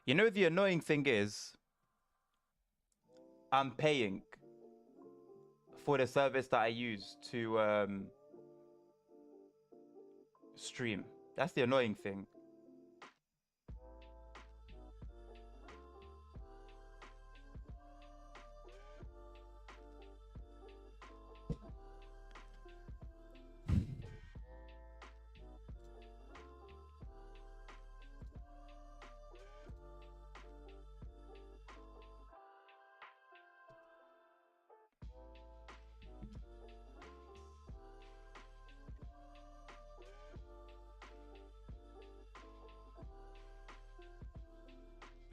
You know, the annoying thing is, I'm paying for the service that I use to stream. That's the annoying thing.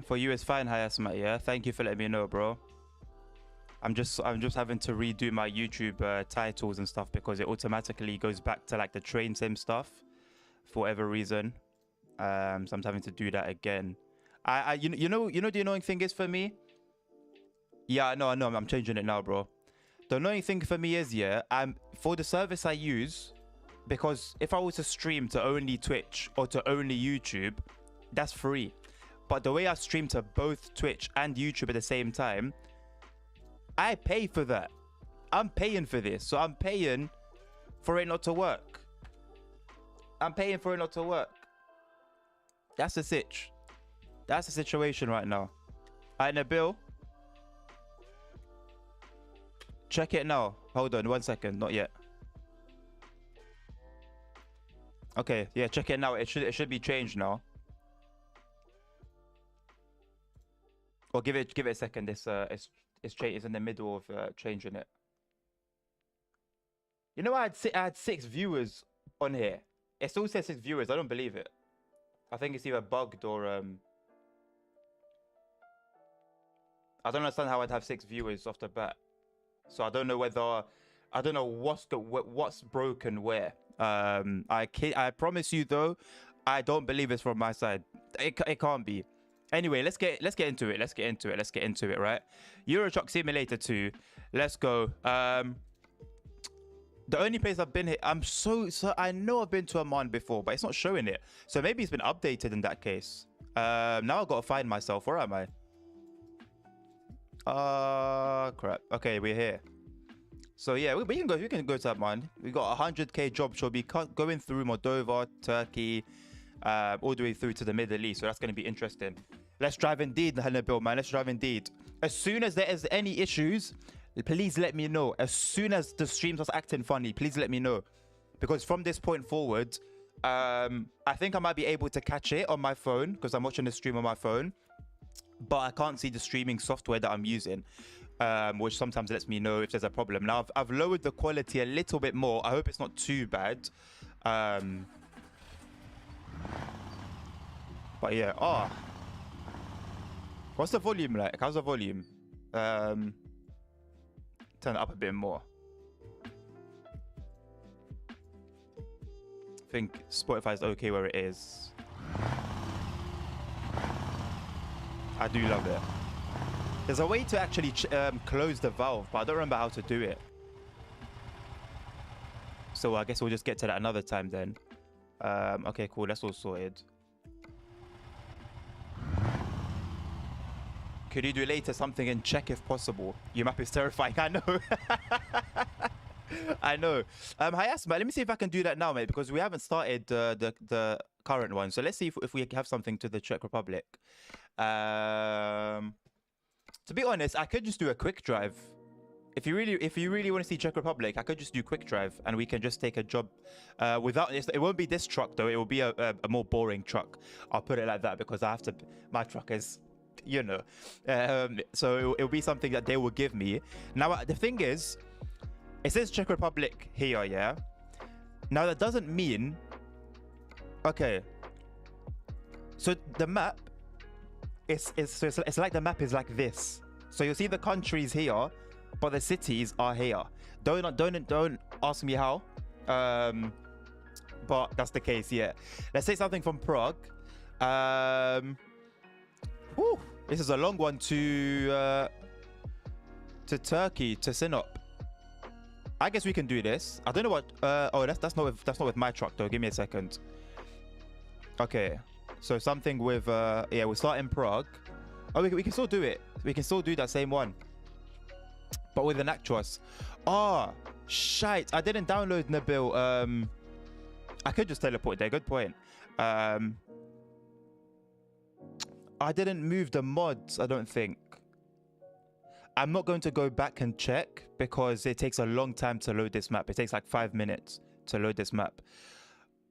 For you, it's fine, Hayasma. Yeah, thank you for letting me know, bro. I'm just having to redo my YouTube titles and stuff because it automatically goes back to like the train sim stuff for whatever reason. So I'm having to do that again. You know the annoying thing is for me. Yeah, I know. I'm changing it now, bro. The annoying thing for me is, yeah, for the service I use, because if I was to stream to only Twitch or to only YouTube, that's free. But the way I stream to both Twitch and YouTube at the same time, I pay for that. I'm paying for this. So I'm paying for it not to work. I'm paying for it not to work. That's the sitch. That's the situation right now. Alright, Nabil. Check it now. Hold on 1 second. Not yet. Okay, yeah, check it now. It should be changed now. Or give it a second. It's in the middle of changing it. You know, I had 6 viewers on here. It still says 6 viewers. I don't believe it. I think it's either bugged or I don't understand how I'd have 6 viewers off the bat. So I don't know what's broken where. I promise you though, I don't believe it's from my side. It can't be. Anyway, let's get into it. Let's get into it, right? Euro Truck Simulator 2. Let's go. The only place I've been here, I know I've been to Amman before, but it's not showing it. So maybe it's been updated in that case. Now I've got to find myself. Where am I? Crap. Okay, we're here. So yeah, we can go to Amman. We got 100k job. She'll be going through Moldova, Turkey, all the way through to the Middle East. So that's going to be interesting. Let's drive indeed, Nabil, man. Let's drive indeed. As soon as there is any issues, please let me know. As soon as the stream starts acting funny, please let me know. Because from this point forward, I think I might be able to catch it on my phone because I'm watching the stream on my phone. But I can't see the streaming software that I'm using, which sometimes lets me know if there's a problem. Now, I've lowered the quality a little bit more. I hope it's not too bad. But yeah, what's the volume like? How's the volume? Turn it up a bit more. I think Spotify's okay where it is. I do love it. There's a way to actually close the valve, but I don't remember how to do it. So I guess we'll just get to that another time then. Okay, cool. That's all sorted. Could you do later something and check if possible? Your map is terrifying. I know. I know. Hayasma, let me see if I can do that now, mate, because we haven't started the current one. So let's see if we have something to the Czech Republic. To be honest, I could just do a quick drive. If you really want to see Czech Republic, I could just do quick drive and we can just take a job without this. It won't be this truck though. It will be a more boring truck. I'll put it like that because I have to. My truck is, you know, so it'll be something that they will give me. Now the thing is, it says Czech Republic here, yeah. Now that doesn't mean. Okay. So the map. It's like the map is like this. So you'll see the countries here, but the cities are here. Don't ask me how. But that's the case, yeah. Let's say something from Prague. This is a long one to Turkey, to Sinop. I guess we can do this. I don't know what. Oh, that's not with my truck though. Give me a second. Okay. So something with yeah, we'll start in Prague. Oh, we can still do it. We can still do that same one, but with an Actros. Oh, shite! I didn't download Nabil. I could just teleport there. Good point. I didn't move the mods, I don't think. I'm not going to go back and check because it takes a long time to load this map. It takes like 5 minutes to load this map.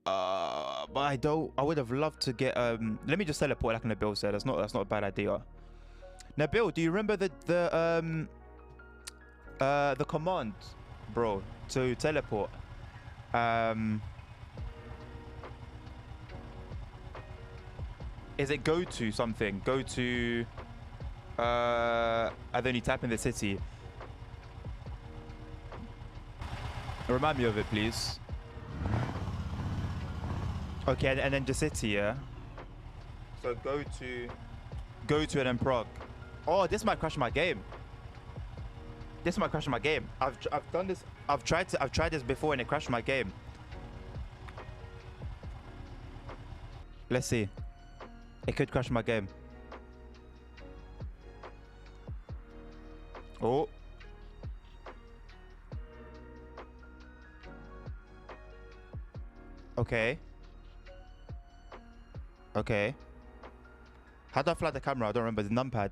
But I would have loved to get let me just teleport like Nabil said. That's not a bad idea. Nabil, do you remember the command, bro, to teleport? Is it go to something? Go to and then you tap in the city. Remind me of it, please. Okay, and then the city, yeah? So go to and then Prague. Oh, this might crash my game. This might crash my game. I've done this. I've tried this before and it crashed my game. Let's see. It could crash my game. Oh. Okay. Okay. How do I fly the camera? I don't remember the numpad.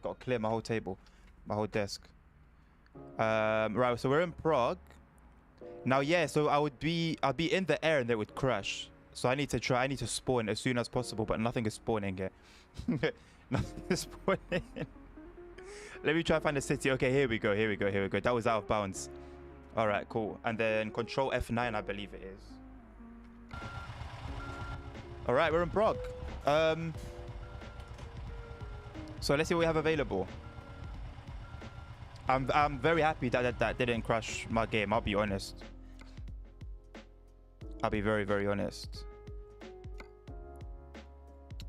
Got to clear my whole table, my whole desk. Right, so we're in Prague. Now, yeah, so I'll be in the air and it would crash. So I need to spawn as soon as possible, but nothing is spawning here. Nothing is spawning. Let me try to find the city. Okay, here we go. That was out of bounds. All right, cool. And then control F9, I believe it is. All right, we're in Prague. So let's see what we have available. I'm very happy that didn't crash my game. I'll be honest. I'll be very, very honest.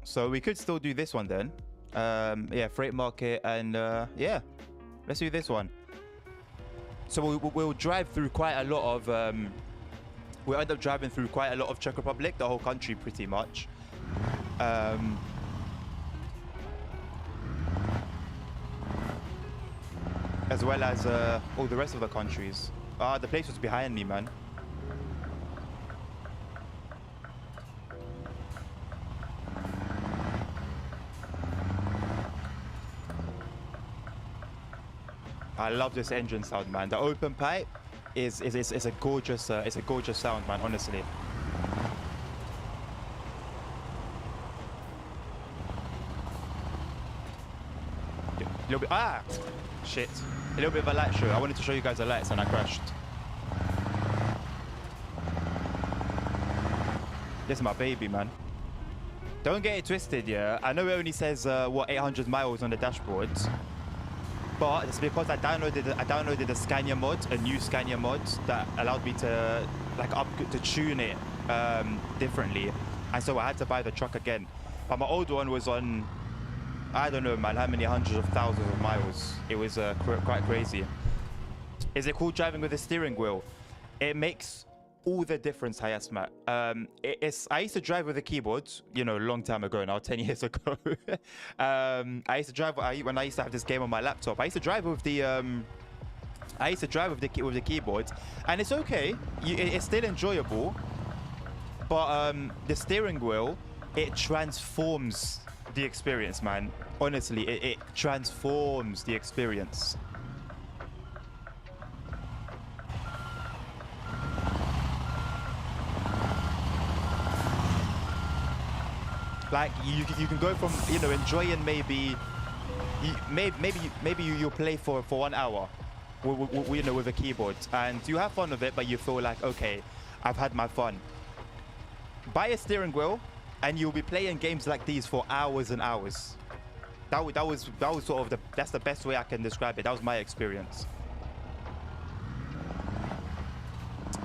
So we could still do this one then. Yeah, freight market, and yeah, let's do this one. So we'll drive through quite a lot of we'll end up driving through quite a lot of Czech Republic, the whole country pretty much. As well as all the rest of the countries. The place was behind me, man. I love this engine sound, man. The open pipe is a gorgeous sound, man. Honestly. A little bit. Shit. A little bit of a light show. I wanted to show you guys the lights, and I crashed. This is my baby, man. Don't get it twisted, yeah. I know it only says what 800 miles on the dashboard. But it's because I downloaded a Scania mod, a new Scania mod that allowed me to to tune it differently, and so I had to buy the truck again. But my old one was on, I don't know, man, how many hundreds of thousands of miles. It was quite crazy. Is it cool driving with a steering wheel? It makes all the difference, Hayasmat. I used to drive with a keyboard, you know, a long time ago now, 10 years ago. I used to drive when I used to have this game on my laptop. I used to drive with the keyboard, and it's okay. It's still enjoyable, but the steering wheel, it transforms the experience, man. Honestly, it transforms the experience. Like you can go from, you know, enjoying maybe you'll play for 1 hour, you know, with a keyboard, and you have fun with it, but you feel like, okay, I've had my fun. Buy a steering wheel, and you'll be playing games like these for hours and hours. That was sort of that's the best way I can describe it. That was my experience.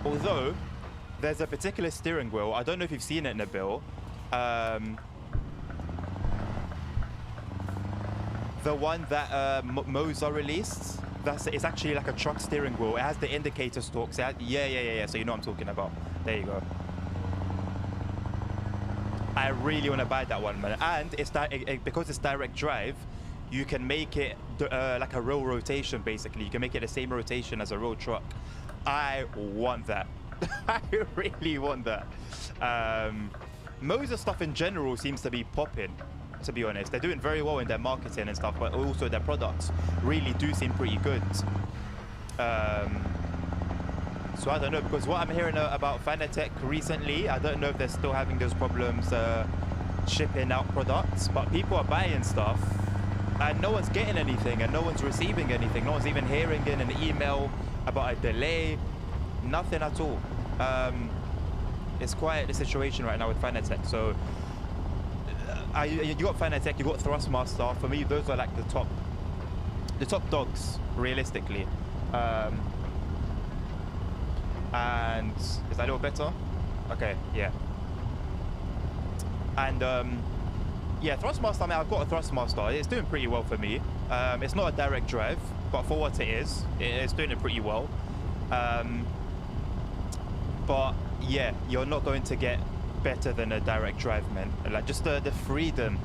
Although there's a particular steering wheel, I don't know if you've seen it, Nabil. The one that Moza released, it's actually like a truck steering wheel. It has the indicator stalks. Yeah. So you know what I'm talking about. There you go. I really want to buy that one, man. And it's that because it's direct drive, you can make it like a real rotation. Basically, you can make it the same rotation as a real truck. I want that. I really want that. Moser stuff in general seems to be popping, to be honest. They're doing very well in their marketing and stuff, but also their products really do seem pretty good. So I don't know, because what I'm hearing about Fanatec recently, I don't know if they're still having those problems shipping out products, but people are buying stuff and no one's getting anything and no one's receiving anything. No one's even hearing in an email about a delay, nothing at all. It's quite the situation right now with Fanatec. So you got Fanatec, you got Thrustmaster. For me, those are like the top dogs, realistically. And is that a little better? Okay, yeah. And yeah, Thrustmaster, I mean, I've got a Thrustmaster. It's doing pretty well for me. It's not a direct drive, but for what it is, it's doing it pretty well. But yeah, you're not going to get better than a direct drive, man. Like just the freedom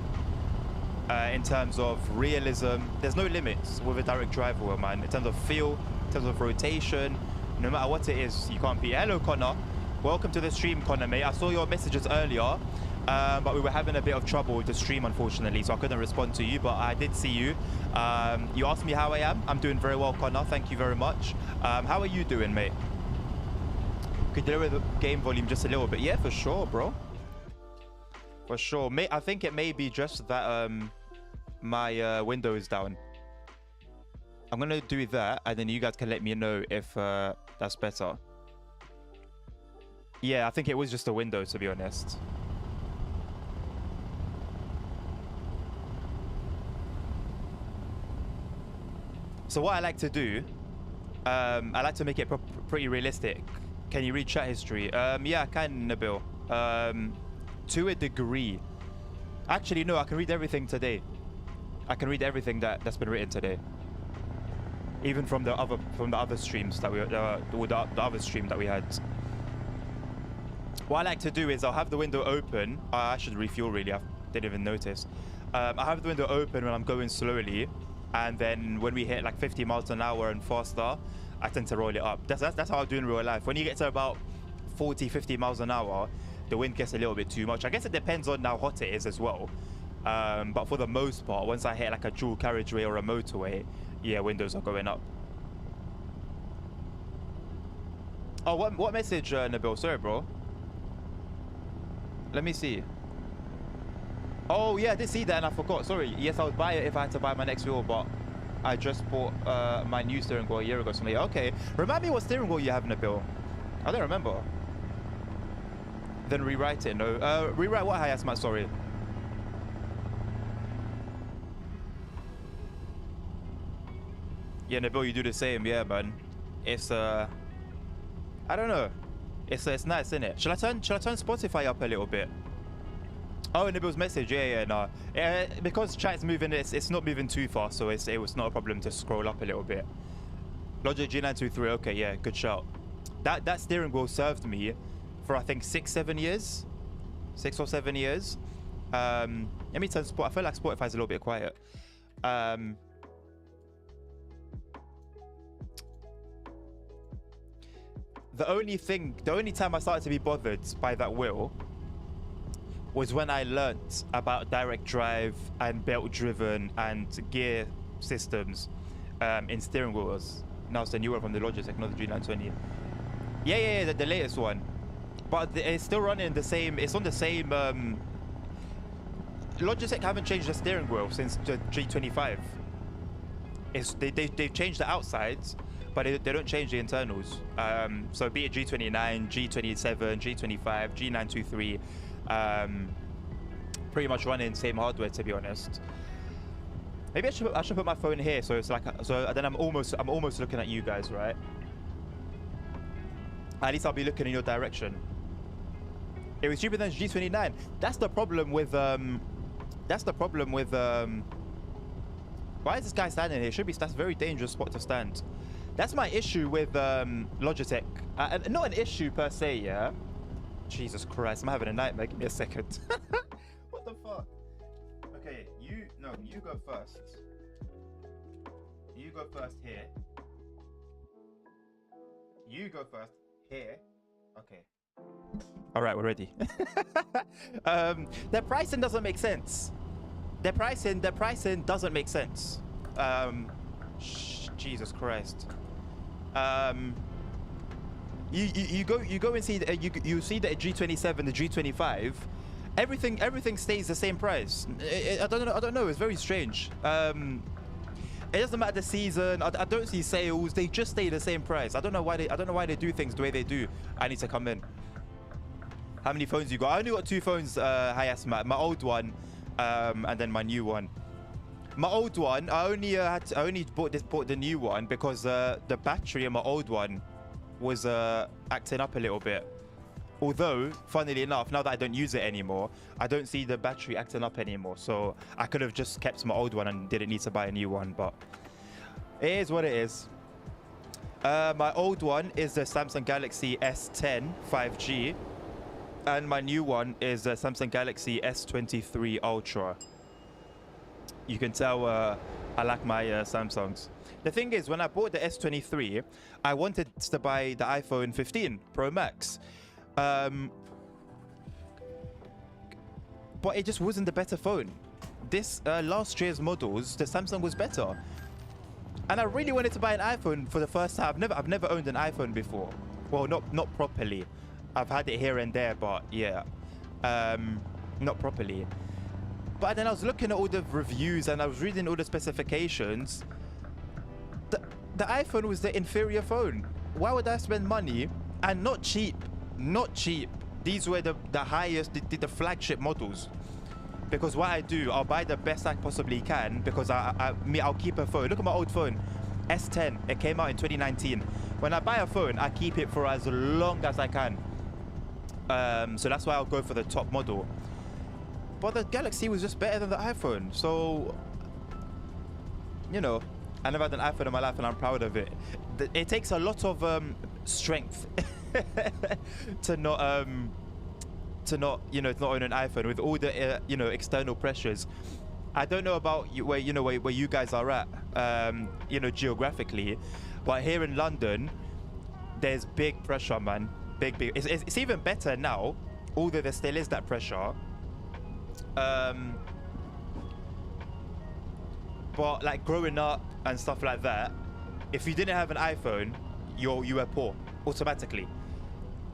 in terms of realism. There's no limits with a direct drive wheel, man. In terms of feel, in terms of rotation, no matter what it is, you can't beat. Hello, Connor. Welcome to the stream, Connor, mate. I saw your messages earlier, but we were having a bit of trouble with the stream, unfortunately, so I couldn't respond to you, but I did see you. You asked me how I am. I'm doing very well, Connor. Thank you very much. How are you doing, mate? Could you lower the game volume just a little bit? Yeah, for sure, bro. For sure. I think it may be just that my window is down. I'm going to do that, and then you guys can let me know if that's better. Yeah, I think it was just a window, to be honest. So what I like to do, I like to make it pretty realistic. Can you read chat history? Yeah, I can, Nabil. To a degree. Actually, no, I can read everything today. I can read everything that's been written today. Even from the other streams that the other stream that we had. What I like to do is I'll have the window open. I should refuel, really. I didn't even notice. I have the window open when I'm going slowly, and then when we hit like 50 miles an hour and faster, I tend to roll it up. That's how I do in real life. When you get to about 40, 50 miles an hour, the wind gets a little bit too much. I guess it depends on how hot it is as well. But for the most part, once I hit like a dual carriageway or a motorway, yeah, windows are going up. Oh, what message, Nabil? Sorry, bro. Let me see. Oh, yeah, I did see that and I forgot. Sorry. Yes, I would buy it if I had to buy my next wheel, but I just bought my new steering wheel a year ago. So I'm like, okay. Remind me what steering wheel you have, Nabil. I don't remember. Then rewrite it. No. Rewrite what, Hayasmat? Sorry. Yeah, Nabil, you do the same. Yeah, man. It's I don't know. It's nice, isn't it? Shall I turn Spotify up a little bit? Oh, Nabil's message. Yeah, no. Because chat's moving, it's not moving too fast, so it was not a problem to scroll up a little bit. Logic G923. Okay, yeah, good shout. That steering wheel served me for I think 6-7 years, 6 or 7 years. Let me turn I feel like Spotify's a little bit quiet. The only time I started to be bothered by that wheel was when I learnt about direct drive and belt driven and gear systems in steering wheels. Now it's the new one from the Logitech, not the G920. Yeah, the latest one. But it's still running the same. It's on the same. Logitech haven't changed the steering wheel since the G25. They've changed the outsides, but they don't change the internals. So be it G29, G27, G25, G923, pretty much running same hardware, to be honest. Maybe I should put my phone here, so it's like then I'm almost looking at you guys, right? At least I'll be looking in your direction. It was cheaper than G29. That's the problem with why is this guy standing here? That's a very dangerous spot to stand. That's my issue with Logitech. Not an issue per se, yeah. Jesus Christ, I'm having a nightmare. Give me a second. No, you go first. You go first here. You go first here. Okay. All right, we're ready. The pricing doesn't make sense. The pricing doesn't make sense. Jesus Christ. You go and see you see the G27, the G25. Everything stays the same price. I don't know. It's very strange. It doesn't matter the season. I don't see sales. They just stay the same price. I don't know why they do things the way they do. I need to come in. How many phones you got? I only got 2 phones, Hayas, my old one, and then my new one. My old one, I only bought the new one because the battery in my old one was acting up a little bit. Although, funnily enough, now that I don't use it anymore, I don't see the battery acting up anymore. So I could have just kept my old one and didn't need to buy a new one. But it is what it is. My old one is the Samsung Galaxy S10 5G. And my new one is the Samsung Galaxy S23 Ultra. You can tell I like my Samsungs. The thing is, when I bought the S23, I wanted to buy the iPhone 15 Pro Max. But it just wasn't the better phone. This last year's models, the Samsung was better. And I really wanted to buy an iPhone for the first time. I've never owned an iPhone before. Well, not properly. I've had it here and there, but yeah, not properly. But then I was looking at all the reviews and I was reading all the specifications. The iPhone was the inferior phone. Why would I spend money? And not cheap. Not cheap. These were the highest, the flagship models. Because what I do, I'll buy the best I possibly can because I'll keep a phone. Look at my old phone, S10. It came out in 2019. When I buy a phone, I keep it for as long as I can. So that's why I'll go for the top model. But the Galaxy was just better than the iPhone. So, you know, I never had an iPhone in my life and I'm proud of it. It takes a lot of strength to not to not own an iPhone with all the external pressures. I don't know about you, where you guys are at geographically, but here in London there's big pressure, man. Big. It's even better now, although there still is that pressure. But like growing up and stuff like that, if you didn't have an iPhone, you were poor automatically.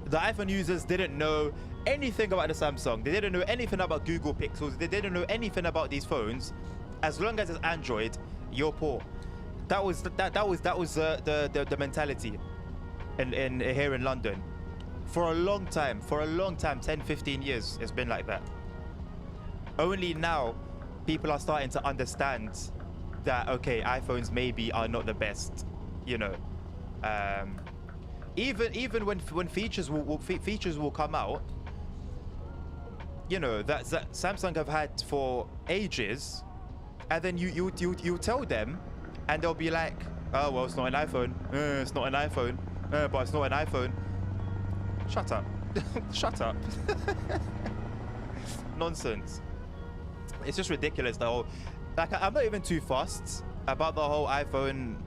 The iPhone users didn't know anything about the Samsung. They didn't know anything about Google Pixels. They didn't know anything about these phones. As long as it's Android, you're poor. That was the mentality in here in London. For a long time, 10, 15 years, it's been like that. Only now, people are starting to understand that, okay, iPhones maybe are not the best, even when features will come out, that Samsung have had for ages, and then you tell them, and they'll be like, oh well, it's not an iPhone. It's not an iPhone. But it's not an iPhone. Shut up. Shut up. Nonsense. It's just ridiculous, the whole, like, I'm not even too fussed about the whole iPhone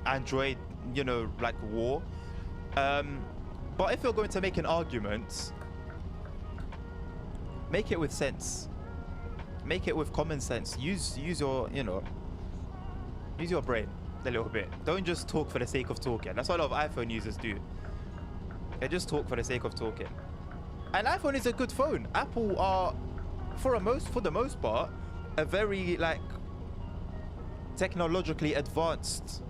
Android war. But if you're going to make an argument, make it with sense. Make it with common sense. Use your use your brain a little bit. Don't just talk for the sake of talking. That's what a lot of iPhone users do. They just talk for the sake of talking. And iPhone is a good phone. Apple are, for the most part, a very technologically advanced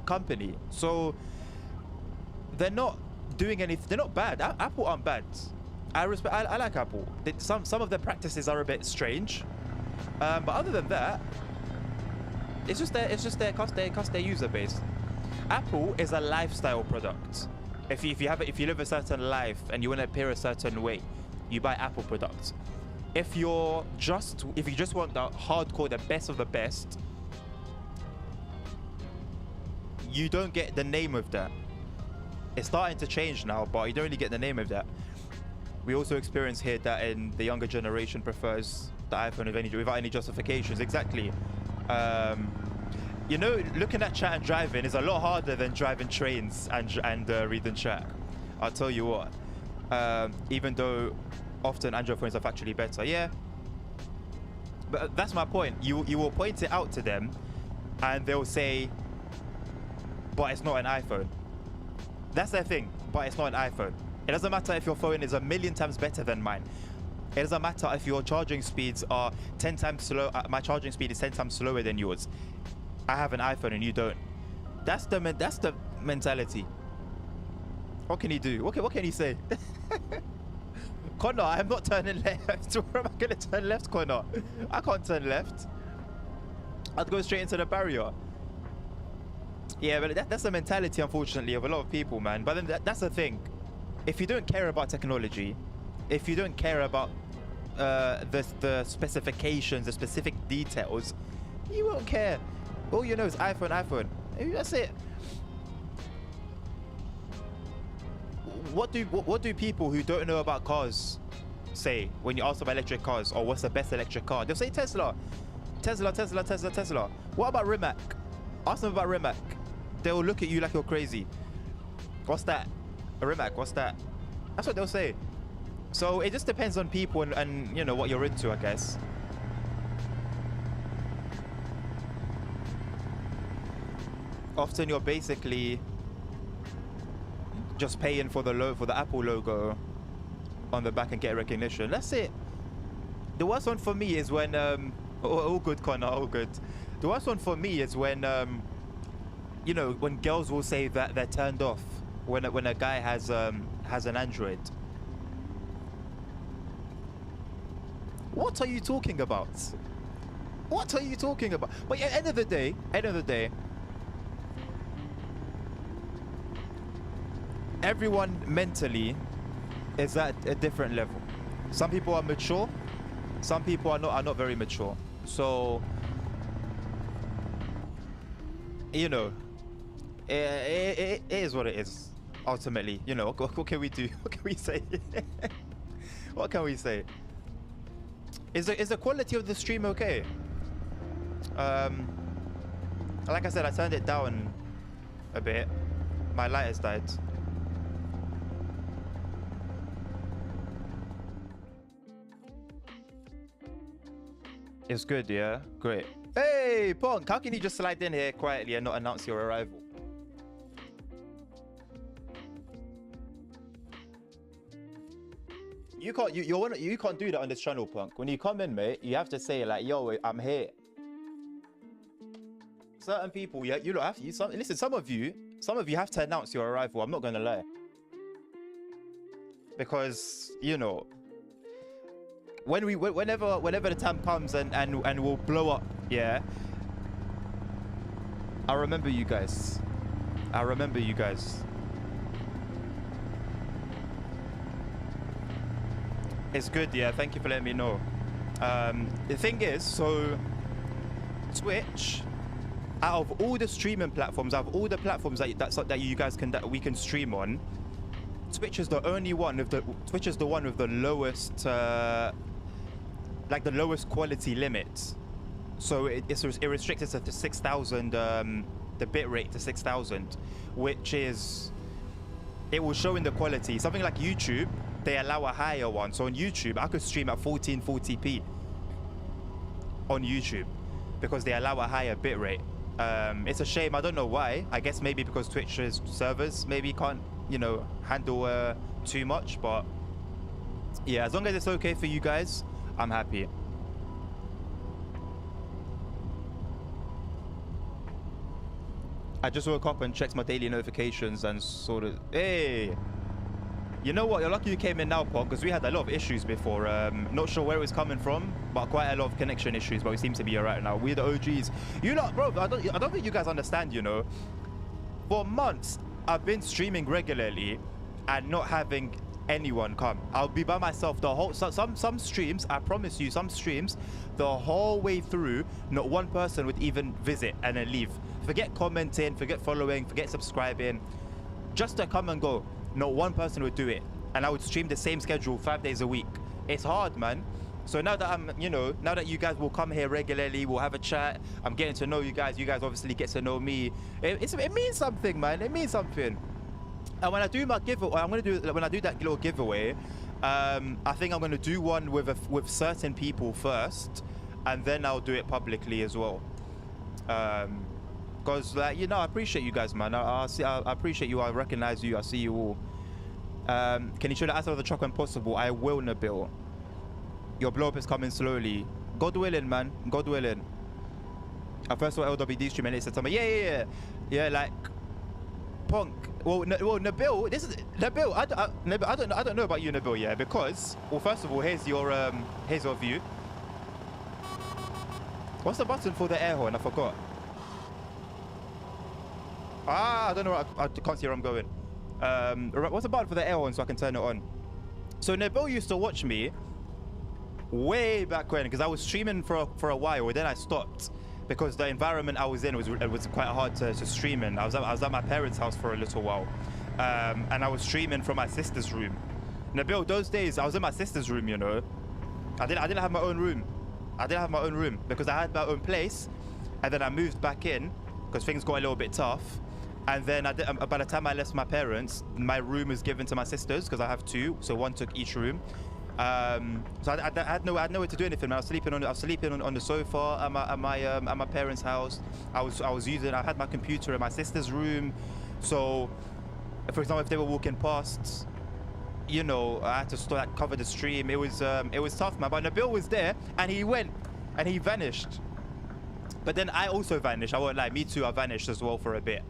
company. So they're not doing anything. They're not bad. Apple aren't bad. I like Apple. Some of their practices are a bit strange, but other than that, it's just their user base. Apple is a lifestyle product. If you live a certain life and you want to appear a certain way, you buy Apple products. If you just want the hardcore, the best of the best, you don't get the name of that. It's starting to change now, but you don't really get the name of that. We also experience here that in the younger generation prefers the iPhone without any justifications. Exactly. You know, looking at chat and driving is a lot harder than driving trains and reading chat. I'll tell you what. Even though often Android phones are factually better. Yeah. But that's my point. You will point it out to them, and they'll say, "But it's not an iPhone." That's their thing. But it's not an iPhone. It doesn't matter if your phone is a million times better than mine. It doesn't matter if your charging speeds are 10 times slow. My charging speed is 10 times slower than yours. I have an iPhone and you don't. That's the mentality. What can he do? What can he say? Connor, I'm not turning left. Where am I going to turn left, Connor? I can't turn left. I'd go straight into the barrier. Yeah, but that's the mentality, unfortunately, of a lot of people, man. But then that's the thing. If you don't care about technology, if you don't care about the specifications, the specific details, you won't care. All you know is iPhone, iPhone. That's it. What do people who don't know about cars say when you ask them about electric cars or what's the best electric car? They'll say Tesla. Tesla, Tesla, Tesla, Tesla. What about Rimac? Ask them about Rimac. They'll look at you like you're crazy. What's that? A Rimac, what's that? That's what they'll say. So it just depends on people and you know what you're into, I guess. Often you're basically just paying for the Apple logo on the back and get recognition. That's it. The worst one for me is when all good, Connor, all good. The worst one for me is when you know, when girls will say that they're turned off when a guy has an Android. What are you talking about? What are you talking about? But at the end of the day, everyone mentally is at a different level. Some people are mature, some people are not very mature. So, you know, it is what it is. Ultimately, you know, what can we do? What can we say? What can we say? Is the quality of the stream okay? Like I said, I turned it down a bit. My light has died. It's good, yeah? Great. Hey, Punk, how can you just slide in here quietly and not announce your arrival? You can't do that on this channel, Punk. When you come in, mate, you have to say like, yo, I'm here. Certain people, yeah, you don't have to. Listen, some of you have to announce your arrival. I'm not gonna lie. Because, you know, whenever the time comes and we'll blow up, yeah, I remember you guys. I remember you guys. It's good, yeah. Thank you for letting me know. The thing is, so Twitch, out of all the streaming platforms, out of all the platforms that you guys we can stream on, Twitch is the only one with the lowest, like the lowest quality limit. So it's restricted to 6,000, the bit rate to 6,000, which is, it will show in the quality. Something like YouTube, they allow a higher one. So on YouTube, I could stream at 1440p on YouTube because they allow a higher bit rate. It's a shame. I don't know why. I guess maybe because Twitch's servers maybe can't, you know, handle too much. But yeah, as long as it's okay for you guys, I'm happy. I just woke up and checked my daily notifications and sort of, hey, you know what? You're lucky you came in now, Pog, because we had a lot of issues before. Not sure where it was coming from, but quite a lot of connection issues. But we seem to be alright now. We're the OGs. You lot, bro. I don't think you guys understand. You know, for months I've been streaming regularly and not having anyone come. I'll be by myself the whole. Some streams, I promise you, some streams, the whole way through, not one person would even visit and then leave. Forget commenting, forget following, forget subscribing. Just to come and go. Not one person would do it. And I would stream the same schedule 5 days a week. It's hard, man. So now that I'm, you know, now that you guys will come here regularly, we'll have a chat. I'm getting to know you guys. You guys obviously get to know me. It means something, man. It means something. And when I do my giveaway, when I do that little giveaway, I think I'm gonna do one with certain people first, and then I'll do it publicly as well. Because like, you know, I appreciate you guys, man. I appreciate you. I recognize you. I see you all. Can you show the answer of the truck when possible? I will, Nabil. Your blow up is coming slowly. God willing, man. God willing. I first saw LWD stream and it said something. Yeah, like Punk. Well, Nabil. This is Nabil. I don't know about you, Nabil. Yeah, because first of all, here's your view. What's the button for the air horn? I forgot. I don't know. I can't see where I'm going. What's the button for the air horn so I can turn it on? So Nabil used to watch me way back when, because I was streaming for a while, then I stopped because the environment I was in was quite hard to stream in. I was at my parents' house for a little while, and I was streaming from my sister's room. Nabil, those days I was in my sister's room, you know. I didn't have my own room. I didn't have my own room because I had my own place, and then I moved back in because things got a little bit tough. And then by the time I left my parents, my room was given to my sisters because I have two, so one took each room. So I had nowhere to do anything, man. I was sleeping on the sofa at my parents' house. I had my computer in my sister's room. So, for example, if they were walking past, you know, I had to cover the stream. It was tough, man. But Nabil was there, and he went, and he vanished. But then I also vanished. I won't lie. Me too. I vanished as well for a bit.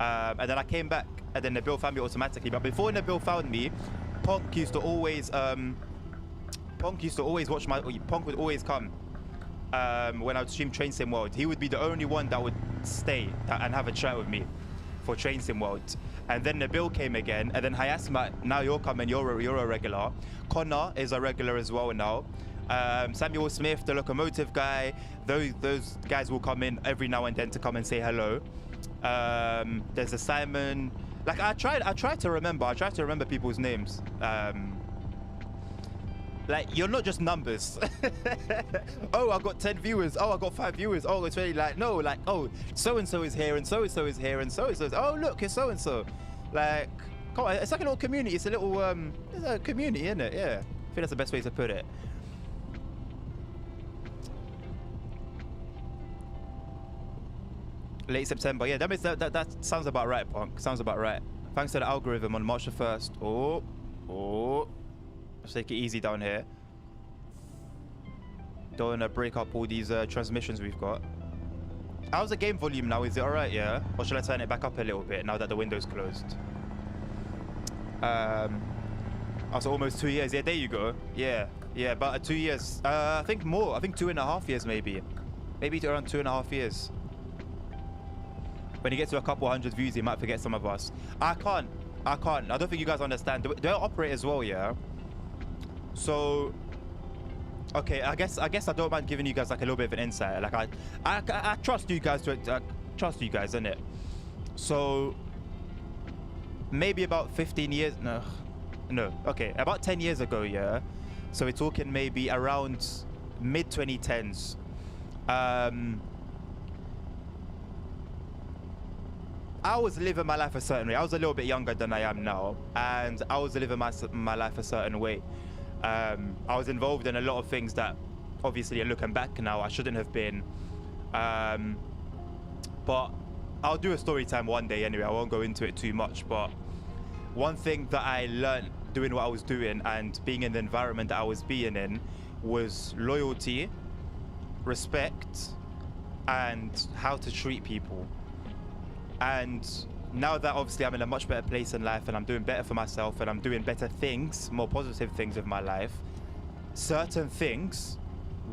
And then I came back, and then Nabil found me automatically. But before Nabil found me, Punk used to always watch my. Punk would always come when I would stream Train Sim World. He would be the only one that would stay and have a chat with me for Train Sim World. And then Nabil came again, and then Hayasma. Now you're coming. You're a regular. Connor is a regular as well now. Samuel Smith, the locomotive guy. Those guys will come in every now and then to come and say hello. There's a Simon. Like I tried to remember people's names. Like, you're not just numbers. Oh, I got 10 viewers. Oh, I got 5 viewers. Oh, it's really like, no, like, oh, so-and-so is here, and so-and-so is here, and so-and-so is, oh, look, it's so-and-so. Like, come on, it's like a little community. It's a little, it's a community, isn't it? Yeah. I think that's the best way to put it. Late September. Yeah, that sounds about right, Punk. Sounds about right. Thanks to the algorithm on March the 1st. Oh. Let's take it easy down here. Don't want to break up all these transmissions we've got. How's the game volume now? Is it alright, yeah? Or should I turn it back up a little bit now that the window's closed? Also almost 2 years. Yeah, there you go. Yeah, about 2 years. I think more. I think 2.5 years maybe. Maybe around 2.5 years. When you get to a couple hundred views, you might forget some of us. I can't. I don't think you guys understand. They operate as well, yeah? So, okay, I guess I don't mind giving you guys like a little bit of an insight. Like I trust you guys trust you guys, innit? So maybe about 15 years, no, okay, about 10 years ago, yeah. So we're talking maybe around mid 2010s. I was living my life a certain way. I was a little bit younger than I am now, and I was living my life a certain way. I was involved in a lot of things that, obviously, looking back now, I shouldn't have been. But I'll do a story time one day anyway. I won't go into it too much. But one thing that I learned doing what I was doing and being in the environment that I was being in was loyalty, respect, and how to treat people. And now that obviously I'm in a much better place in life and I'm doing better for myself and I'm doing better things, more positive things with my life, certain things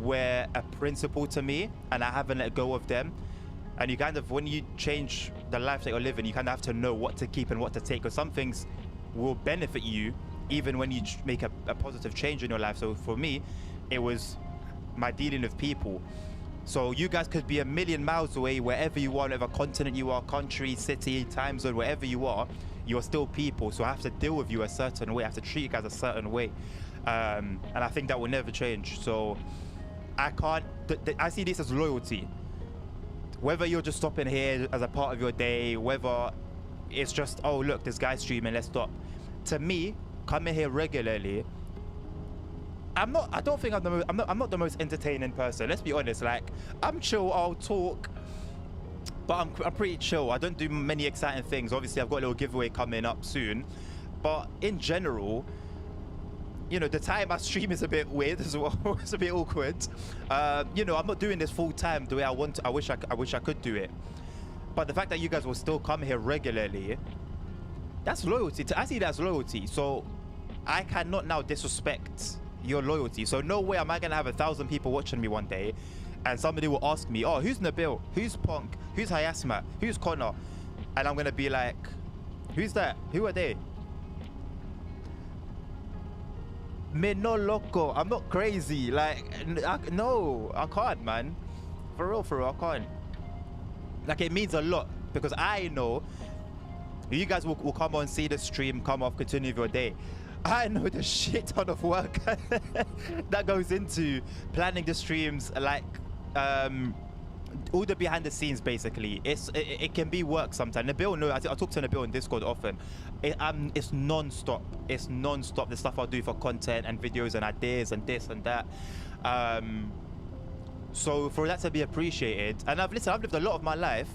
were a principle to me and I haven't let go of them. And you kind of, when you change the life that you're living, you kind of have to know what to keep and what to take, because some things will benefit you even when you make a positive change in your life. So for me, it was my dealing with people. So you guys could be a million miles away, wherever you are, whatever continent you are, country, city, time zone, wherever you are, you're still people. So I have to deal with you a certain way. I have to treat you guys a certain way. And I think that will never change. So I can't. I see this as loyalty. Whether you're just stopping here as a part of your day, whether it's just, oh look, this guy's streaming, let's stop. To me, coming here regularly, I'm not the most entertaining person. Let's be honest. Like, I'm chill, I'll talk, but I'm pretty chill. I don't do many exciting things. Obviously, I've got a little giveaway coming up soon, but in general, you know, the time I stream is a bit weird as well. It's a bit awkward. You know, I'm not doing this full time the way I want to. I wish I could do it. But the fact that you guys will still come here regularly, that's loyalty. I see that as loyalty. So I cannot now disrespect your loyalty. So no way am I gonna have 1,000 people watching me one day, and somebody will ask me, oh, who's Nabil? Who's Punk? Who's Hyasmat? Who's Connor? And I'm gonna be like, who's that? Who are they? Me no loco. I'm not crazy. Like, no, I can't, man. For real, I can't. Like, it means a lot because I know you guys will come on, see the stream, come off, continue with your day. I know the shit ton of work that goes into planning the streams, like all the behind the scenes. Basically, it can be work sometimes. Nabil, no, I talk to Nabil in Discord often. It's non-stop. It's non-stop. The stuff I'll do for content and videos and ideas and this and that. So for that to be appreciated, and I've lived a lot of my life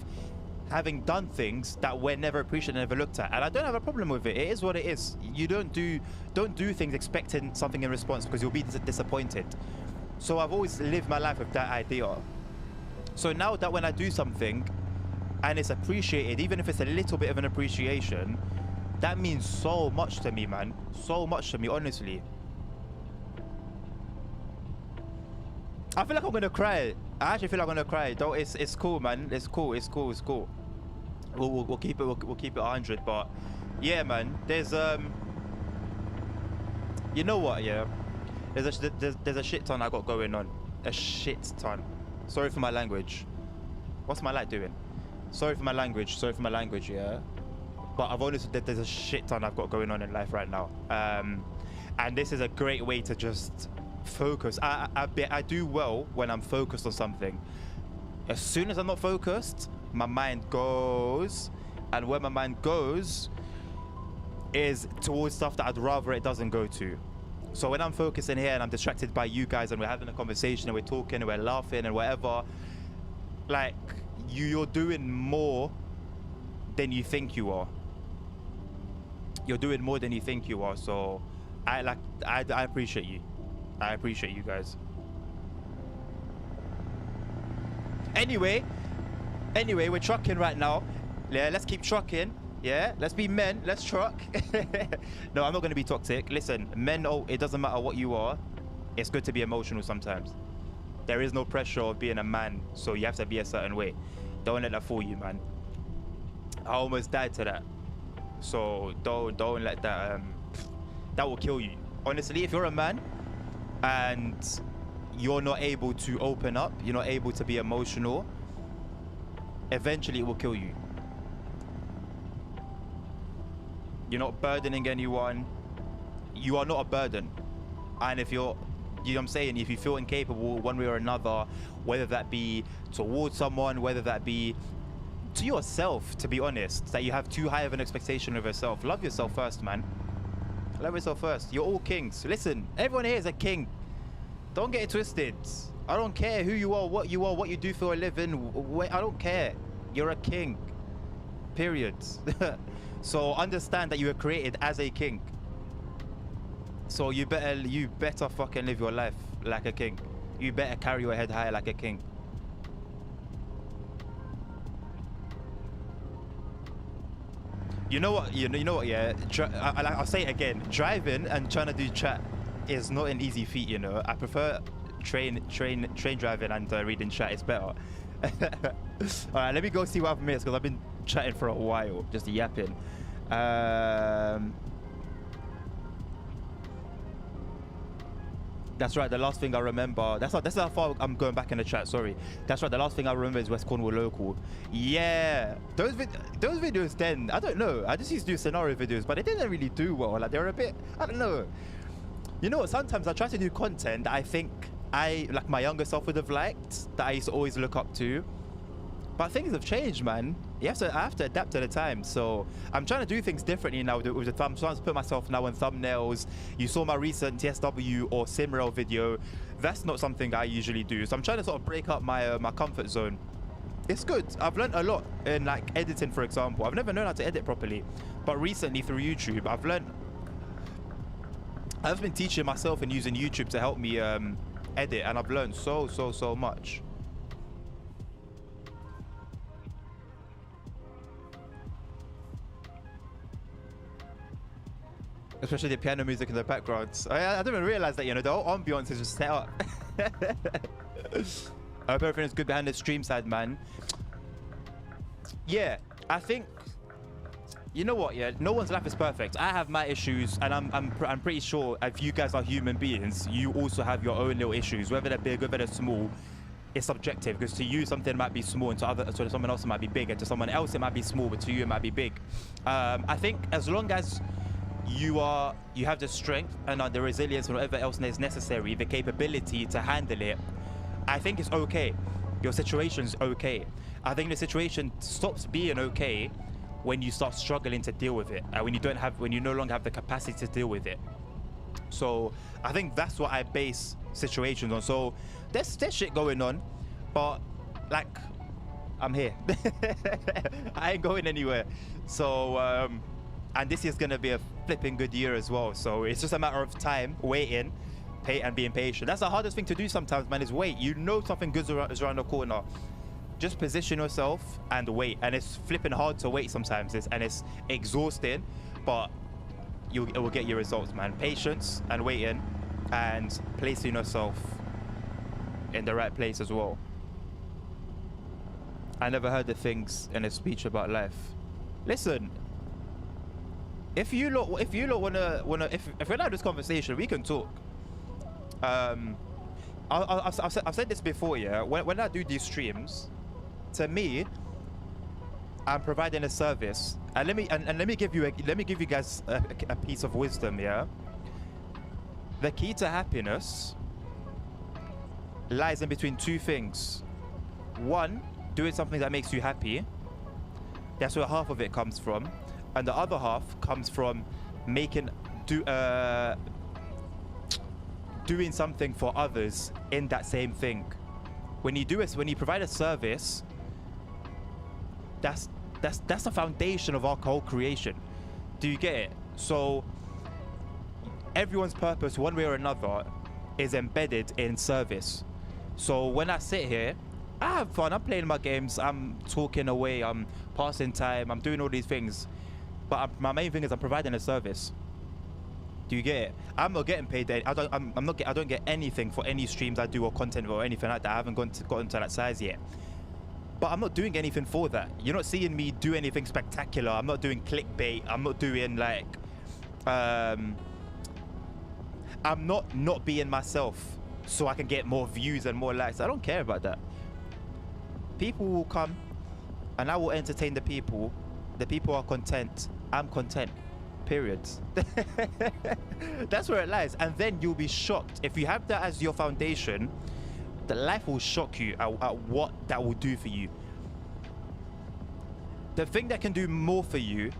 having done things that were never appreciated and never looked at, and I don't have a problem with it. It is what it is. You don't do things expecting something in response, because you'll be disappointed. So I've always lived my life with that idea. So now that when I do something and it's appreciated, even if it's a little bit of an appreciation, that means so much to me, man. So much to me, honestly. I feel like I'm gonna cry. I actually feel like I'm gonna cry. Though it's cool, man. It's cool. We'll keep it. We'll keep it 100. But yeah, man. There's you know what? Yeah. There's a shit ton I got going on. A shit ton. Sorry for my language. What's my light doing? Sorry for my language. Yeah. But I've honestly, there's a shit ton I've got going on in life right now. And this is a great way to just focus. I do well when I'm focused on something. As soon as I'm not focused, my mind goes, and where my mind goes is towards stuff that I'd rather it doesn't go to. So when I'm focusing here and I'm distracted by you guys and we're having a conversation and we're talking and we're laughing and whatever, like, you're doing more than you think you are. You're doing more than you think you are. So I appreciate you. I appreciate you guys. Anyway, we're trucking right now. Yeah, let's keep trucking. Yeah, let's be men. Let's truck. No, I'm not going to be toxic. Listen, men, it doesn't matter what you are. It's good to be emotional sometimes. There is no pressure of being a man, so you have to be a certain way. Don't let that fool you, man. I almost died to that. So don't let that, that will kill you. Honestly, if you're a man and you're not able to open up, you're not able to be emotional, eventually it will kill you. You're not burdening anyone. You are not a burden. And if you're, you know what I'm saying, if you feel incapable one way or another, whether that be towards someone, whether that be to yourself, to be honest, that you have too high of an expectation of yourself, love yourself first, man. Love yourself first. You're all kings. Listen, everyone here is a king. Don't get it twisted. I don't care who you are, what you do for a living. I don't care. You're a king. Period. So understand that you were created as a king. So you better fucking live your life like a king. You better carry your head high like a king. You know what? You know what? Yeah. I'll say it again. Driving and trying to do chat is not an easy feat. You know. I prefer train driving and reading chat. It's better. All right. Let me go see what I've missed because I've been chatting for a while, just yapping. That's right. The last thing I remember. That's how far I'm going back in the chat. Sorry. That's right. The last thing I remember is West Cornwall local. Yeah. Those videos then, I don't know. I just used to do scenario videos, but they didn't really do well. Like, they were a bit, I don't know. You know what? Sometimes I try to do content that I think like my younger self would have liked, that I used to always look up to. But things have changed, man. I have to adapt to the time. So I'm trying to do things differently now with the thumb. I'm trying to put myself now in thumbnails. You saw my recent TSW or Simrail video. That's not something I usually do. So I'm trying to sort of break up my my comfort zone. It's good. I've learned a lot in like editing, for example. I've never known how to edit properly, but recently through YouTube, I've been teaching myself and using YouTube to help me edit, and I've learned so much. Especially the piano music in the background. I didn't even realize that, you know, the whole ambiance is just set up. I hope everything is good behind the stream side, man. Yeah, I think, you know what, yeah, no one's life is perfect. I have my issues, and I'm pretty sure if you guys are human beings, you also have your own little issues, whether they're big, whether they're small. It's subjective, because to you something might be small, and to someone else it might be big, and to someone else it might be small, but to you it might be big. I think as long as you have the strength and the resilience and whatever else is necessary, the capability to handle it, I think it's okay. Your situation's okay. I think the situation stops being okay when you start struggling to deal with it, when you no longer have the capacity to deal with it. So I think that's what I base situations on. So there's shit going on, but like, I'm here. I ain't going anywhere. So and this is gonna be a flipping good year as well. So it's just a matter of time, waiting, and being patient. That's the hardest thing to do sometimes, man, is wait. You know something good is around the corner. Just position yourself and wait. And it's flipping hard to wait sometimes, and it's exhausting, but it will get your results, man. Patience and waiting, and placing yourself in the right place as well. I never heard the things in a speech about life. Listen, if you lot wanna, if we're not this conversation, we can talk. I've said this before, yeah. When I do these streams, to me, I'm providing a service, and let me give you guys a piece of wisdom, yeah. The key to happiness lies in between two things. One, doing something that makes you happy. That's where half of it comes from, and the other half comes from doing something for others in that same thing. When you provide a service, that's the foundation of our whole creation. Do you get it? So everyone's purpose, one way or another, is embedded in service. So when I sit here, I have fun. I'm playing my games. I'm talking away. I'm passing time. I'm doing all these things. But my main thing is I'm providing a service. Do you get it? I'm not getting paid. I don't get anything for any streams I do or content or anything like that. I haven't gotten to that size yet. But I'm not doing anything for that. You're not seeing me do anything spectacular. I'm not doing clickbait. I'm not doing like I'm not being myself so I can get more views and more likes. I don't care about that. People will come and I will entertain the people. The people are content. I'm content. Period. That's where it lies. And then you'll be shocked. If you have that as your foundation, the life will shock you at what that will do for you. The thing that can do more for you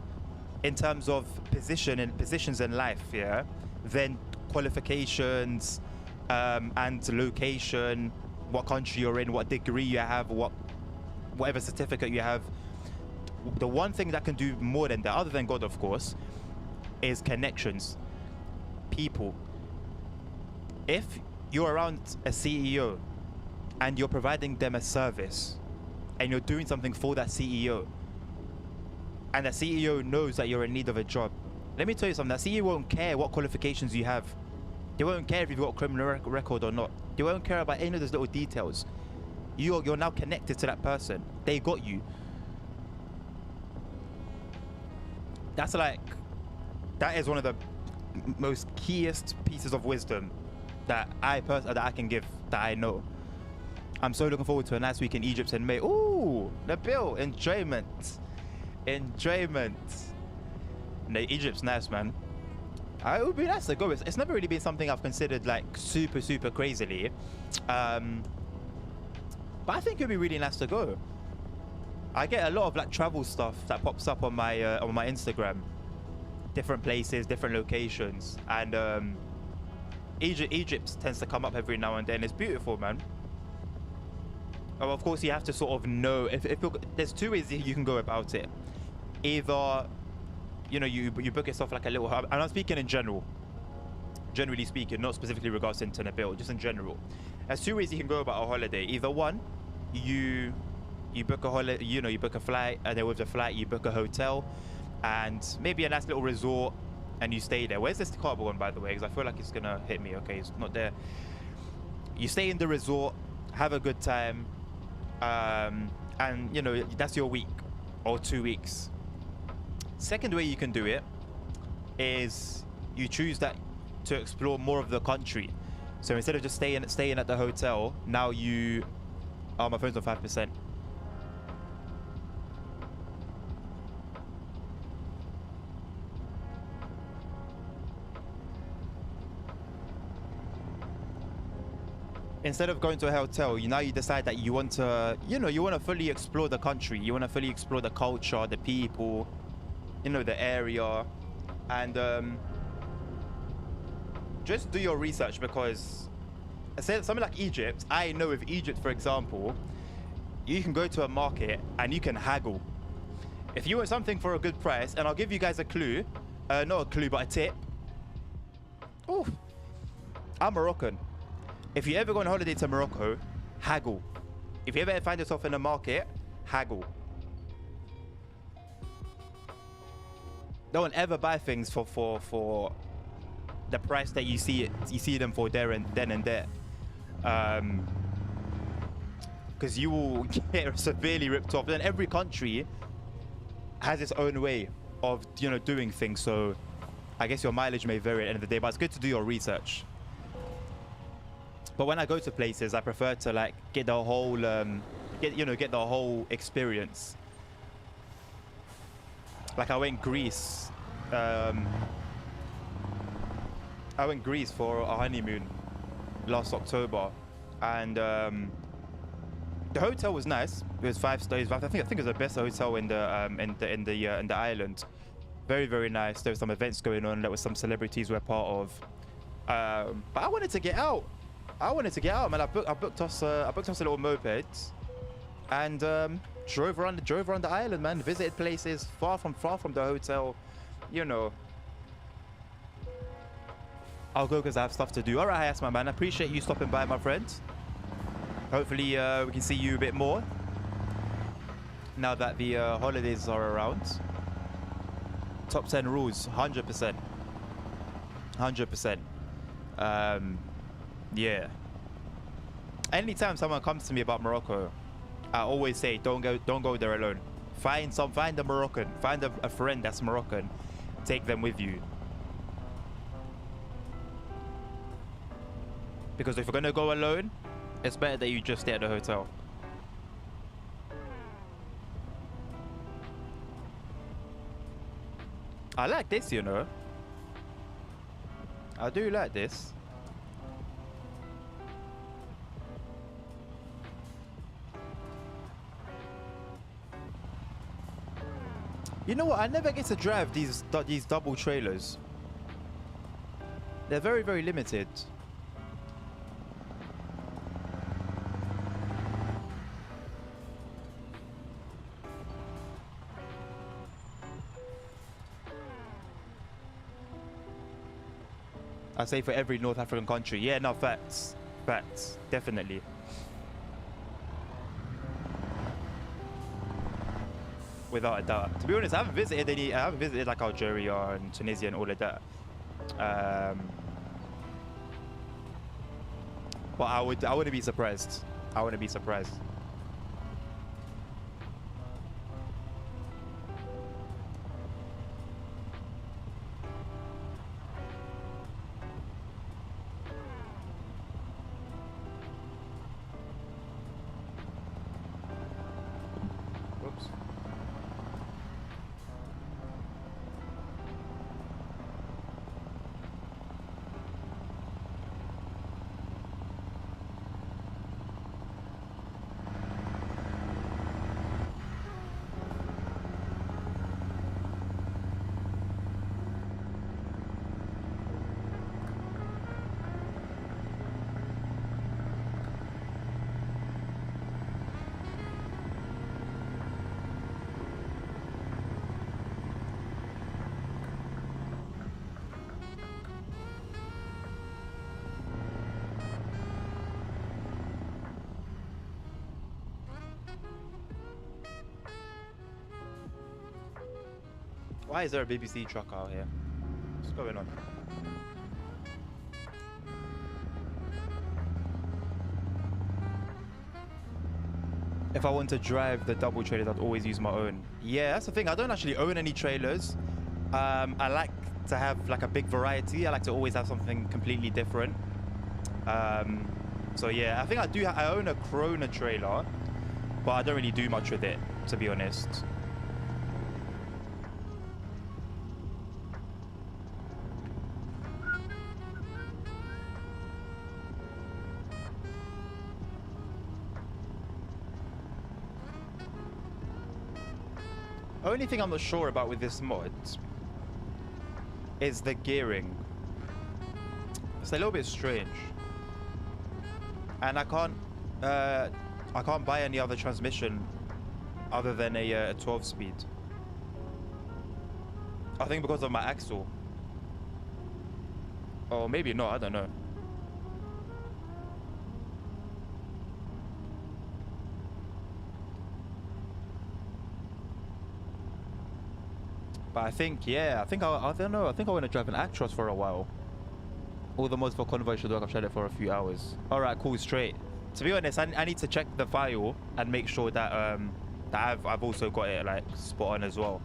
in terms of positions in life, yeah, than qualifications and location, what country you're in, what degree you have, whatever certificate you have. The one thing that can do more than that, other than God, of course, is connections. People. If you're around a CEO and you're providing them a service and you're doing something for that CEO, and the CEO knows that you're in need of a job, let me tell you something, that CEO won't care what qualifications you have. They won't care if you've got a criminal record or not. They won't care about any of those little details. You're now connected to that person. They got you. That is one of the most keyest pieces of wisdom that I can give, that I know. I'm so looking forward to a nice week in Egypt in May. Ooh, Nabil, enjoyment. No, Egypt's nice, man. It would be nice to go. It's never really been something I've considered like super, super crazily. But I think it'd be really nice to go. I get a lot of like travel stuff that pops up on my Instagram. Different places, different locations. And Egypt tends to come up every now and then. It's beautiful, man. Oh, of course, you have to sort of know if there's two ways you can go about it. Either, you know, you book yourself like a little hub, and I'm speaking in general, generally speaking, not specifically regards to Internet Bill, just in general. There's two ways you can go about a holiday. Either one, you book a holiday, you know, you book a flight, and then with the flight you book a hotel, and maybe a nice little resort, and you stay there. Where's this car going, by the way? Because I feel like it's gonna hit me. Okay, it's not there. You stay in the resort, have a good time. And you know, that's your week or 2 weeks. Second way you can do it is you choose that to explore more of the country. So instead of just staying at the hotel, now you... Oh, my phone's on 5%. Instead of going to a hotel, now you decide that you want to, you know, you want to fully explore the country. You want to fully explore the culture, the people, you know, the area. And just do your research, because something like Egypt, I know with Egypt, for example, you can go to a market and you can haggle. If you want something for a good price, and I'll give you guys a clue, not a clue, but a tip. Oh, I'm Moroccan. If you ever go on holiday to Morocco, haggle. If you ever find yourself in a market, haggle. Don't ever buy things for the price that you see them for there and then and there. Because you will get severely ripped off. Then every country has its own way of, you know, doing things. So I guess your mileage may vary at the end of the day, but it's good to do your research. But when I go to places, I prefer to like get the whole, get the whole experience. Like I went Greece. I went Greece for a honeymoon last October, and the hotel was nice. It was 5 stars. I think it was the best hotel in the island. Very, very nice. There were some events going on. There was some celebrities were part of. But I wanted to get out. Man. I booked us a little moped, and drove around the island, man. Visited places far from the hotel. You know. I'll go because I have stuff to do. All right, yes, my man. I appreciate you stopping by, my friend. Hopefully, we can see you a bit more now that the holidays are around. Top 10 rules, 100%. 100%. Yeah. Anytime someone comes to me about Morocco, I always say, don't go there alone. Find a Moroccan, find a friend that's Moroccan, take them with you. Because if you're gonna go alone, it's better that you just stay at the hotel. I like this, you know. I do like this. You know what? I never get to drive these double trailers. They're very, very limited. I say for every North African country. Yeah, no, facts. Facts. Definitely. Without a doubt. To be honest, I haven't visited like Algeria and Tunisia and all of that. But I wouldn't be surprised. I wouldn't be surprised. Why is there a BBC truck out here? What's going on? If I want to drive the double trailers, I'd always use my own. Yeah, that's the thing. I don't actually own any trailers. I like to have like a big variety. I like to always have something completely different. So yeah, I think I own a Corona trailer, but I don't really do much with it, to be honest. Only thing I'm not sure about with this mod is the gearing. It's a little bit strange, and I can't buy any other transmission other than a 12 speed. I think because of my axle, or maybe not. I don't know. But I think, yeah, I don't know. I think I want to drive an Actros for a while. All the mods for Convoy should work. I've tried it for a few hours. All right, cool, straight. To be honest, I need to check the file and make sure that I've also got it like spot on as well,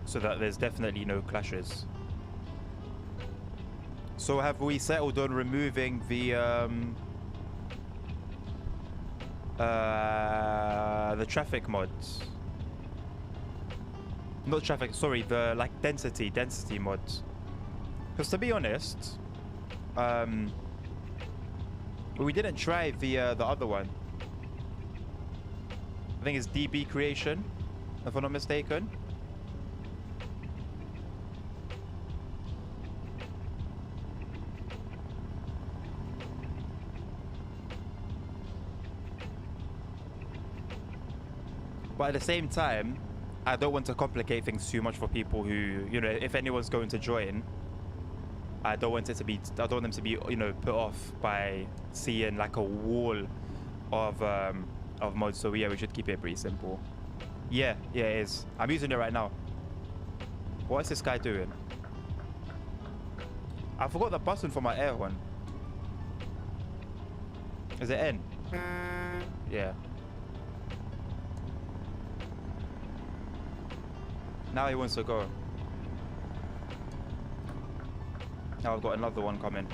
so that there's definitely no clashes. So have we settled on removing the traffic mods? Not traffic, sorry, the like density mods. Because to be honest, we didn't try the other one. I think it's DB Creation, if I'm not mistaken. But at the same time, I don't want to complicate things too much for people who, you know, if anyone's going to join, I don't want them to be, you know, put off by seeing like a wall of mods. So yeah, we should keep it pretty simple. Yeah, it is. I'm using it right now. What is this guy doing? I forgot the button for my air one. Is it N? Yeah. Now he wants to go. Now I've got another one coming.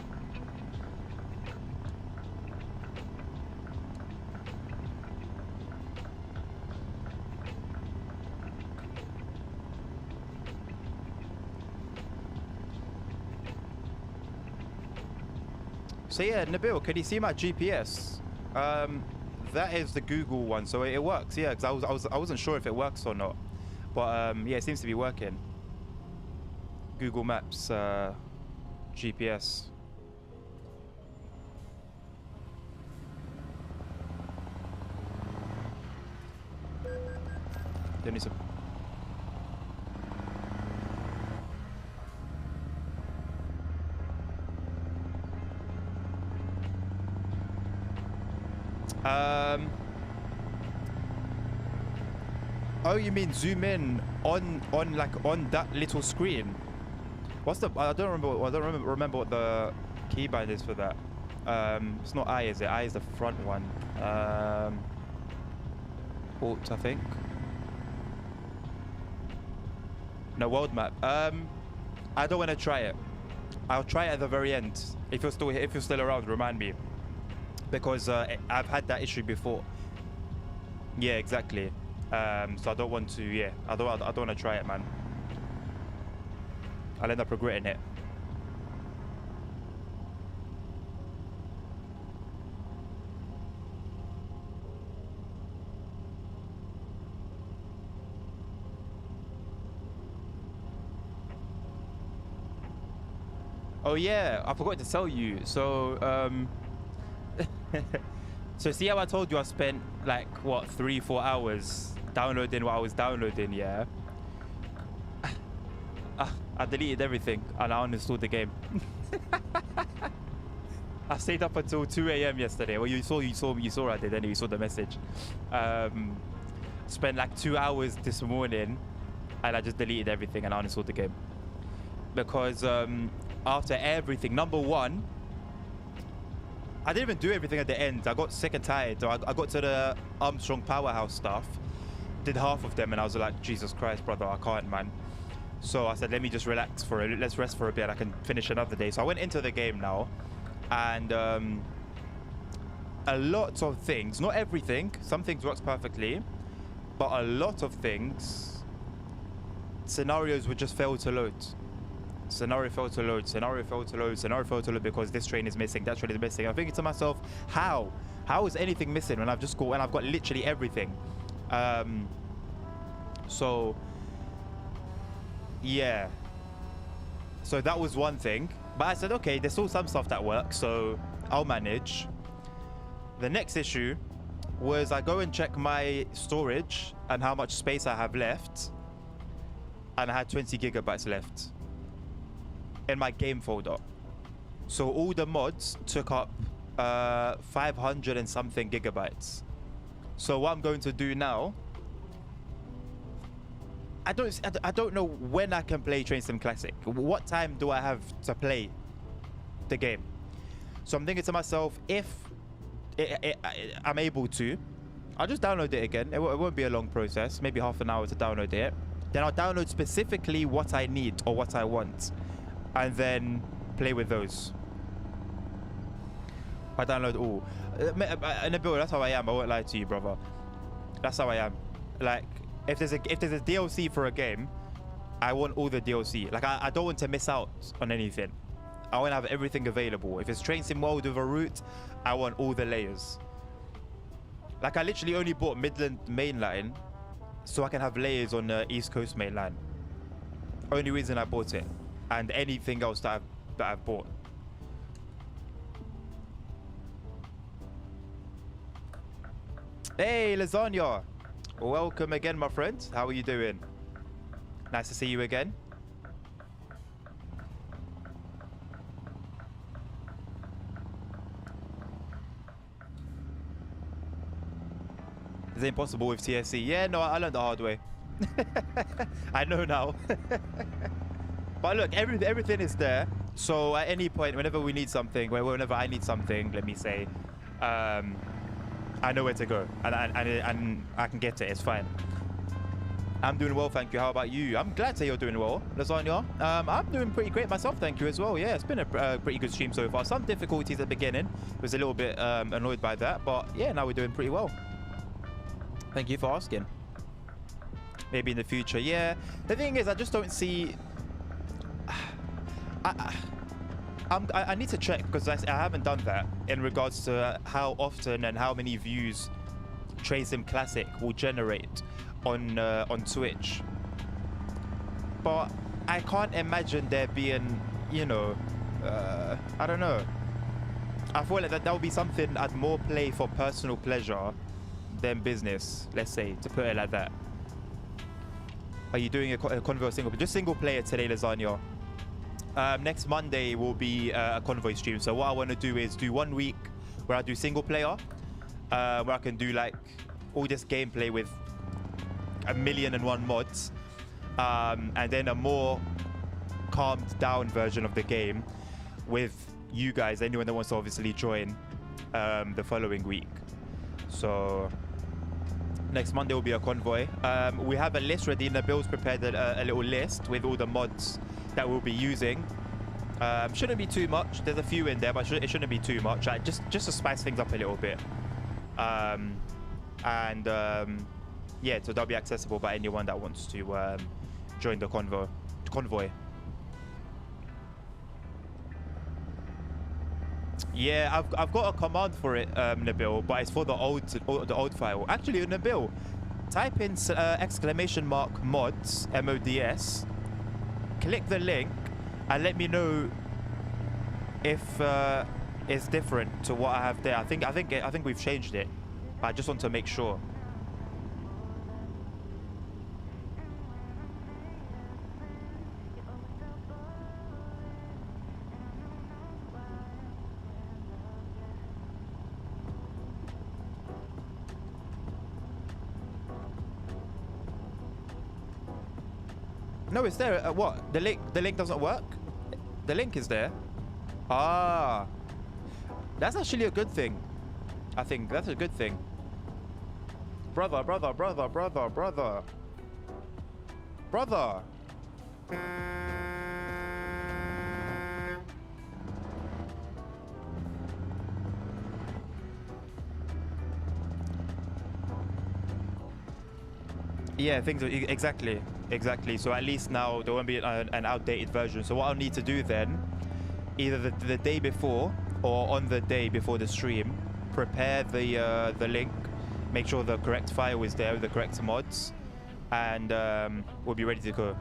So yeah, Nabil, can you see my GPS? That is the Google one, so it works. Yeah, because I wasn't sure if it works or not. But yeah, it seems to be working. Google Maps GPS. Don't need some. Oh, you mean zoom in on that little screen? What's the? I don't remember what the keybind is for that. It's not I, is it? I is the front one. Alt, I think. No, world map. I don't want to try it. I'll try it at the very end. If you're still around, remind me, because I've had that issue before. Yeah, exactly. So I don't want to. Yeah, I don't want to try it, man. I'll end up regretting it. Oh yeah, I forgot to tell you. So so see how I told you I spent like what 3-4 hours downloading what I was downloading, yeah? I deleted everything and I uninstalled the game. I stayed up until 2 AM yesterday. Well, you saw I did anyway. You saw the message. So spent like 2 hours this morning, and I just deleted everything and uninstalled the game. Because after everything, number one, I didn't even do everything at the end. I got sick and tired. So I got to the Armstrong Powerhouse stuff, did half of them, and I was like, Jesus Christ, brother, I can't, man. So I said, let me just relax for it. Let's rest for a bit. I can finish another day. So I went into the game now, and a lot of things, not everything, some things works perfectly, but a lot of things, scenarios would just fail to load. Scenario failed to load, scenario failed to load, scenario failed to load because this train is missing, that train is missing. I'm thinking to myself, how is anything missing when I've got literally everything? So yeah, so that was one thing, but I said, okay, there's still some stuff that works, so I'll manage. The next issue was I go and check my storage and how much space I have left, and I had 20 gigabytes left in my game folder. So all the mods took up 500 and something gigabytes. So what I'm going to do now, I don't know when I can play Train Sim Classic. What time do I have to play the game? So I'm thinking to myself, if I'm able to, I'll just download it again. It won't be a long process, maybe half an hour to download it. Then I'll download specifically what I need or what I want, and then play with those. I download all. Nabil, that's how I am. I won't lie to you, brother. That's how I am. Like, if there's a DLC for a game, I want all the DLC. Like, I don't want to miss out on anything. I want to have everything available. If it's Train Sim World with a route, I want all the layers. Like, I literally only bought Midland Mainline so I can have layers on the East Coast Mainline. Only reason I bought it. And anything else that I've bought. Hey, Lasagna. Welcome again, my friend. How are you doing? Nice to see you again. Is it impossible with TSC? Yeah, no, I learned the hard way. I know now. But look, everything is there. So at any point, whenever we need something, whenever I need something, let me say, I know where to go, and I can get it. It's fine. I'm doing well, thank you. How about you? I'm glad to hear you're doing well, Lasagna. I'm doing pretty great myself, thank you as well. Yeah, it's been a pretty good stream so far. Some difficulties at the beginning. Was a little bit annoyed by that, but yeah, now we're doing pretty well. Thank you for asking. Maybe in the future, yeah. The thing is, I just don't see. I need to check because I haven't done that in regards to how often and how many views Train Sim Classic will generate on Twitch. But I can't imagine there being, you know, I don't know. I feel like that would be something I'd more play for personal pleasure than business, let's say, to put it like that. Are you doing a convo single? Just single player today, Lasagna. Next Monday will be a convoy stream. So what I want to do is do 1 week where I do single player, where I can do like all this gameplay with 1,000,001 mods, and then a more calmed down version of the game with you guys, anyone that wants to obviously join the following week. So next Monday will be a convoy. We have a list ready. Nabil's prepared a little list with all the mods that we'll be using. Shouldn't be too much. There's a few in there, but it shouldn't be too much. Just to spice things up a little bit. Yeah, so that'll be accessible by anyone that wants to join the convoy. Yeah, I've got a command for it, Nabil, but it's for the old file. Actually, Nabil, type in !mods MODS. Click the link and let me know if it's different to what I have there. I think we've changed it, but I just want to make sure. No, it's there. What? The link doesn't work? The link is there. Ah. That's actually a good thing. I think that's a good thing. Brother. Yeah, things exactly. So at least now there won't be an outdated version. So what I'll need to do then, either the day before or on the day before the stream, prepare the link, make sure the correct file is there with the correct mods, and we'll be ready to go.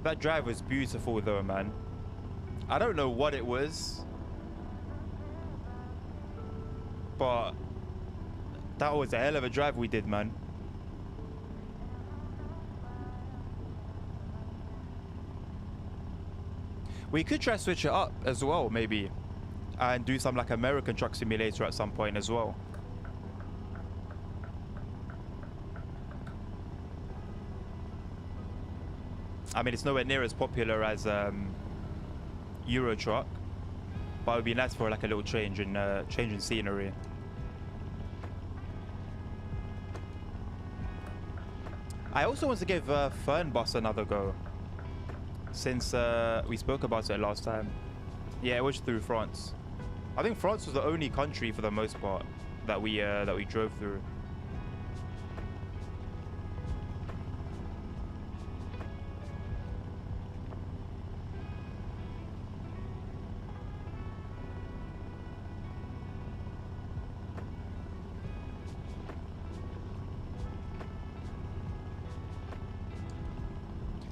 That drive was beautiful though, man. I don't know what it was, but that was a hell of a drive we did, man. We could try to switch it up as well, maybe, and do some like American Truck Simulator at some point as well. I mean, it's nowhere near as popular as Euro Truck, but it would be nice for like a little change in scenery. I also want to give Fernbus another go, since we spoke about it last time. Yeah, it was through France. I think France was the only country for the most part that we drove through.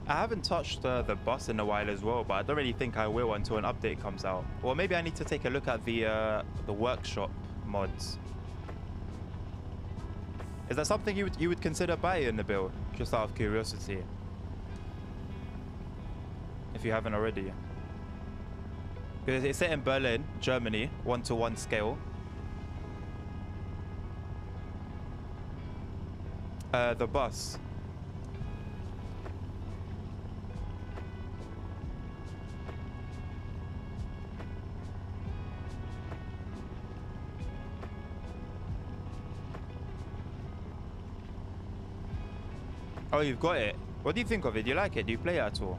I haven't touched the bus in a while as well, but I don't really think I will until an update comes out. Or maybe I need to take a look at the workshop mods. Is that something you would consider buying, Nabil? Just out of curiosity, if you haven't already. Because it's set in Berlin, Germany, 1-to-1 scale. The bus. Oh, you've got it. What do you think of it? Do you like it? Do you play it at all?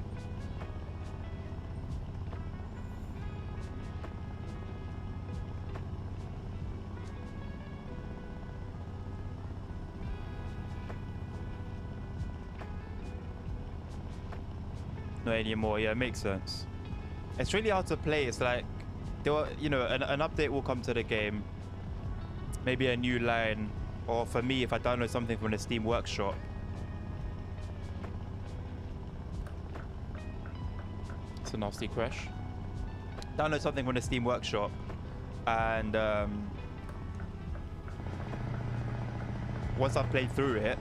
Not anymore. Yeah, it makes sense. It's really hard to play. It's like, you know, an update will come to the game. Maybe a new line. Or for me, if I download something from the Steam Workshop. It's a nasty crash. Download something from the Steam Workshop. And once I've played through it,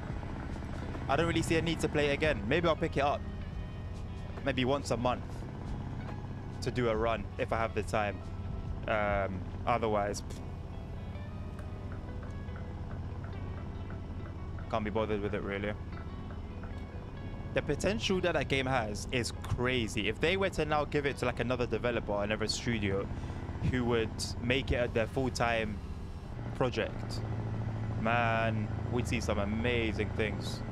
I don't really see a need to play it again. Maybe I'll pick it up. Maybe once a month to do a run if I have the time. Otherwise, can't be bothered with it really. The potential that game has is crazy. If they were to now give it to like another developer, another studio, who would make it their full-time project, man, we'd see some amazing things.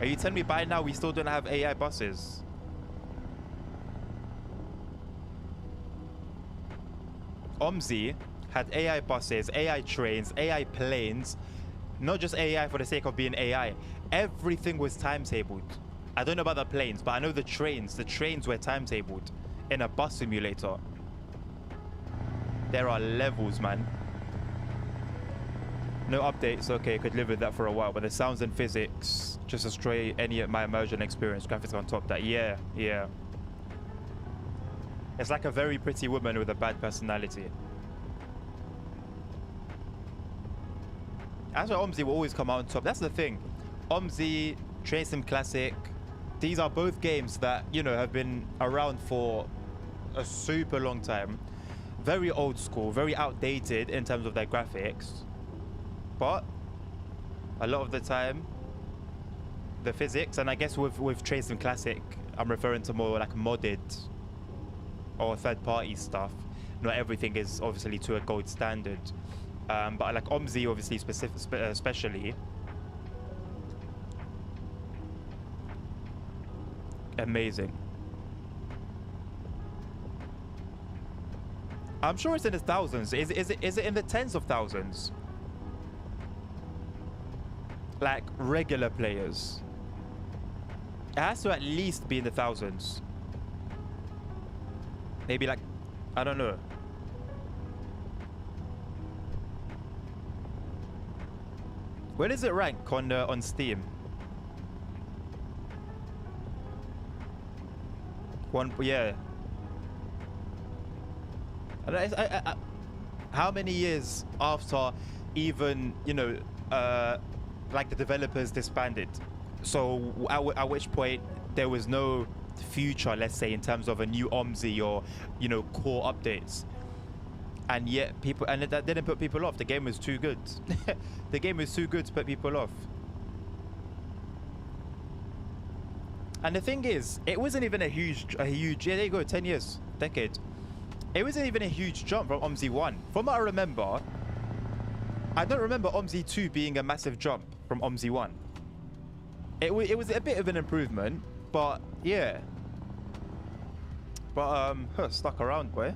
Are you telling me by now we still don't have AI buses? OMSI had AI buses, AI trains, AI planes, Not just AI for the sake of being AI. Everything was timetabled. I don't know about the planes, but I know the trains. The trains were timetabled in a bus simulator. There are levels, man. No updates. Okay, could live with that for a while, but the sounds and physics just destroy any of my immersion experience. Graphics on top of that. Yeah, yeah. It's like a very pretty woman with a bad personality. That's why OMSI will always come out on top. That's the thing. OMSI, Train Sim Classic, these are both games that, you know, have been around for a super long time. Very old school, very outdated in terms of their graphics. But a lot of the time, the physics, and I guess with Train Sim Classic, I'm referring to more like modded or third-party stuff. Not everything is obviously to a gold standard. But like OMSI, obviously, especially, amazing. I'm sure it's in the thousands. Is it in the tens of thousands? Like regular players. It has to at least be in the thousands. Maybe like, I don't know. Where does it rank on Steam? Yeah. And how many years after even, you know, like the developers disbanded? So at which point there was no future, let's say, in terms of a new OMSI or, you know, core updates. And yet people, and that didn't put people off. The game was too good. The game was too good to put people off. And the thing is, it wasn't even a huge, yeah, there you go, 10 years, decade. It wasn't even a huge jump from OMSI 1. From what I remember, I don't remember OMSI 2 being a massive jump from OMSI 1. It was a bit of an improvement, but yeah. But stuck around, boy.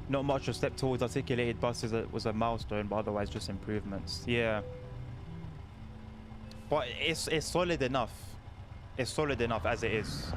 Not much of step towards articulated buses was a milestone, but otherwise just improvements. Yeah. But it's solid enough. It's solid enough as it is.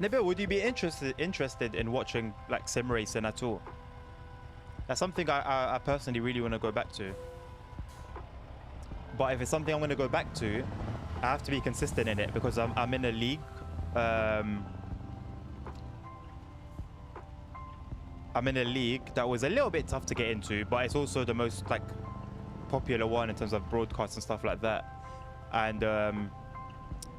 Nabil, would you be interested in watching like sim racing at all? That's something I personally really want to go back to. But if it's something I'm going to go back to, I have to be consistent in it because I'm in a league. I'm in a league that was a little bit tough to get into, but it's also the most like popular one in terms of broadcasts and stuff like that. And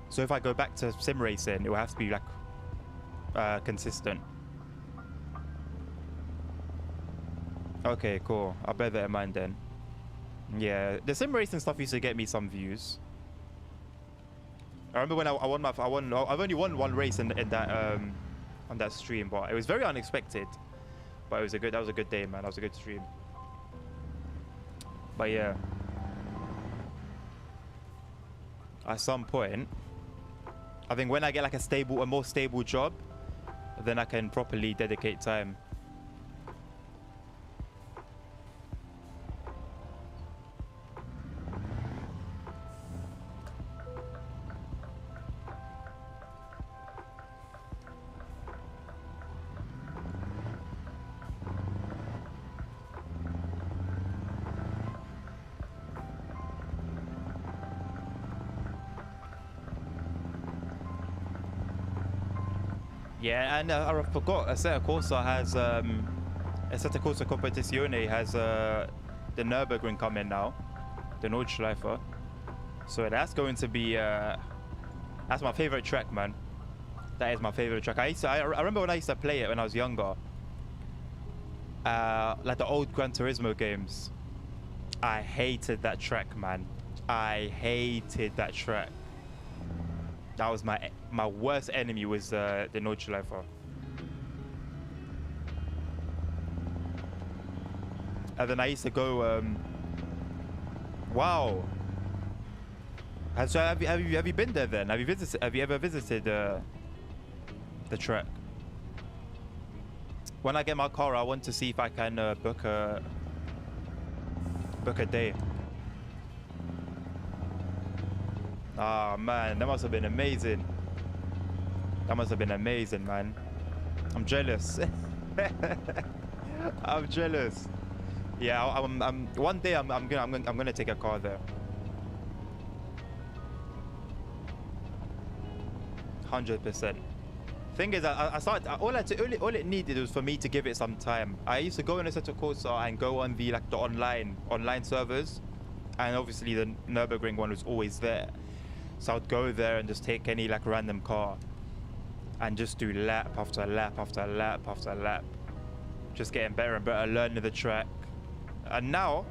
so if I go back to sim racing, it will have to be like consistent. Okay, cool. I'll bear that in mind then. Yeah, the sim racing stuff used to get me some views. I remember when I've only won one race in that on that stream, but it was very unexpected. But that was a good day, man. That was a good stream. But yeah, at some point, I think when I get like a more stable job, then I can properly dedicate time. Yeah, and I forgot, Assetto Corsa has Assetto Corsa Competizione has the Nürburgring coming now, the Nordschleife. So that's going to be that's my favorite track, man. That is my favorite track. I remember when I used to play it when I was younger, like the old Gran Turismo games. I hated that track, man. I hated that track. That was my worst enemy, was the Nordschleife. And then I used to go. Wow. So have you been there then? Have you ever visited the track? When I get my car, I want to see if I can book a day. Ah, man, that must have been amazing. That must have been amazing, man. I'm jealous. I'm jealous. Yeah, I'm one day I'm gonna take a car there. 100%. Thing is, I started. All it needed was for me to give it some time. I used to go on Assetto Corsa and go on the online servers, and obviously the Nürburgring one was always there. So I'd go there and just take any like random car and just do lap after lap after lap after lap, just getting better and better, learning the track. And now,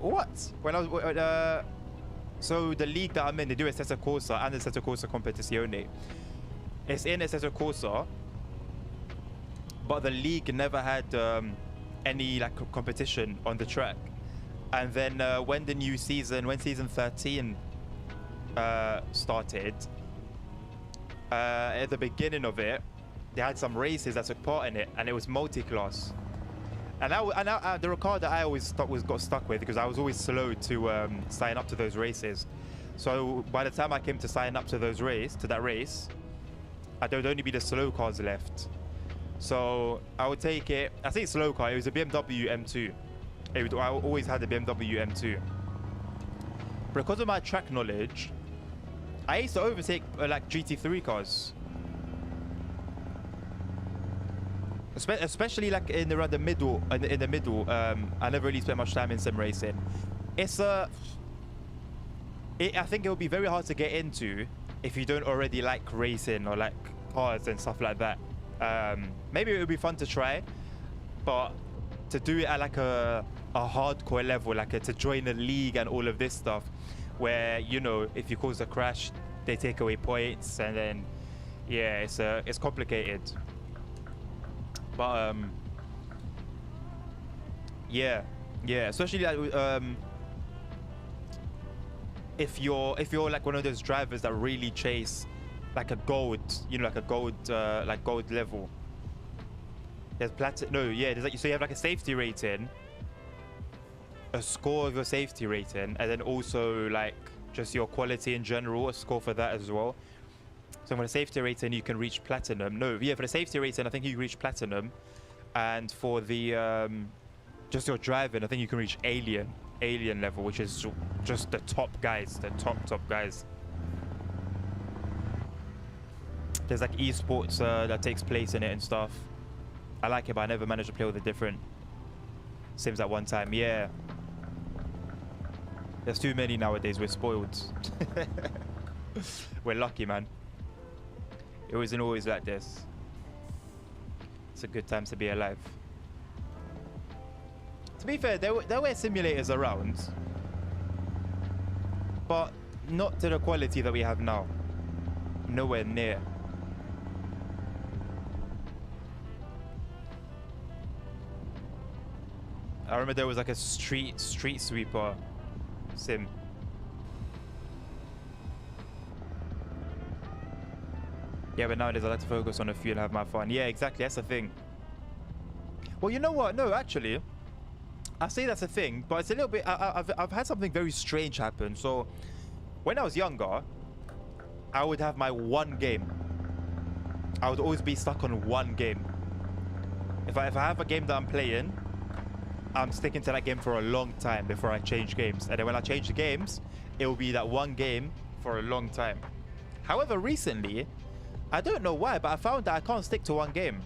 what? When I was so the league that I'm in, they do Assetto Corsa and Assetto Corsa Competizione. It's in Assetto Corsa, but the league never had any like competition on the track. And then when season 13 started, at the beginning of it, they had some races that took part in it, and it was multi-class. And the record that I always got stuck with, because I was always slow to sign up to those races. So by the time I came to sign up to that race, there would only be the slow cars left. So I would take it. I say slow car. It was a BMW M2. I always had a BMW M2. Because of my track knowledge, I used to overtake like GT3 cars, especially like around the middle. In the middle, I never really spent much time in sim racing. I think it would be very hard to get into if you don't already like racing or like cars and stuff like that. Maybe it would be fun to try, but to do it at like a hardcore level, like to join a league and all of this stuff, where, you know, if you cause a crash, they take away points, and then yeah, it's complicated. But yeah, especially like if you're like one of those drivers that really chase like a gold, you know, like a gold level. There's platinum. No, yeah, there's like, so you have like a safety rating, a score of your safety rating, and then also like just your quality in general, a score for that as well. So for the safety rating, you can reach platinum. No, yeah, for the safety rating, I think you reach platinum, and for the just your driving, I think you can reach alien level, which is just the top guys, the top guys. There's like esports that takes place in it and stuff. I like it, but I never managed to play all the different Sims at one time. Yeah. There's too many nowadays. We're spoiled. We're lucky, man. It wasn't always like this. It's a good time to be alive. To be fair, there were simulators around, but not to the quality that we have now. Nowhere near. I remember there was like a street sweeper sim. Yeah, but nowadays I like to focus on a few and have my fun. Yeah, exactly. That's the thing. Well, you know what? No, actually, I say that's a thing, but it's a little bit. I've had something very strange happen. So, when I was younger, I would have my one game. I would always be stuck on one game. If I have a game that I'm playing, I'm sticking to that game for a long time before I change games. And then when I change the games, it will be that one game for a long time. However, recently, I don't know why, but I found that I can't stick to one game.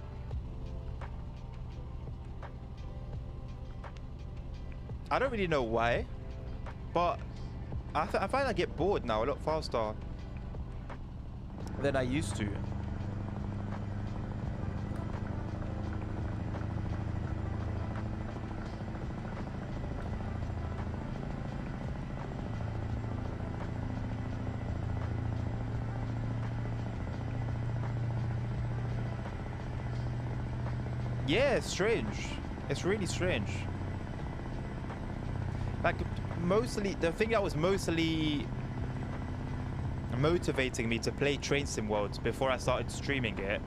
I don't really know why, but I find I get bored now a lot faster than I used to. Yeah, it's strange. It's really strange. Like, mostly, the thing that was mostly motivating me to play Train Sim Worlds before I started streaming it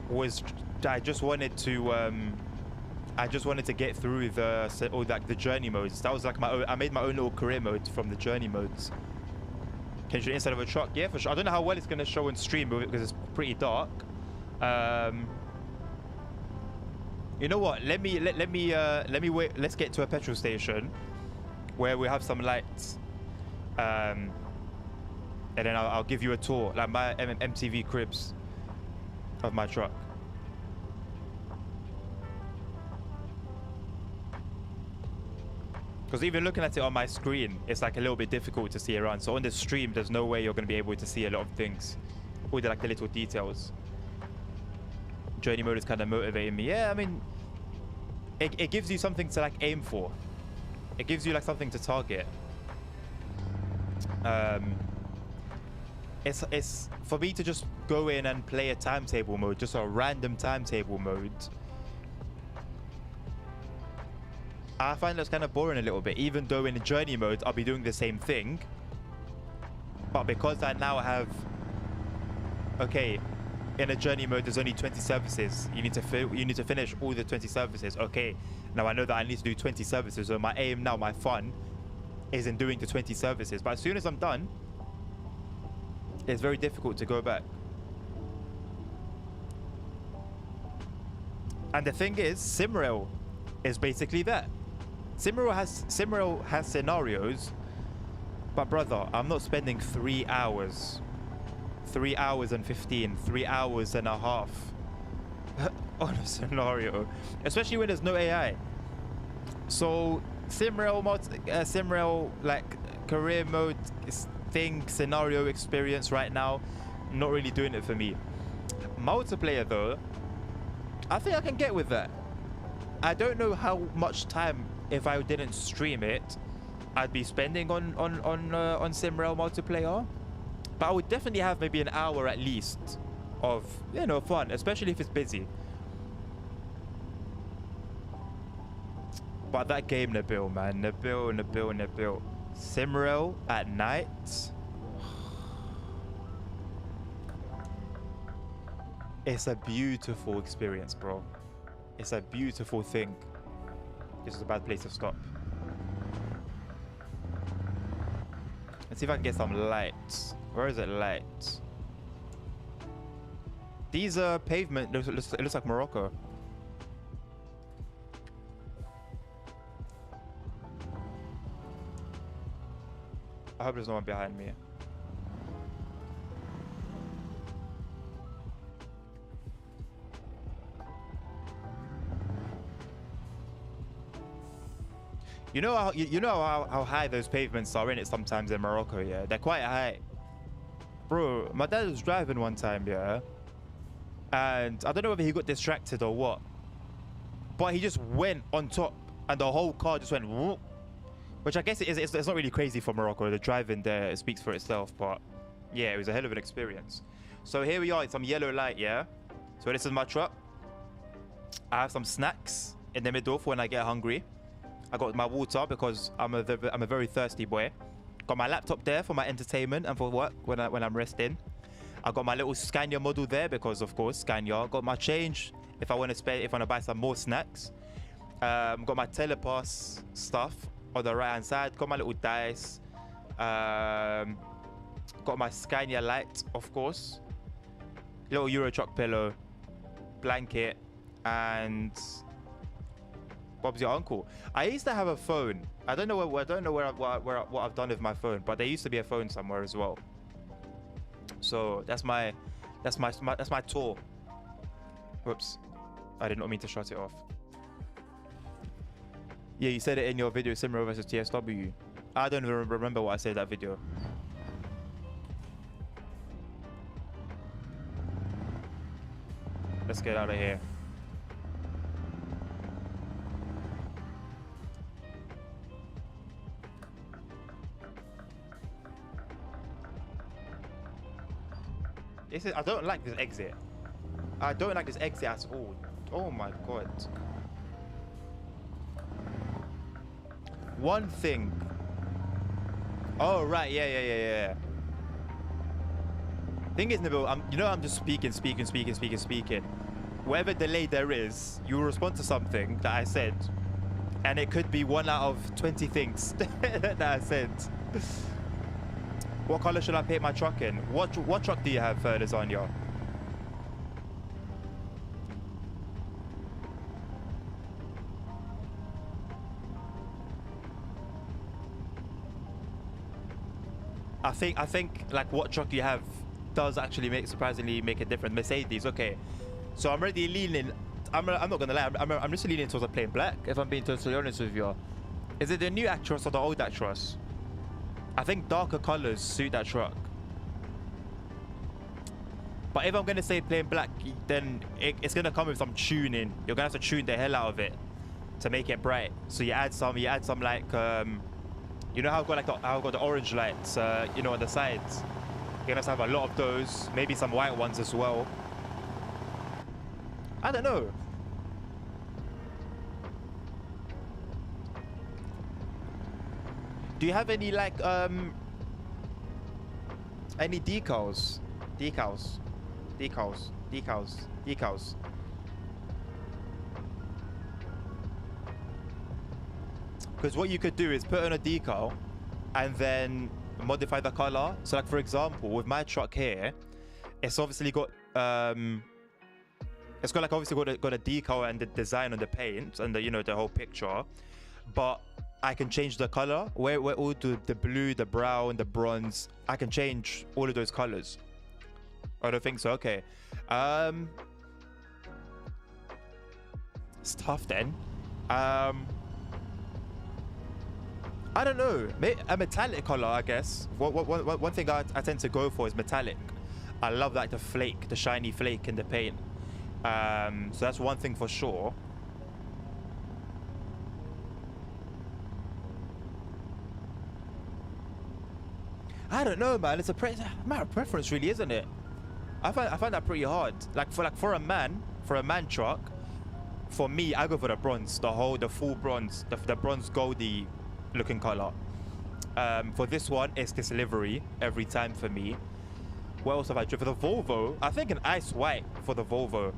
was I just wanted to get through the journey modes. That was like my own, I made my own little career mode from the journey modes. Can you shoot inside of a truck? Yeah, for sure. I don't know how well it's going to show on stream because it's pretty dark. You know what? Let me wait. Let's get to a petrol station where we have some lights, and then I'll give you a tour, like my MTV cribs of my truck. Because even looking at it on my screen, it's like a little bit difficult to see around. So on the stream, there's no way you're going to be able to see a lot of things, all the little details. Journey mode is kind of motivating me. Yeah, I mean, it gives you something to aim for. It gives you something to target. It's for me to just go in and play a timetable mode, just a random timetable mode. I find that's kind of boring a little bit, even though in the journey mode I'll be doing the same thing. But because I now have, okay, in a journey mode there's only 20 services. You need to finish all the 20 services. Okay, now I know that I need to do 20 services. So my aim now, my fun, is in doing the 20 services. But as soon as I'm done, it's very difficult to go back. And the thing is, SimRail is basically that. SimRail has scenarios, but brother, I'm not spending 3 hours. 3 hours and 15, 3 hours and a half on a scenario, especially when there's no AI. So SimRail career mode scenario experience right now, not really doing it for me. Multiplayer though, I think I can get with that. I don't know how much time, if I didn't stream it, I'd be spending on SimRail multiplayer. But I would definitely have maybe an hour at least of, fun, especially if it's busy. But that game, Nabil, man. Nabil. SimRail at night. It's a beautiful experience, bro. It's a beautiful thing. This is a bad place to stop. Let's see if I can get some lights. Where is it? Lights. These are pavement. It looks like Morocco. I hope there's no one behind me. You know how high those pavements are in it sometimes in Morocco, yeah? They're quite high. Bro, my dad was driving one time, yeah? And I don't know whether he got distracted or what, but he just went on top and the whole car just went whoop, which I guess it's not really crazy for Morocco. The driving there speaks for itself, but yeah, it was a hell of an experience. So here we are, it's some yellow light, yeah? So this is my truck. I have some snacks in the middle for when I get hungry. I got my water because I'm a very thirsty boy. Got my laptop there for my entertainment and for work when I'm resting. I got my little Scania model there because, of course, Scania. Got my change if I want to buy some more snacks. Got my telepass stuff on the right hand side. Got my little dice. Got my Scania light, of course. Little Euro truck pillow, blanket, and Bob's your uncle. I used to have a phone. I don't know what I've done with my phone, but there used to be a phone somewhere as well. So that's my tour. Whoops, I did not mean to shut it off. Yeah, you said it in your video, Simro versus TSW. I don't even remember what I said in that video. Let's get out of here. I don't like this exit. I don't like this exit at all. Oh my god. One thing. Oh right, yeah. Thing is, Nabil, I'm just speaking. Whatever delay there is, you will respond to something that I said, and it could be 1 out of 20 things that I said. What color should I paint my truck in? What truck do you have, Lasagna? I think like what truck you have does actually surprisingly make a difference. Mercedes, okay. So I'm already leaning. I'm not gonna lie. I'm just leaning towards a plain black. If I'm being totally honest with you, is it the new Actros or the old Actros? I think darker colors suit that truck. But if I'm gonna say plain black, then it's gonna come with some tuning. You're gonna have to tune the hell out of it to make it bright. So you add some like you know how I've got the orange lights, you know, on the sides. You're gonna have to have a lot of those, maybe some white ones as well. I don't know. Do you have any like any decals? Decals. Because what you could do is put on a decal and then modify the color. So like for example, with my truck here, it's obviously got it's got a decal and the design on the paint and the, you know, the whole picture, but I can change the color where all the blue, the brown, the bronze, I can change all of those colors. I don't think so. Okay, it's tough then. I don't know, a metallic color, I guess. One thing I tend to go for is metallic. I love like the flake, the shiny flake in the paint. So that's one thing for sure. I don't know, man. It's a matter of preference, really, isn't it? I find that pretty hard. For a man truck, for me, I go for the bronze, the full bronze, the bronze goldy looking color. For this one, it's this livery every time for me. What else have I driven? For the Volvo, I think an ice white for the Volvo.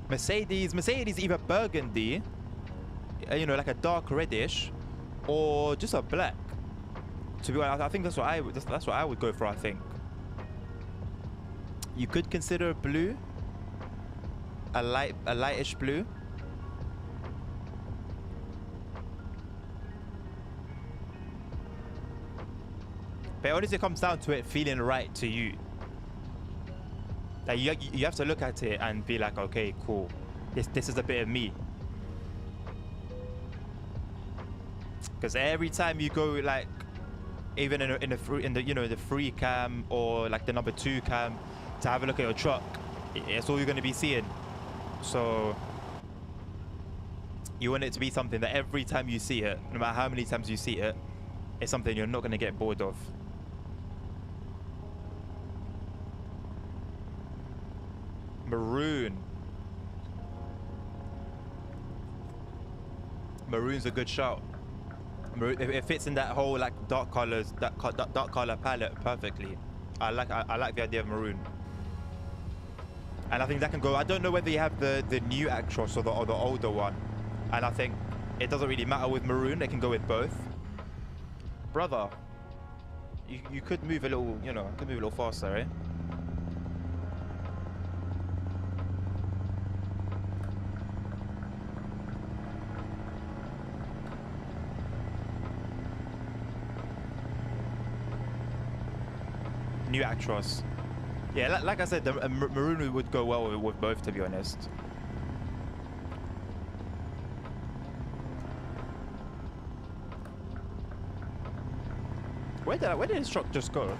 Mercedes either burgundy, you know, like a dark reddish, or just a black. To be honest, I think that's what I would go for. I think you could consider blue, a lightish blue. But honestly, it comes down to it feeling right to you. Like you have to look at it and be like, okay, cool, this is a bit of me. Because every time you go, like, even in the you know, the free cam or like the number 2 cam to have a look at your truck, it's all you're going to be seeing. So you want it to be something that every time you see it, no matter how many times you see it, it's something you're not going to get bored of. Maroon. Maroon's a good shout. It fits in that whole like dark colors, that dark color palette perfectly. I like the idea of maroon. And I think that can go. I don't know whether you have the new Actros or the older one. And I think it doesn't really matter with maroon. They can go with both. Brother, you could move a little, you know, could move a little faster, eh? New Actros. Yeah, like I said, the maroon would go well with both, to be honest. Where did his truck just go?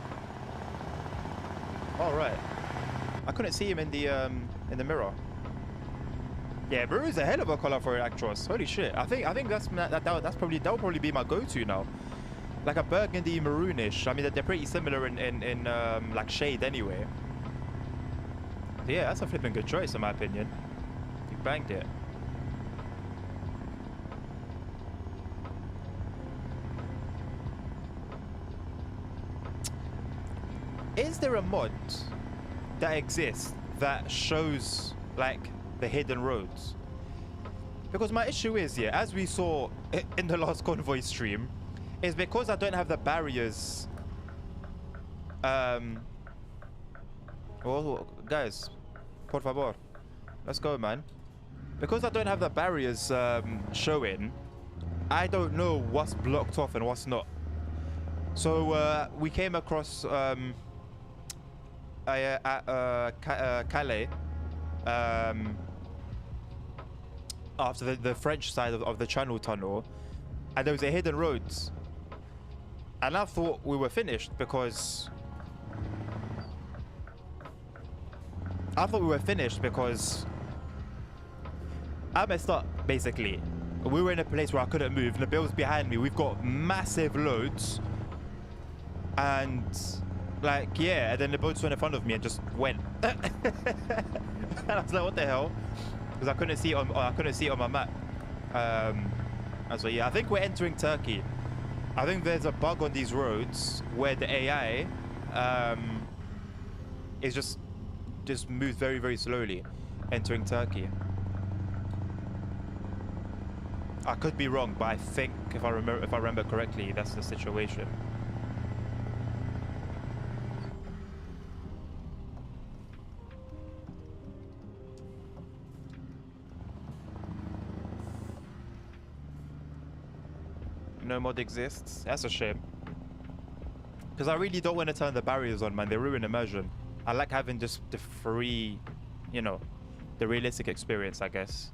All right, I couldn't see him in the mirror. Yeah, maroon's a hell of a color for an Actros. Holy shit! I think that'll probably be my go-to now. Like a burgundy maroonish. I mean, they're pretty similar in like shade anyway. So yeah, that's a flipping good choice in my opinion. You banged it. Is there a mod that exists that shows like the hidden roads? Because my issue is, yeah, as we saw in the last convoy stream, is because I don't have the barriers. Well, guys, por favor, let's go, man. Because I don't have the barriers showing, I don't know what's blocked off and what's not. So we came across Calais after the French side of the Channel Tunnel, and there was a hidden roads. And I thought we were finished because I messed up, basically. We were in a place where I couldn't move. Nabil's behind me. We've got massive loads. And like, yeah, and then the boats went in front of me and just went. And I was like, what the hell? Because I couldn't see it on my map. And so yeah, I think we're entering Turkey. I think there's a bug on these roads where the AI is just moves very, very slowly, entering Turkey. I could be wrong, but I think if I remember correctly, that's the situation. No mod exists. That's a shame. Because I really don't want to turn the barriers on, man. They ruin immersion. I like having just the free, you know, the realistic experience, I guess.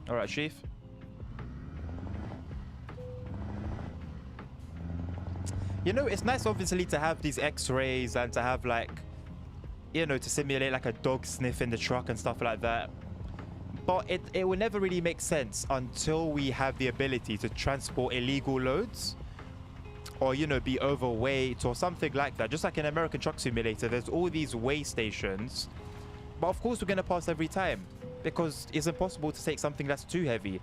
All right, Chief. You know, it's nice, obviously, to have these X-rays and to have, like, you know, to simulate like a dog sniff in the truck and stuff like that. But it will never really make sense until we have the ability to transport illegal loads, or, you know, be overweight or something like that. Just like in American Truck Simulator, there's all these weigh stations, but of course we're going to pass every time because it's impossible to take something that's too heavy.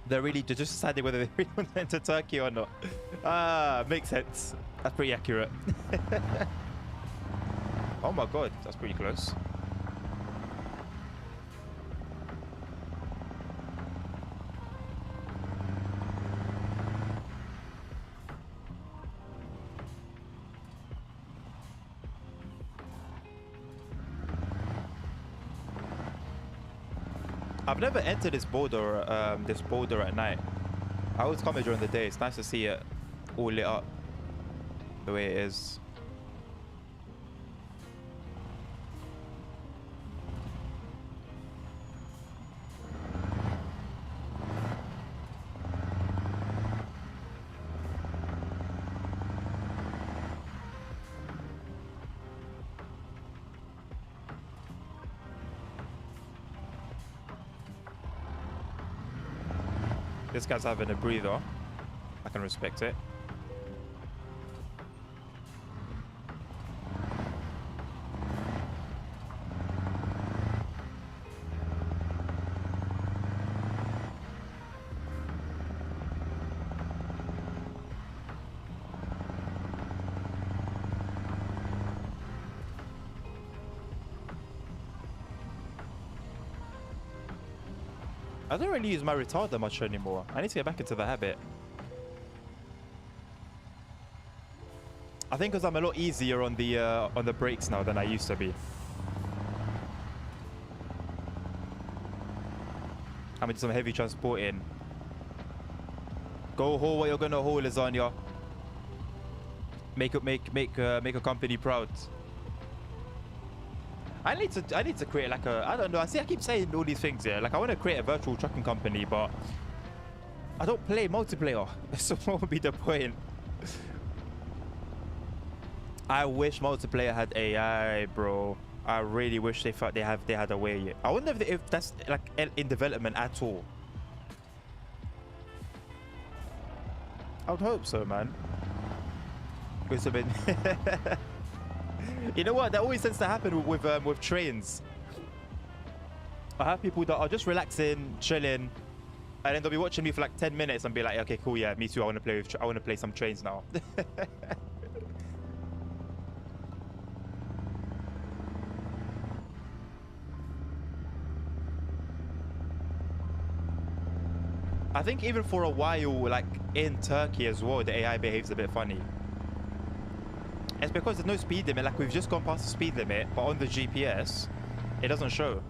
They're just deciding whether they really want to enter Turkey or not. Makes sense. That's pretty accurate. Oh my god, that's pretty close. I've never entered this border at night. I always come here during the day. It's nice to see it all lit up the way it is. This guy's having a breather. I can respect it. I don't really use my retarder much anymore. I need to get back into the habit. I think because I'm a lot easier on the brakes now than I used to be. I'm into some heavy transporting. Go haul what you're gonna haul, lasagna. Make a company proud. I need to create like a, I don't know, I keep saying all these things here. Like I want to create a virtual trucking company, but I don't play multiplayer. So what would be the point? I wish multiplayer had AI, bro. I really wish they had a way. I wonder if that's like in development at all. I would hope so, man. It's a bit. You know what? That always tends to happen with trains. I have people that are just relaxing, chilling, and then they'll be watching me for like 10 minutes and be like, "Okay, cool, yeah, me too. I want to play some trains now." I think even for a while, like in Turkey as well, the AI behaves a bit funny. It's because there's no speed limit. Like we've just gone past the speed limit, but on the GPS, it doesn't show.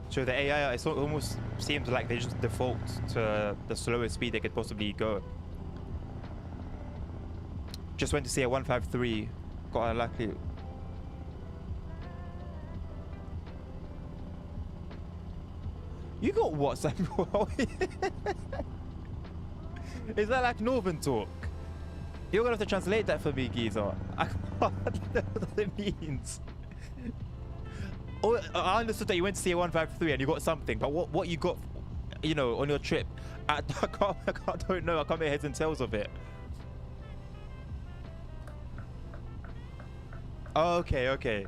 So the AI, it almost seems like they just default to the slowest speed they could possibly go. Just went to see a 153. Got unlucky. You got what, Samuel? Is that like Northern talk? You're gonna have to translate that for me, geezer. I can't know what it means. Oh, I understood that you went to see a 153 and you got something, but what you got, you know, on your trip? I don't know. I can't make heads and tails of it. Oh, okay.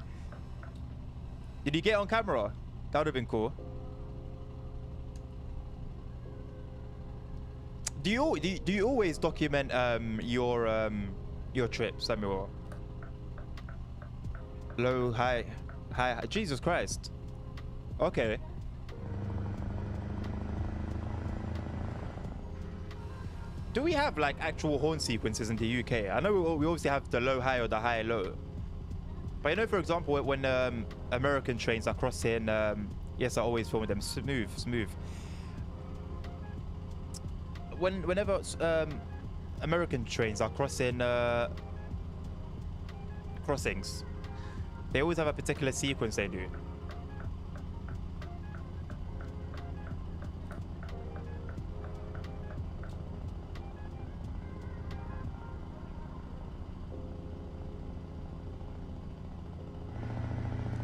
Did you get on camera? That would have been cool. Do you always document your trips, Samuel? Low, high, Jesus Christ. Okay. Do we have like actual horn sequences in the UK? I know we obviously have the low high or the high low. But you know, for example, when American trains are crossing, yes, I always film them smooth. Whenever American trains are crossing crossings, they always have a particular sequence they do.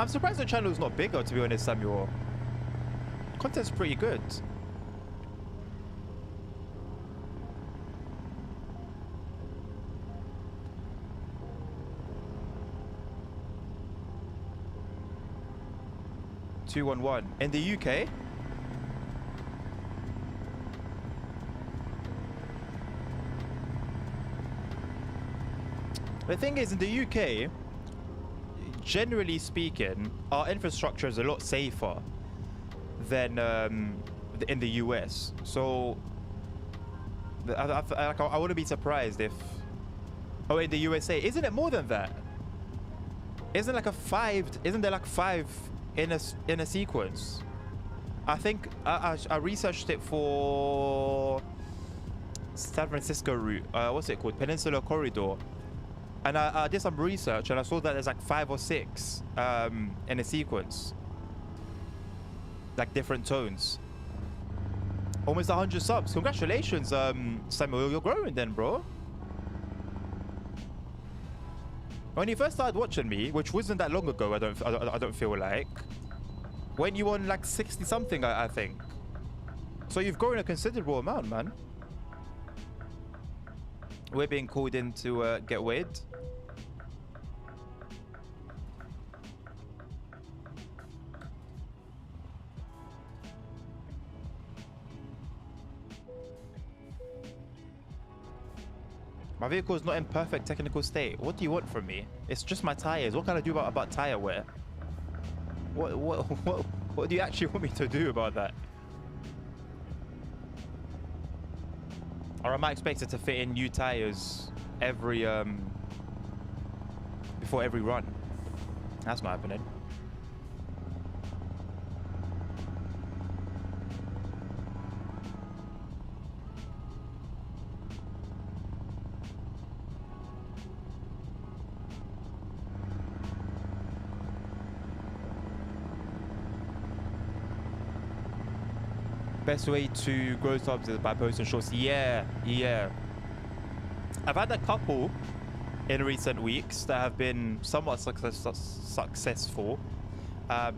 I'm surprised the channel is not bigger, to be honest, Samuel. Content's pretty good. (211) in the UK. The thing is, in the UK, generally speaking, our infrastructure is a lot safer than in the US. So I wouldn't be surprised if... Oh, in the USA, isn't it more than that? Isn't like a 5? Isn't there like 5 in a sequence? I think I researched it for San Francisco route. What's it called? Peninsula Corridor. And I did some research and I saw that there's like 5 or 6 in a sequence. Like different tones. Almost 100 subs. Congratulations, Samuel. You're growing then, bro. When you first started watching me, which wasn't that long ago, I don't feel like. When you on like 60 something, I think. So you've grown a considerable amount, man. We're being called in to get weighed. My vehicle is not in perfect technical state. What do you want from me? It's just my tires. What can I do about tire wear? What do you actually want me to do about that? Or am I expected to fit in new tires every before every run? That's not happening. Best way to grow subs is by posting shorts. Yeah. I've had a couple in recent weeks that have been somewhat successful. I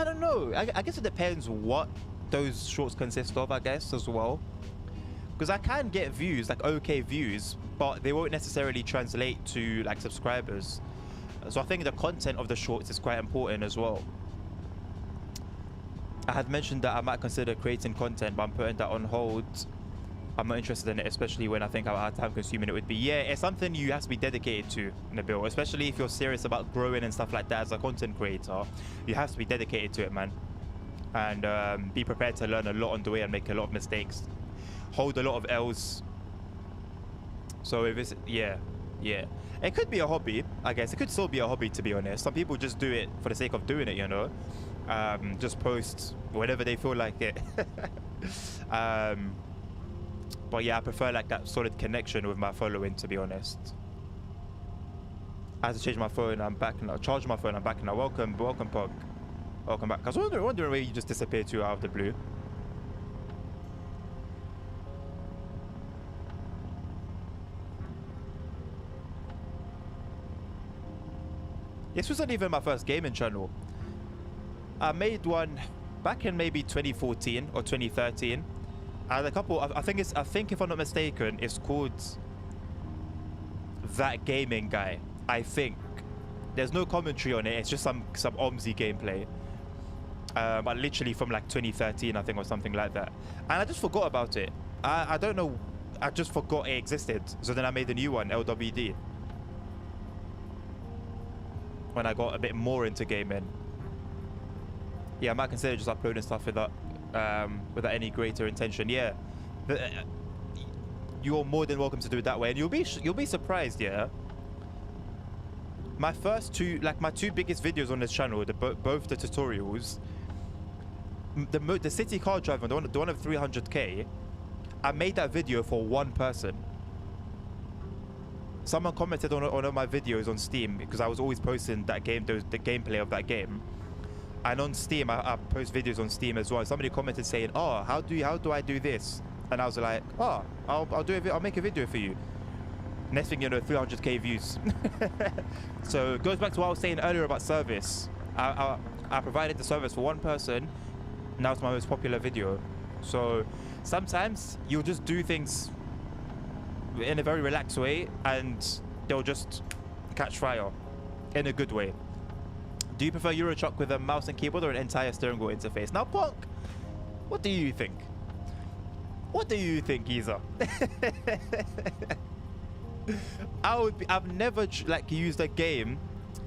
don't know. I guess it depends what those shorts consist of, I guess, as well. Because I can get views, like okay views, but they won't necessarily translate to like subscribers. So I think the content of the shorts is quite important as well. I had mentioned that I might consider creating content, but I'm putting that on hold. I'm not interested in it, especially when I think how time consuming it would be. Yeah, it's something you have to be dedicated to, Nabil, especially if you're serious about growing and stuff like that as a content creator. You have to be dedicated to it, man. And be prepared to learn a lot on the way and make a lot of mistakes. Hold a lot of L's. So if it's, yeah. It could be a hobby, I guess. It could still be a hobby, to be honest. Some people just do it for the sake of doing it, you know. Just post whenever they feel like it. But yeah, I prefer like that solid connection with my following, to be honest. I had to change my phone. I'm back now. Charge my phone. I'm back now. Welcome, Pog. Welcome back. I was wondering where you just disappeared to out of the blue. This wasn't even my first gaming channel. I made one back in maybe 2014 or 2013. I had a couple. I think if I'm not mistaken, it's called That Gaming Guy. I think there's no commentary on it. It's just some OMSI gameplay. But literally from like 2013, I think, or something like that. And I just forgot about it. I don't know. I just forgot it existed. So then I made a new one, LWD. When I got a bit more into gaming. Yeah, I might consider just uploading stuff without any greater intention. Yeah, you're more than welcome to do it that way, and you'll be surprised. Yeah, my two biggest videos on this channel, both the tutorials, the city car driver, the one of 300k, I made that video for one person. Someone commented on one of my videos on Steam because I was always posting that game, the gameplay of that game. And on Steam, I post videos on Steam as well. Somebody commented saying, "Oh, how do I do this?" And I was like, "Oh, I'll make a video for you." Next thing you know, 300k views. So it goes back to what I was saying earlier about service. I provided the service for one person. Now it's my most popular video. So sometimes you'll just do things in a very relaxed way, and they'll just catch fire in a good way. Do you prefer Euro Truck with a mouse and keyboard or an entire steering wheel interface? Now, Punk, what do you think? What do you think, Giza? I've never used a game.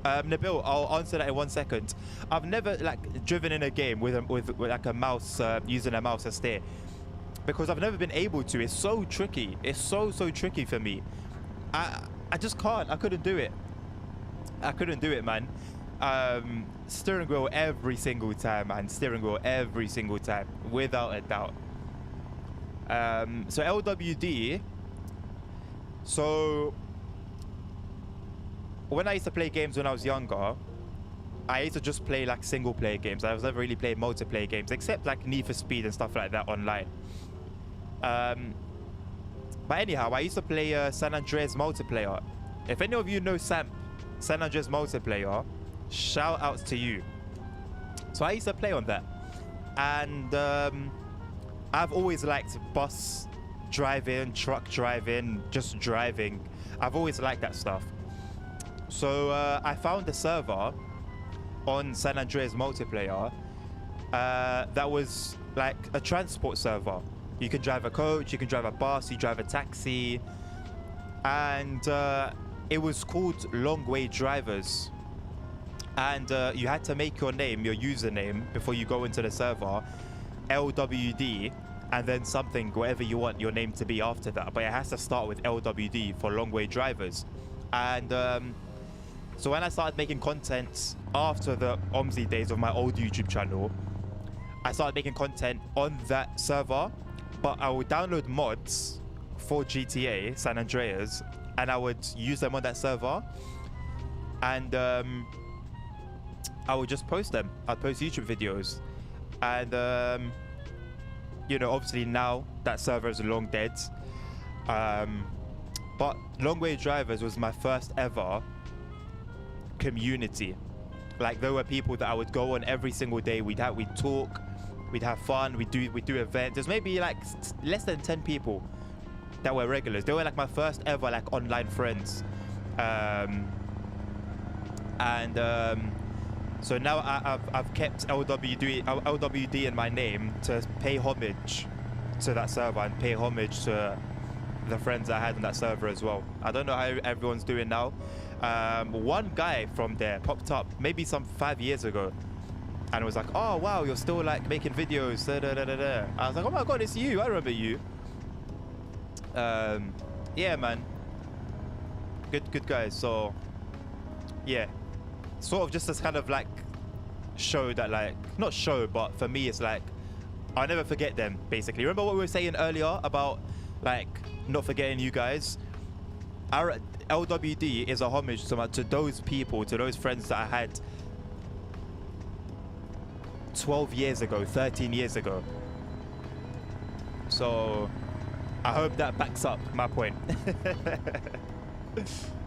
Nabil, I'll answer that in 1 second. I've never driven in a game with like a mouse, using a mouse and steer, because I've never been able to. It's so tricky. It's so tricky for me. I just can't. I couldn't do it. I couldn't do it, man. Steering wheel every single time, man. Steering wheel every single time, without a doubt. So LWD. So when I used to play games when I was younger, I used to just play like single player games. I was never really playing multiplayer games, except like Need for Speed and stuff like that online. But anyhow, I used to play San Andreas multiplayer. If any of you know San Andreas multiplayer, shout outs to you. So I used to play on that, and I've always liked bus driving, truck driving, just driving. I've always liked that stuff. So I found a server on San Andreas multiplayer that was like a transport server. You can drive a coach, you can drive a bus, you drive a taxi, and it was called Long Way Drivers. And you had to make your name, your username, before you go into the server, LWD, and then something, whatever you want your name to be after that. But it has to start with LWD for Long Way Drivers. And so when I started making content after the OMSI days of my old YouTube channel, I started making content on that server, but I would download mods for GTA San Andreas and I would use them on that server, and I would just post them. I'd post YouTube videos, and you know, obviously now that server is long dead, but Long Way Drivers was my first ever community. Like, there were people that I would go on every single day. We'd talk, we'd have fun, we'd do events. There's maybe like less than 10 people that were regulars. They were like my first ever like online friends. So now I've kept LWD in my name to pay homage to that server and pay homage to the friends I had on that server as well. I don't know how everyone's doing now. One guy from there popped up maybe some 5 years ago and was like, oh wow, you're still like making videos, da, da, da, da, da. I was like, oh my god, it's you, I remember you. Yeah, man, good guys. So yeah, sort of just this kind of like show that, like, not show, but for me it's like I'll never forget them, basically. Remember what we were saying earlier about like not forgetting you guys? Our LWD is a homage to those people, to those friends that I had 12 years ago, 13 years ago. So I hope that backs up my point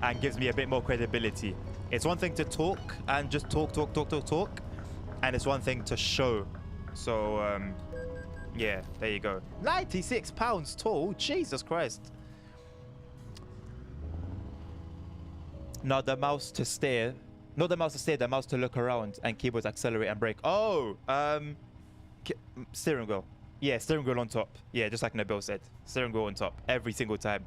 and gives me a bit more credibility. It's one thing to talk and just talk, and it's one thing to show. So yeah, there you go. 96 pounds tall, Jesus Christ. Not the mouse to steer, not the mouse to steer, the mouse to look around, and keyboards accelerate and brake. Oh, steering wheel. Yeah, steering wheel on top. Yeah, just like Nabil said, steering wheel on top every single time.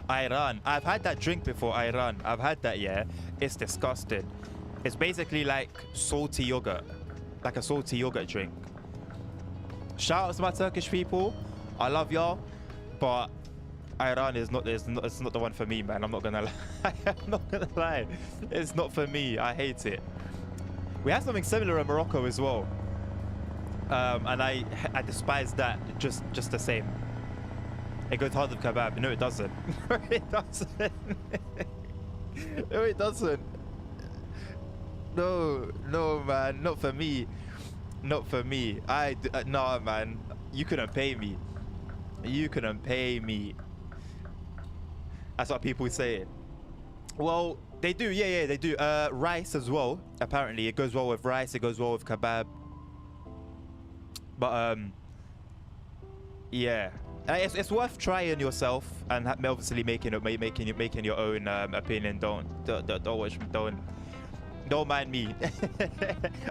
Ayran, I've had that drink before. Ayran, I've had that. Yeah, it's disgusting. It's basically like salty yogurt, like a salty yogurt drink. Shout out to my Turkish people, I love y'all, but Ayran is not, it's not the one for me, man. I'm not gonna lie. I'm not gonna lie, it's not for me. I hate it. We have something similar in Morocco as well, and I despise that just the same. It goes hard with kebab. No, it doesn't. No, it doesn't. No, it doesn't. No, man, not for me. Not for me. No, man. You couldn't pay me. You couldn't pay me. That's what people say. Well, they do. Yeah, they do. Rice as well. Apparently, it goes well with rice. It goes well with kebab. But yeah, it's worth trying yourself and obviously making your own opinion. Don't mind me.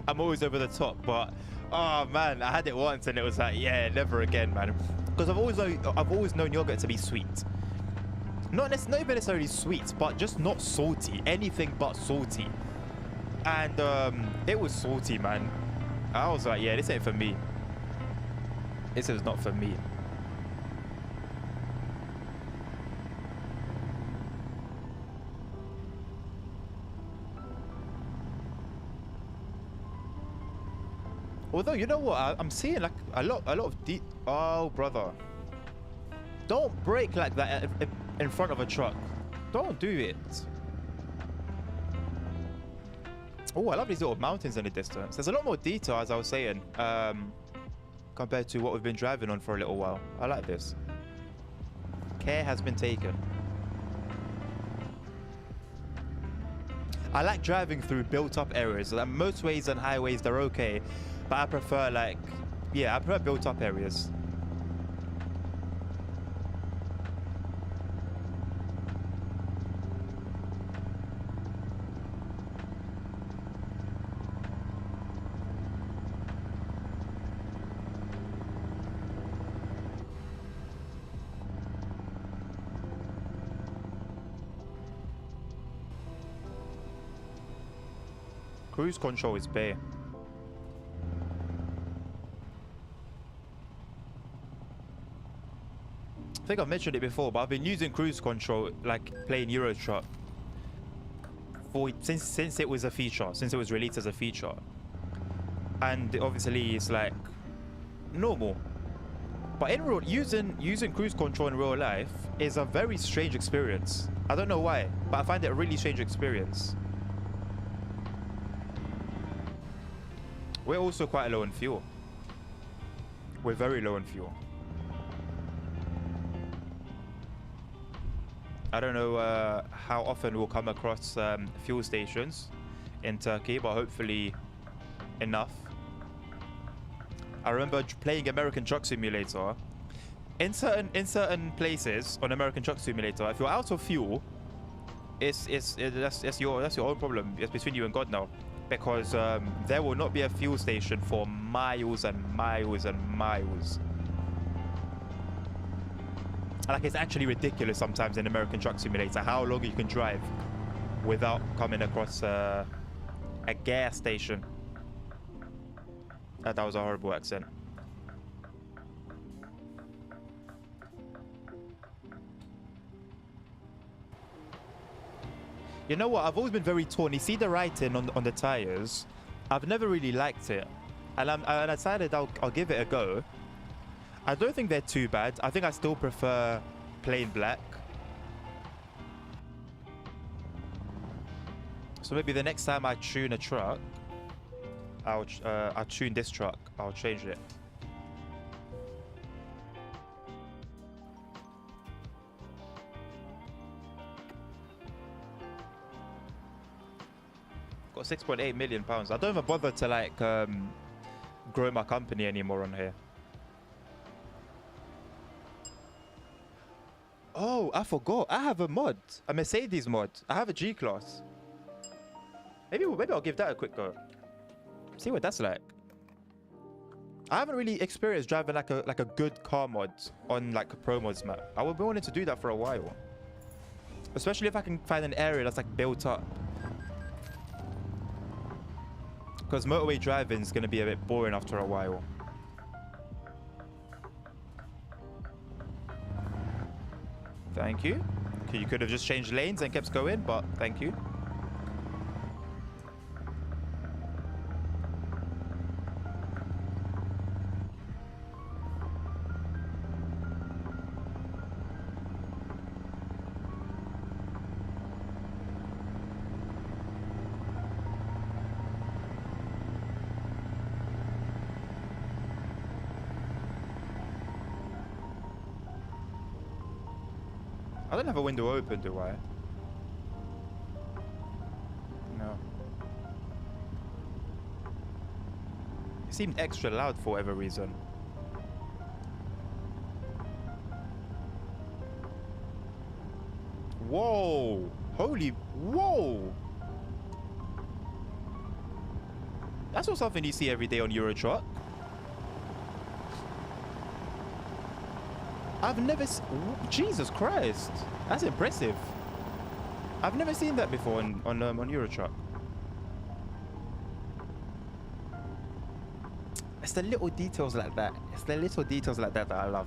I'm always over the top, but oh man, I had it once and it was like, yeah, never again, man. Because I've always known yogurt to be sweet. Not even necessarily sweet, but just not salty. Anything but salty. And it was salty, man. I was like, yeah, this ain't for me. This is not for me. Although, you know what, I'm seeing like a lot of oh brother, don't brake like that in front of a truck. Don't do it. Oh, I love these little mountains in the distance. There's a lot more detail, as I was saying, compared to what we've been driving on for a little while. I like this. Care has been taken. I like driving through built-up areas. Like, motorways and highways, they're okay, but I prefer like Yeah, I prefer built up areas. Cruise control is bare. I think I've mentioned it before, but I've been using cruise control, like playing Euro Truck, since it was a feature, since it was released as a feature. And obviously it's like normal. But in real, using cruise control in real life is a very strange experience. I don't know why, but I find it a really strange experience. We're also quite low on fuel. We're very low on fuel. I don't know how often we'll come across fuel stations in Turkey, but hopefully enough. I remember playing American Truck Simulator. In certain places on American Truck Simulator, if you're out of fuel, that's your own problem. It's between you and God now, because there will not be a fuel station for miles and miles and miles. Like, it's actually ridiculous sometimes in American Truck Simulator how long you can drive without coming across a gas station. That was a horrible accent. You know what? I've always been very torn. You see the writing on the tires. I've never really liked it, and I decided I'll give it a go. I don't think they're too bad. I think I still prefer plain black. So maybe the next time I tune a truck, I'll tune this truck. I'll change it. Got 6.8 million pounds. I don't even bother to like grow my company anymore on here. Oh, I forgot. I have a mod, a Mercedes mod. I have a G-Class. Maybe I'll give that a quick go. See what that's like. I haven't really experienced driving like a good car mod on like a pro mods map. I would be wanting to do that for a while, especially if I can find an area that's like built up. Because motorway driving is going to be a bit boring after a while. Thank you. Okay, you could have just changed lanes and kept going, but thank you. I don't have a window open, do I? No. It seemed extra loud for whatever reason. Whoa! Holy... Whoa! That's not something you see every day on Euro Truck. I've never... Jesus Christ. That's impressive. I've never seen that before on Euro Truck. It's the little details like that. It's the little details like that that I love.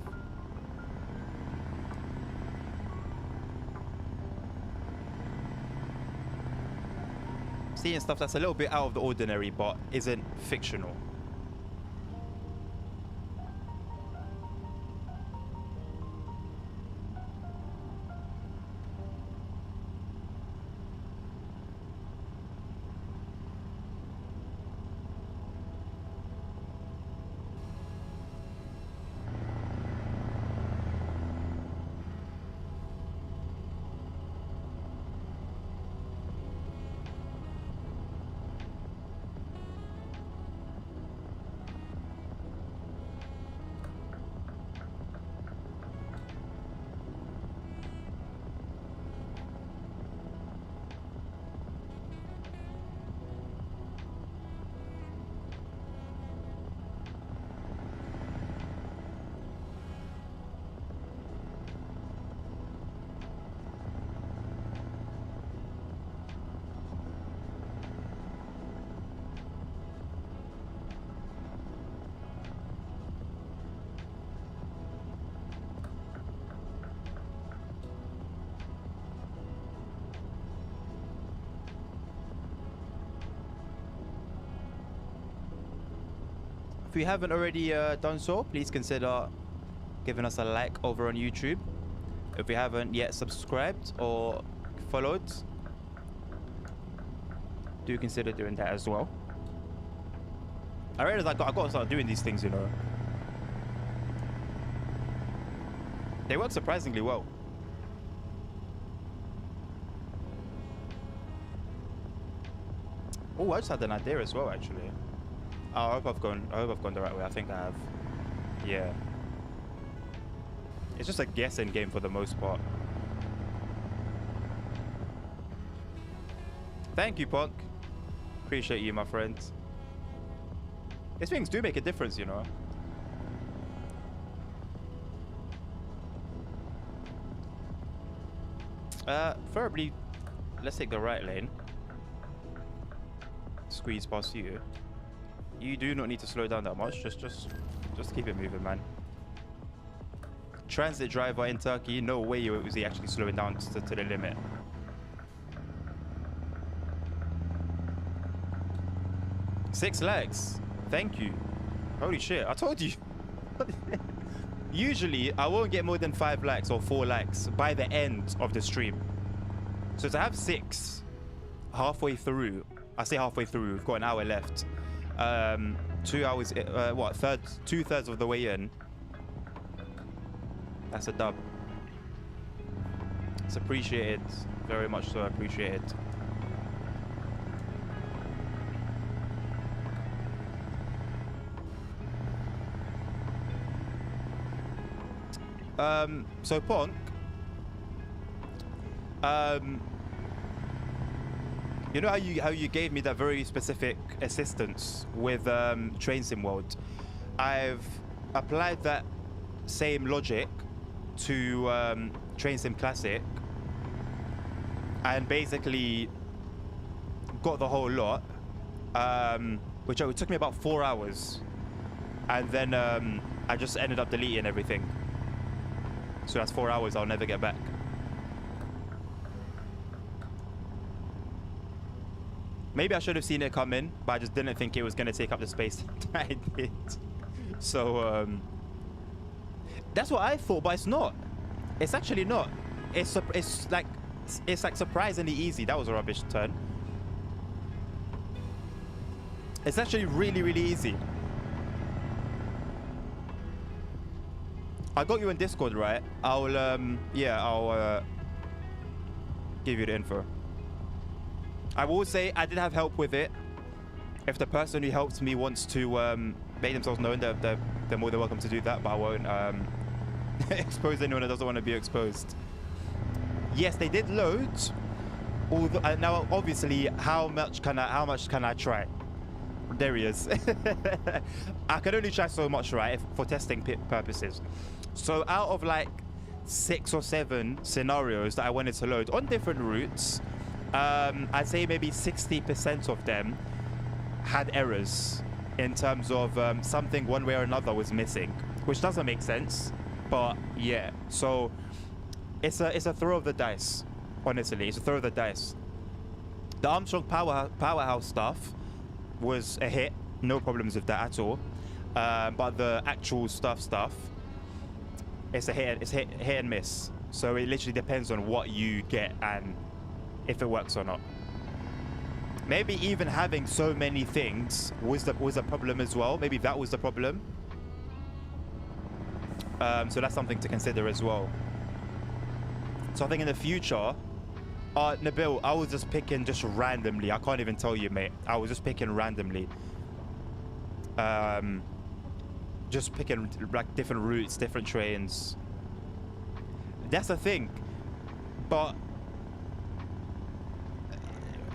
Seeing stuff that's a little bit out of the ordinary but isn't fictional. If you haven't already done so, please consider giving us a like over on YouTube. If you haven't yet subscribed or followed, do consider doing that as well. I realized I got to start doing these things, you know. They work surprisingly well. Oh, I just had an idea as well, actually. Oh, I hope I've gone the right way. I think I have. Yeah. It's just a guessing game for the most part. Thank you, Punk. Appreciate you, my friend. These things do make a difference, you know. Preferably, let's take the right lane. Squeeze past you. You do not need to slow down that much. Just keep it moving, man. Transit driver in Turkey. No way was he actually slowing down to the limit. Six legs. Thank you. Holy shit! I told you. Usually, I won't get more than 5 likes or 4 likes by the end of the stream. So to have 6 halfway through, I say halfway through, we've got an hour left. 2 hours, what, 2/3 of the way in. That's a dub. It's appreciated, very much so appreciated. So Ponk, you know how you gave me that very specific assistance with Train Sim World? I've applied that same logic to Train Sim Classic and basically got the whole lot, which it took me about 4 hours, and then I just ended up deleting everything. So that's 4 hours I'll never get back. Maybe I should have seen it come in, but I just didn't think it was going to take up the space that it did. So that's what I thought, but it's not. It's actually not. It's like surprisingly easy. That was a rubbish turn. It's actually really, really easy. I got you in Discord, right? I'll give you the info. I will say I did have help with it. If the person who helped me wants to make themselves known, they're more than welcome to do that, but I won't expose anyone that doesn't want to be exposed. Yes, they did load. Although, now, obviously, how much can I try? There he is. I can only try so much, right, for testing purposes. So out of like 6 or 7 scenarios that I wanted to load on different routes, I'd say maybe 60% of them had errors in terms of something one way or another was missing, which doesn't make sense, but yeah. So it's a throw of the dice, honestly. It's a throw of the dice. The Armstrong Powerhouse stuff was a hit, no problems with that at all. But the actual stuff, it's a hit and miss. So it literally depends on what you get and if it works or not. Maybe even having so many things was a problem as well. Maybe that was the problem. So that's something to consider as well. So I think in the future, Nabil, I was just picking just randomly. I can't even tell you, mate. I was just picking randomly. Just picking like different routes, different trains. That's the thing. But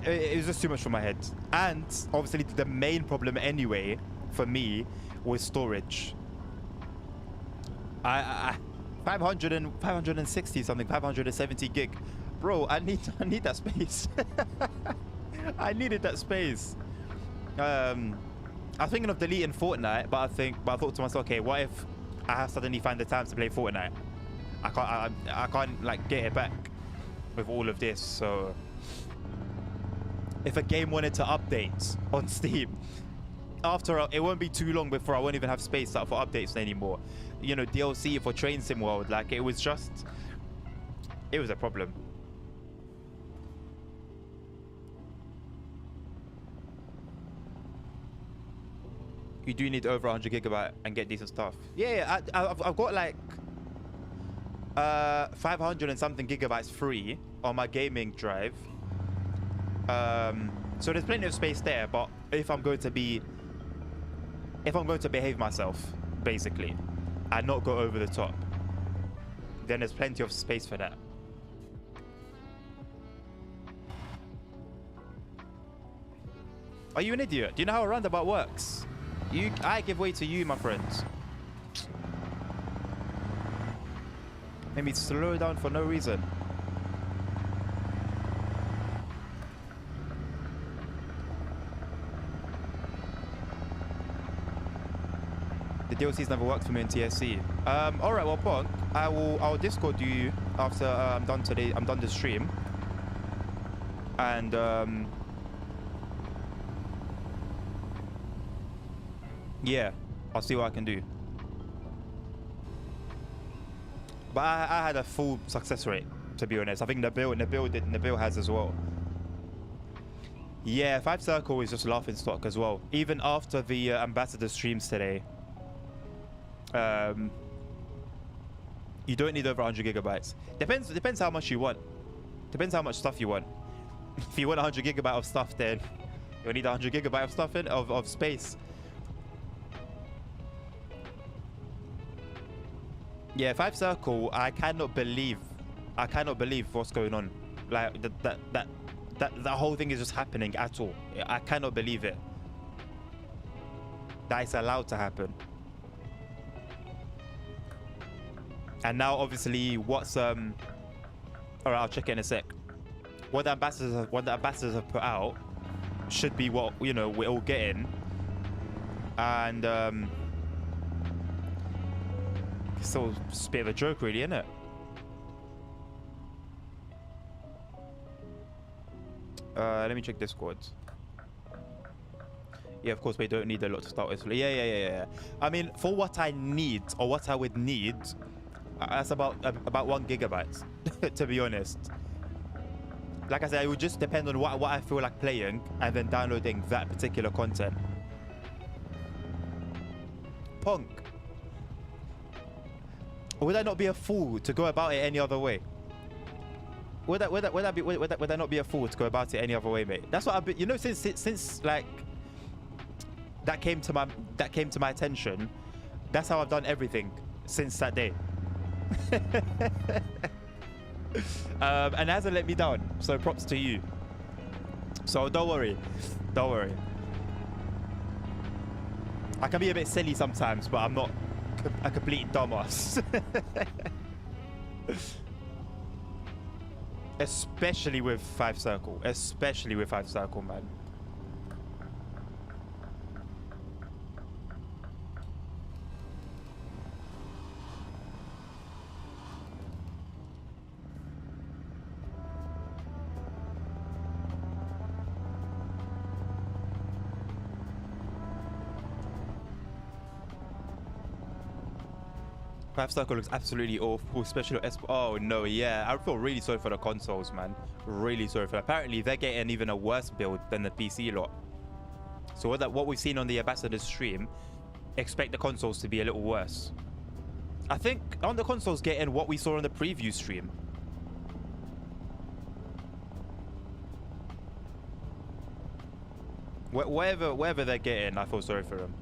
it was just too much for my head. And obviously the main problem anyway for me was storage. 560 something, 570 gig. Bro, I need that space. I needed that space. I was thinking of deleting Fortnite, but I thought to myself, okay, what if I suddenly find the time to play Fortnite? I can't like get it back with all of this. So if a game wanted to update on Steam, it won't be too long before I won't even have space for updates anymore. You know, DLC for Train Sim World, like it was a problem. You do need over 100 gigabyte and get decent stuff. Yeah, I've got like 500 and something gigabytes free on my gaming drive. So there's plenty of space there, but if I'm going to behave myself, basically, and not go over the top, then there's plenty of space for that. Are you an idiot? Do you know how a roundabout works? I give way to you, my friends. Made me slow down for no reason. The DLCs never worked for me in TSC. All right, well, Punk, I'll Discord you after I'm done today. I'm done the stream, and yeah, I'll see what I can do. But I had a full success rate, to be honest. I think Nabil has as well. Yeah, 5 Circle is just laughing stock as well. Even after the ambassador streams today, you don't need over 100 gigabytes. Depends how much you want. Depends how much stuff you want. If you want 100 gigabyte of stuff, then you'll need 100 gigabyte of stuff of space. Yeah, 5 Circle, I cannot believe what's going on. Like that whole thing is just happening at all. I cannot believe it. That it's allowed to happen. And now obviously what's all right, I'll check it in a sec. What the ambassadors have put out should be what, you know, we're all getting. And so it's a bit of a joke, really, isn't it? Let me check Discord. Yeah, of course, we don't need a lot to start with. Yeah. I mean, for what I need, or what I would need, that's about 1 gigabyte, to be honest. Like I said, it would just depend on what I feel like playing, and then downloading that particular content. Punk. Would I not be a fool to go about it any other way? Would I not be a fool to go about it any other way, mate? That's what I've been, you know, since like that came to my attention. That's how I've done everything since that day. And it hasn't let me down, so props to you. So don't worry. I can be a bit silly sometimes, but I'm not a complete dumbass. Especially with 5 Circle. Man. Five Circle looks absolutely awful, especially oh no, yeah, I feel really sorry for the consoles, man. Really sorry for that. Apparently they're getting even a worse build than the PC lot. So what we've seen on the ambassador stream, expect the consoles to be a little worse. I think on the consoles getting what we saw on the preview stream. Whatever they're getting, I feel sorry for them,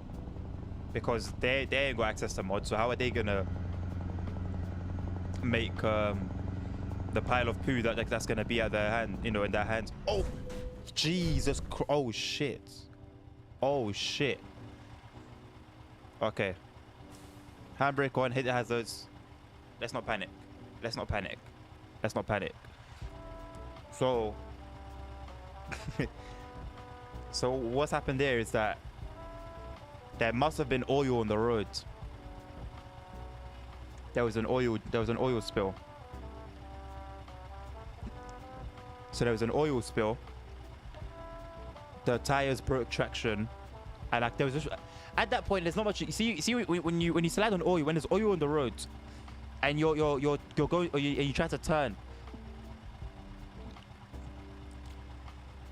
because they ain't got access to mods. So how are they gonna make the pile of poo that's gonna be at their hand, you know, in their hands? Oh, Jesus! Oh shit! Oh shit! Okay. Handbrake on, hit the hazards. Let's not panic. So, so what's happened there is that there must have been oil on the road. There was an oil spill. So there was an oil spill. The tires broke traction, And like there was just at that point, there's not much. You see when you slide on oil, when there's oil on the road, and you're going, or you try to turn,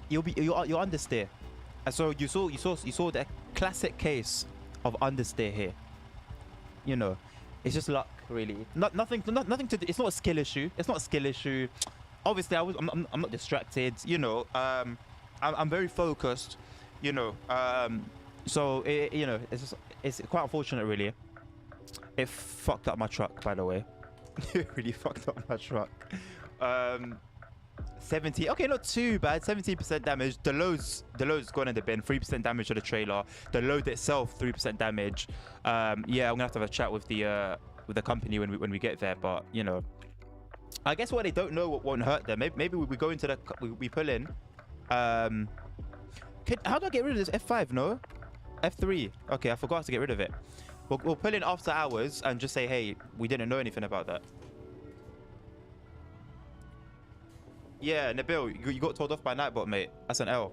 you'll understeer. And so you saw the classic case of understeer here. You know, it's just luck, really. Nothing to do. It's not a skill issue. It's not a skill issue. Obviously, I'm not distracted. You know, I'm very focused. You know, so you know, it's quite unfortunate, really. It fucked up my truck, by the way. It really fucked up my truck. 70. Okay, not too bad. 17% damage. The load's gone in the bin. 3% damage to the trailer. The load itself, 3% damage. Yeah, I'm gonna have to have a chat with the company when we get there. But you know, I guess what they don't know won't hurt them. Maybe we go into we pull in. How do I get rid of this F5? No, F3. Okay, I forgot to get rid of it. We'll pull in after hours and just say, hey, we didn't know anything about that. Yeah, Nabil, you got told off by Nightbot, mate. That's an L.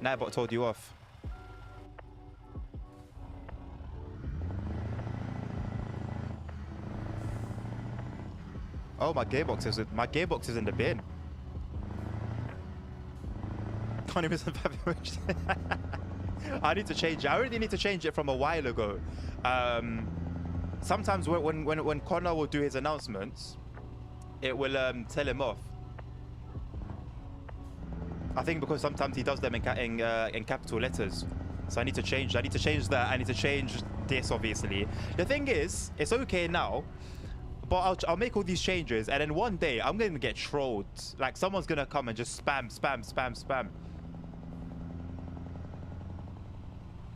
Nightbot told you off. Oh, my gearbox is in the bin. 20% I need to change it. I already need to change it from a while ago. Sometimes when Connor will do his announcements, it will tell him off. I think because sometimes he does them in capital letters. So I need to change that. I need to change this, obviously. The thing is, it's okay now, but I'll make all these changes, and then one day I'm gonna get trolled. Like someone's gonna come and just spam.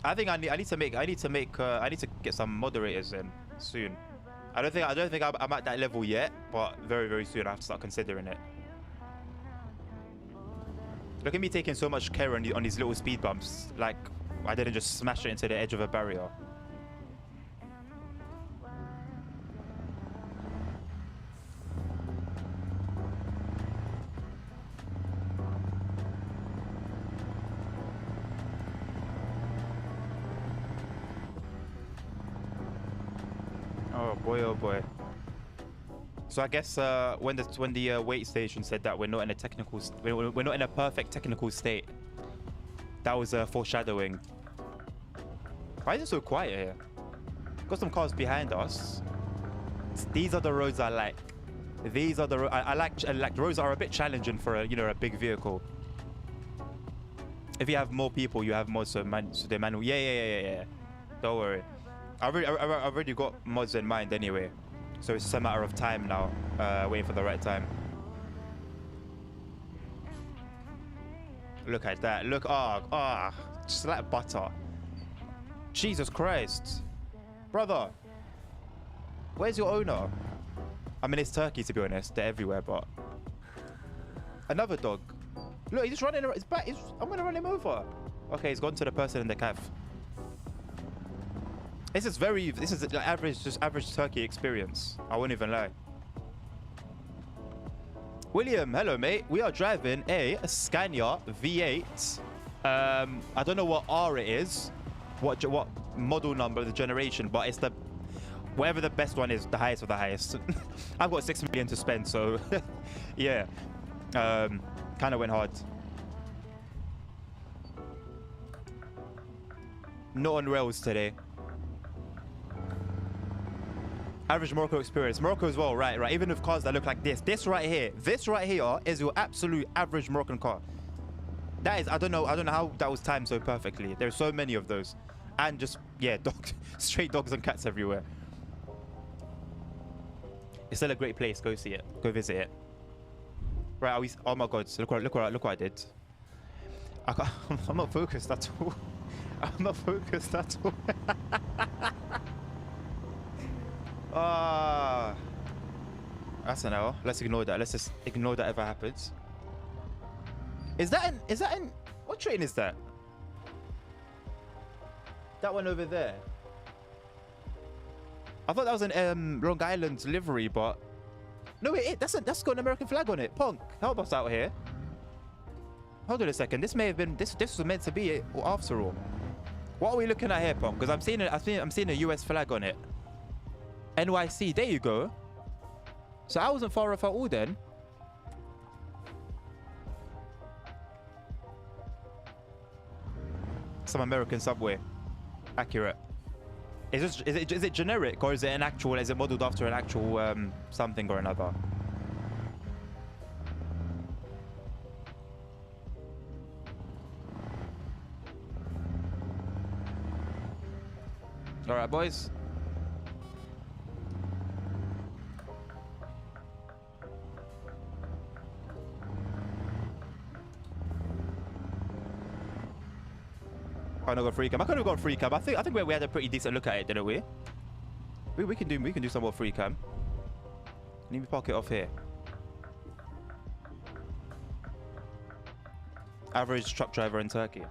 I think I need to get some moderators in soon. I don't think I'm at that level yet, but very, very soon I have to start considering it. Look at me taking so much care on these little speed bumps. Like I didn't just smash it into the edge of a barrier. Oh boy. So I guess when the wait station said that we're not in a perfect technical state, that was foreshadowing. Why is it so quiet here? Got some cars behind us. These are the roads I like. These are the I like the roads that are a bit challenging for a big vehicle. If you have more people, you have more so the manual. Yeah. Don't worry. I've already got mods in mind anyway, so it's just a matter of time now, waiting for the right time. Look at that. Look, just like butter. Jesus Christ, brother, where's your owner? I mean, it's Turkey, to be honest. They're everywhere, but another dog. Look, he's just running. He's back. I'm gonna run him over. Okay, he's gone to the person in the caf. This is average Turkey experience. I won't even lie. William, hello mate. We are driving a Scania V8. I don't know what R it is, what model number, the generation, but it's the whatever the best one is, the highest of the highest. I've got 6 million to spend, so yeah. Kind of went hard. Not on rails today. Average Morocco experience. Morocco as well, right. Even with cars that look like this. This right here is your absolute average Moroccan car. That is, I don't know how that was timed so perfectly. There's so many of those. And just, yeah, straight dogs and cats everywhere. It's still a great place. Go see it. Go visit it. Right, oh my God, so look what I did. I'm not focused at all. I'm not focused at all. That's an L. Let's ignore that. Let's just ignore that ever happens. Is that in what train is that? That one over there. I thought that was an Long Island livery, but no, that's got an American flag on it. Punk, help us out here. Hold on a second. This may have been this was meant to be it after all. What are we looking at here, Pong? Because I'm seeing a US flag on it. NYC. There you go. So I wasn't far off at all then. Some American subway. Accurate. Is it generic, or is it an actual? Is it modeled after an actual something or another? All right, boys. I not got free cam. I could have got free cam. I think we had a pretty decent look at it, didn't we? We can do some more free cam. Let me park it off here. Average truck driver in Turkey.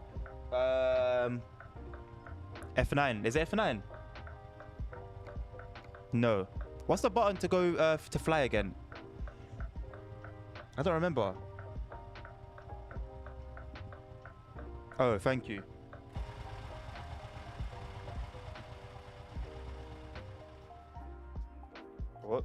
F9. Is it F9? No. What's the button to go to fly again? I don't remember. Oh, thank you. What?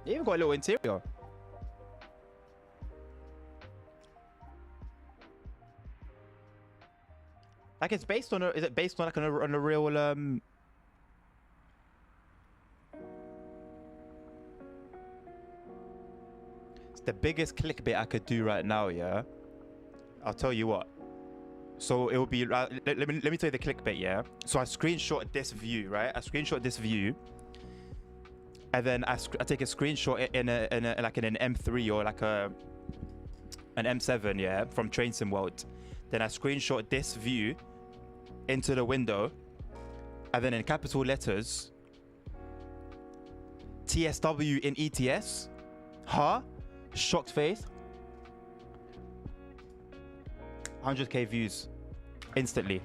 You even got a little interior. Like it's based on a, is it based on like on a real It's the biggest clickbait I could do right now, yeah. I'll tell you what. So it will be let me tell you the clickbait, yeah. So I screenshot this view, right? I screenshot this view, and then I take a screenshot in a like in an M3 or like an M7, yeah, from Train Sim World. Then I screenshot this view into the window, and then in capital letters, TSW in ETS. Huh? Shocked face. 100k views instantly.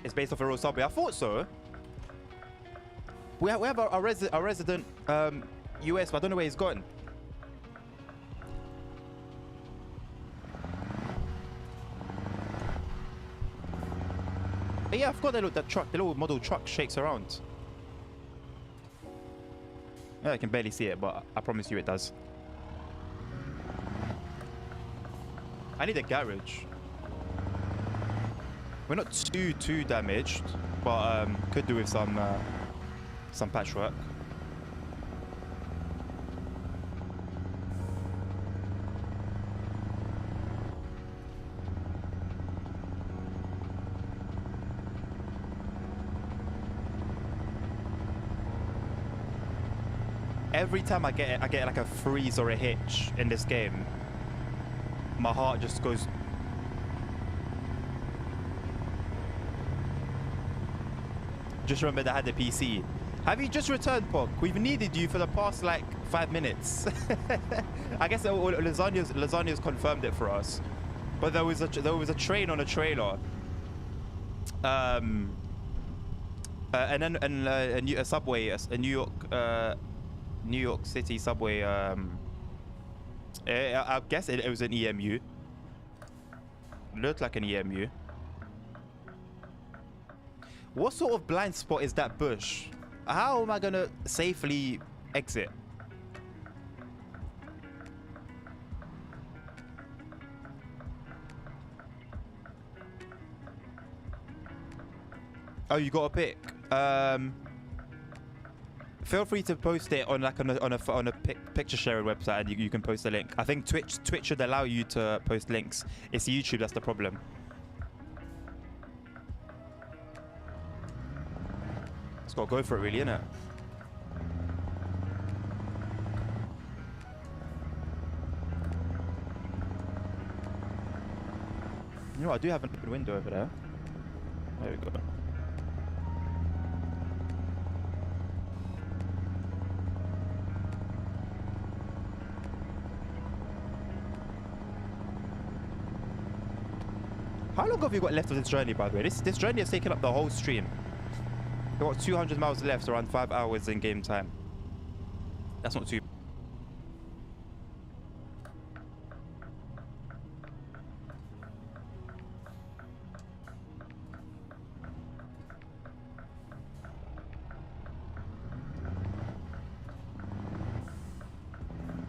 It's based off a real subway. I thought so. We have our resident US, but I don't know where he's gone. But yeah, I forgot that truck, the little model truck shakes around. Yeah, I can barely see it, but I promise you it does. I need a garage. We're not too damaged, but could do with some patchwork. Every time I get like a freeze or a hitch in this game, my heart just goes. Just remember that I had the PC. Have you just returned, Pog? We've needed you for the past like 5 minutes. I guess Lasagna's confirmed it for us. But there was a train on a trailer. And then a subway, a New York City subway. I guess it was an EMU. Looked like an EMU. What sort of blind spot is that bush? How am I gonna safely exit? Oh, you got a pic. Feel free to post it on like on a picture sharing website, and you can post a link. I think Twitch should allow you to post links. It's YouTube that's the problem. It's got to go for it, really, innit? You know what? I do have an open window over there. There we go. How long have you got left of this journey, by the way? This journey has taken up the whole stream. We've got 200 miles left, around 5 hours in game time. That's not too.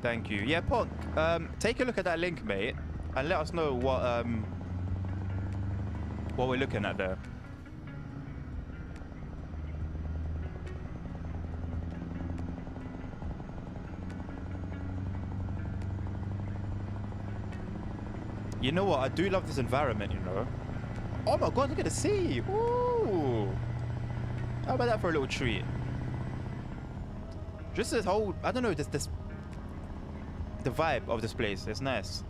Thank you. Yeah, Pog, take a look at that link, mate, and let us know what we're looking at there. You know what? I do love this environment, you know. Oh my god, look at the sea. Ooh. How about that for a little treat? Just this whole, I don't know, this the vibe of this place. It's nice.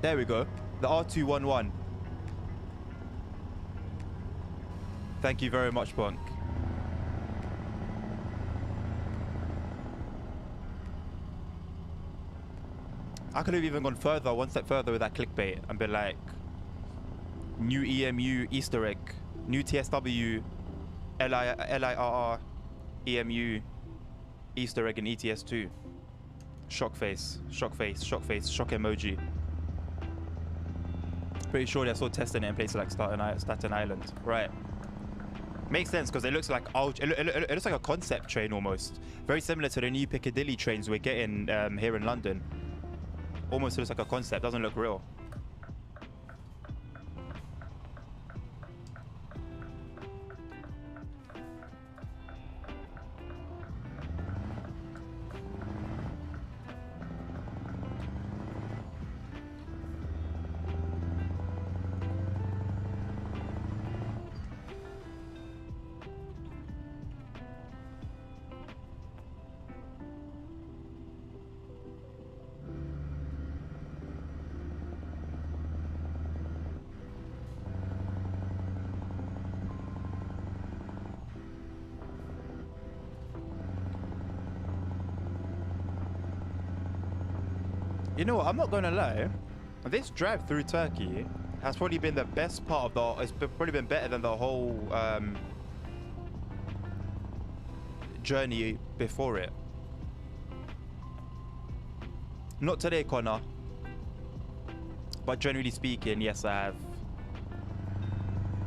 There we go. The R211. Thank you very much, Punk. I could have even gone further, one step further with that clickbait and been like, new EMU Easter egg, new TSW, LIRR, EMU Easter egg in ETS2. Shock face, shock face, shock face, shock emoji. Pretty sure they're still testing it in places like Staten Island. Right. Makes sense because it looks like it looks like a concept train almost. Very similar to the new Piccadilly trains we're getting here in London. Almost looks like a concept, doesn't look real. You know what, I'm not gonna lie, this drive through Turkey has probably been the best part of the, it's probably been better than the whole journey before it. Not today, Connor, but generally speaking, yes, I have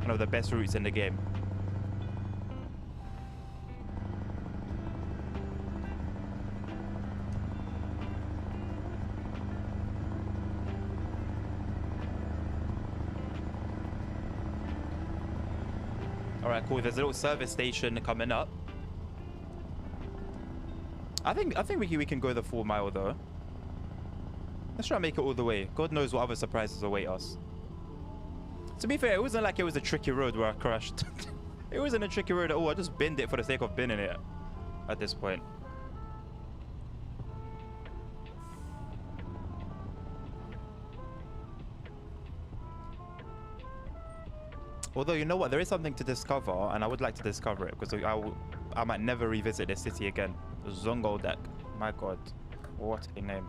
one of the best routes in the game. Alright, cool. There's a little service station coming up. I think we can go the full mile though. Let's try and make it all the way. God knows what other surprises await us. To be fair, it wasn't like it was a tricky road where I crashed. It wasn't a tricky road at all. I just binned it for the sake of binning it at this point. Although, you know what, there is something to discover, and I would like to discover it because I might never revisit this city again. Zonguldak, my god, what a name.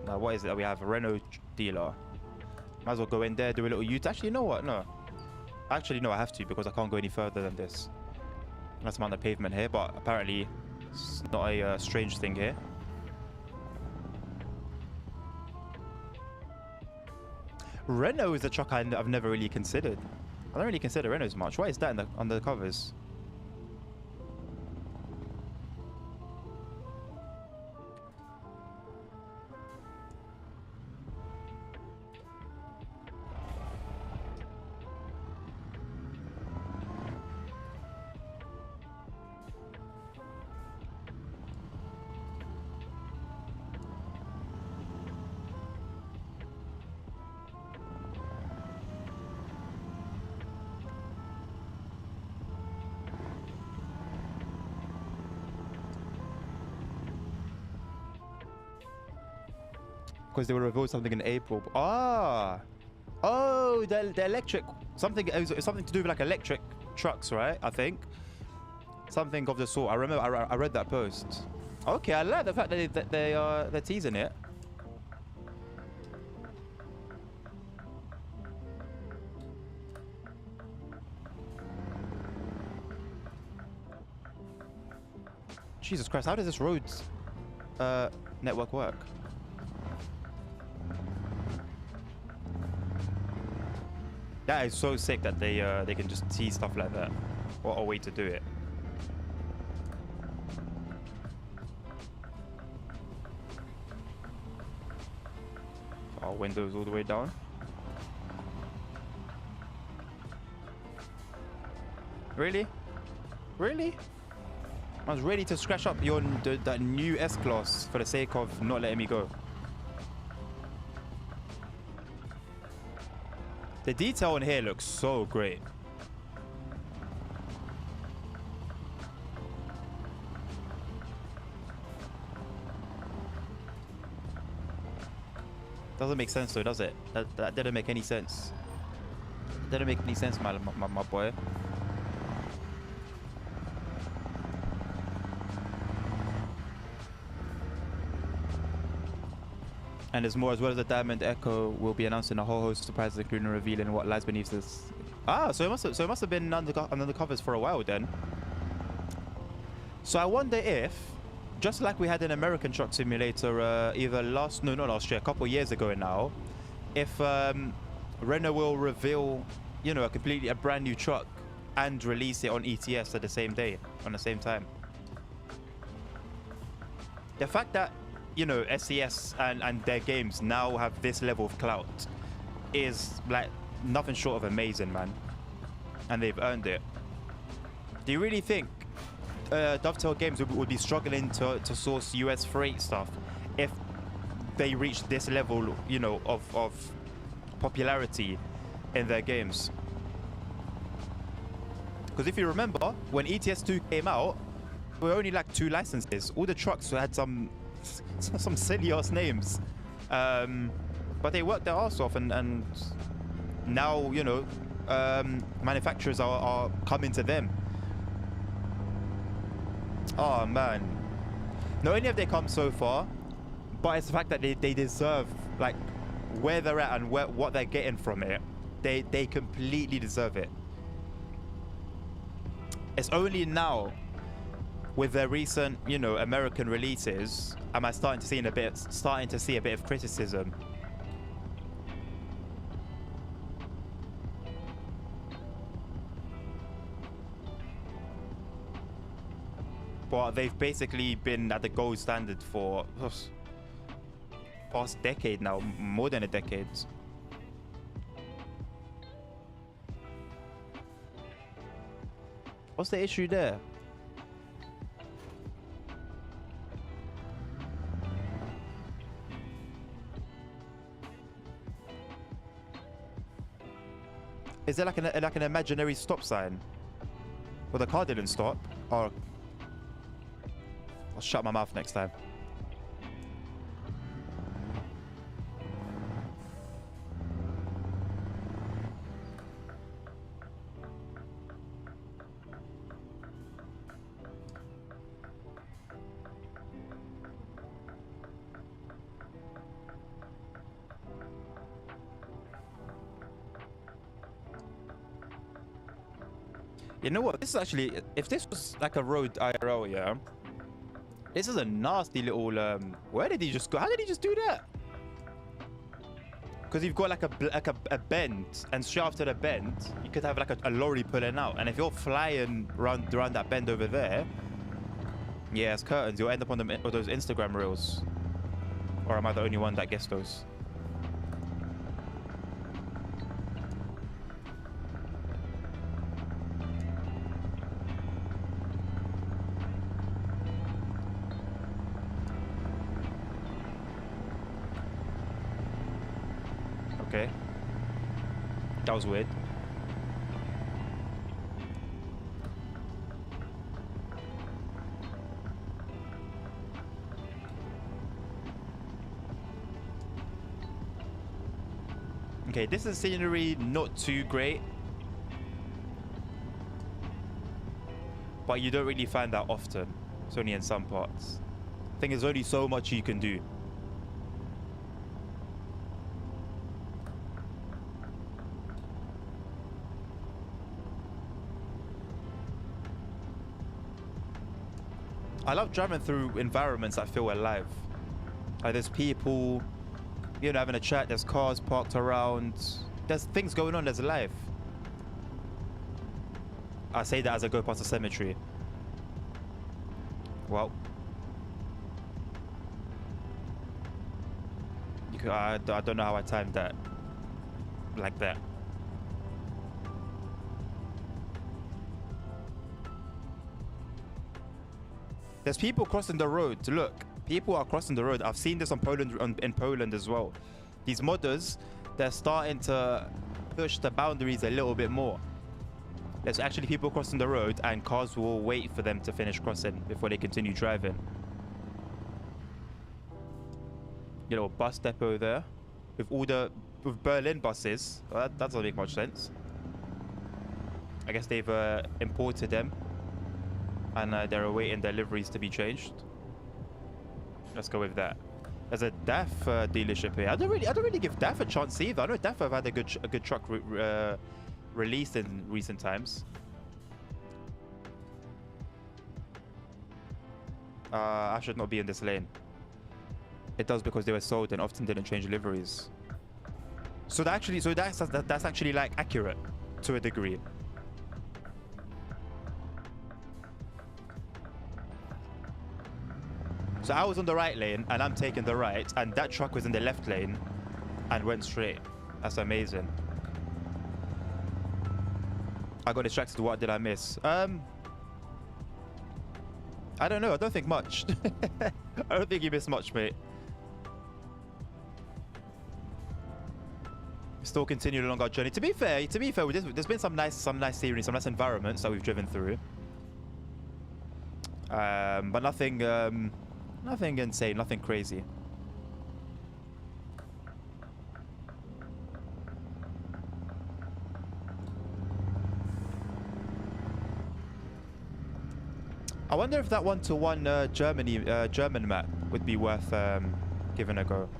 Now, what is it that we have? A Renault dealer. Might as well go in there, do a little U-turn. Actually, you know what? No. Actually, no, I have to because I can't go any further than this. That's amount of pavement here, but apparently it's not a strange thing here. Renault is a truck I've never really considered. I don't really consider Renaults much. Why is that on the covers? Because they will reveal something in April. Ah, oh, the electric something. It was something to do with like electric trucks, right? I think something of the sort. I remember I read that post. Okay, I like the fact that they're teasing it. Jesus Christ, how does this roads network work? That is so sick that they can just tease stuff like that. What a way to do it. Our windows all the way down. Really? Really? I was ready to scratch up that new S-Class for the sake of not letting me go. The detail on here looks so great. Doesn't make sense though, does it? That didn't make any sense. Didn't make any sense, my boy. And there's more as well. As the Diamond Echo will be announcing a whole host of surprises, including revealing what lies beneath this. Ah, so it must have been under the covers for a while then. So I wonder if, just like we had an American Truck Simulator either not last year, a couple of years ago now, if Renault will reveal, you know, a brand new truck and release it on ETS at the same day, on the same time. The fact that, you know, SES and their games now have this level of clout is like nothing short of amazing, man. And they've earned it. Do you really think Dovetail Games would be struggling to source US freight stuff if they reached this level, you know, of popularity in their games? Because if you remember, when ETS2 came out, there were only like 2 licenses. All the trucks had some silly ass names, but they worked their arse off, and now, you know, manufacturers are coming to them. Oh man, not only have they come so far, but it's the fact that they deserve, like, where they're at and what they're getting from it. They completely deserve it. It's only now, with their recent, you know, American releases, am I starting to see a bit of criticism. But they've basically been at the gold standard for past decade now, more than a decade. What's the issue there? Is there like an imaginary stop sign? Well, the car didn't stop. Or I'll shut my mouth next time. You know what? This is actually, if this was like a road IRL, yeah, this is a nasty little. Where did he just go? How did he just do that? Because you've got like a bend, and straight after the bend, you could have like a lorry pulling out, and if you're flying around that bend over there, yeah, it's curtains. You'll end up on those Instagram reels. Or am I the only one that gets those? Okay. That was weird. Okay, this is scenery not too great, but you don't really find that often. It's only in some parts. think there's only so much you can do. I love driving through environments that feel alive. Like there's people, you know, having a chat, there's cars parked around, there's things going on, there's life. I say that as I go past the cemetery. Well, I don't know how I timed that like that. There's people crossing the road. Look, people are crossing the road. I've seen this in Poland as well. These modders, they're starting to push the boundaries a little bit more. There's actually people crossing the road and cars will wait for them to finish crossing before they continue driving. You know, bus depot there with all the Berlin buses. Well, that doesn't make much sense. I guess they've imported them and they're awaiting deliveries to be changed. Let's go with that. There's a DAF dealership here. I don't really give DAF a chance either. I know DAF have had a good truck released in recent times. I should not be in this lane. It does because they were sold and often didn't change liveries. So that's actually like accurate to a degree. So I was on the right lane and I'm taking the right, and that truck was in the left lane and went straight. That's amazing. I got distracted. What did I miss? I don't know. I don't think much. I don't think you missed much, mate. Still continuing along our journey. To be fair, there's been some nice scenery, some nice environments that we've driven through. But nothing insane, nothing crazy. I wonder if that one-to-one German map would be worth giving a go.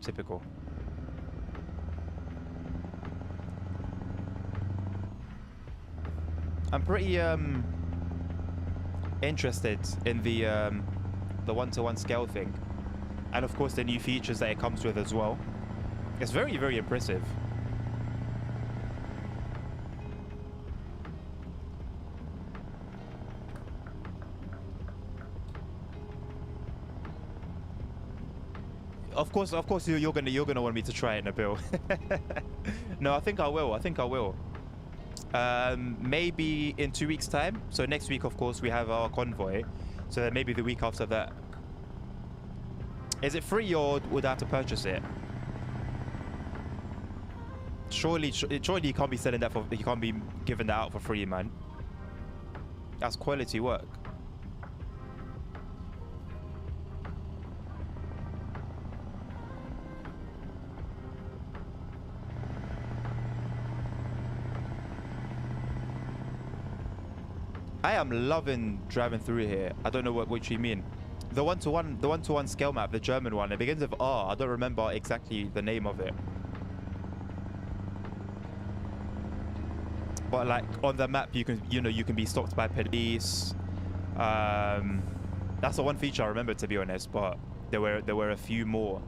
Typical. I'm pretty interested in the one-to-one scale thing, and of course the new features that it comes with as well. It's very, very impressive. Of course, you're gonna want me to try it, Nabil. No, I think I will. Maybe in 2 weeks' time. So next week, of course, we have our convoy. So maybe the week after that. Is it free or would I have to purchase it? Surely you can't be selling that for. You can't be giving that out for free, man. That's quality work. I am loving driving through here. I don't know what you mean. The one-to-one scale map, the German one. It begins with R. I don't remember exactly the name of it. But like on the map, you can be stopped by police. That's the one feature I remember, to be honest. But there were a few more.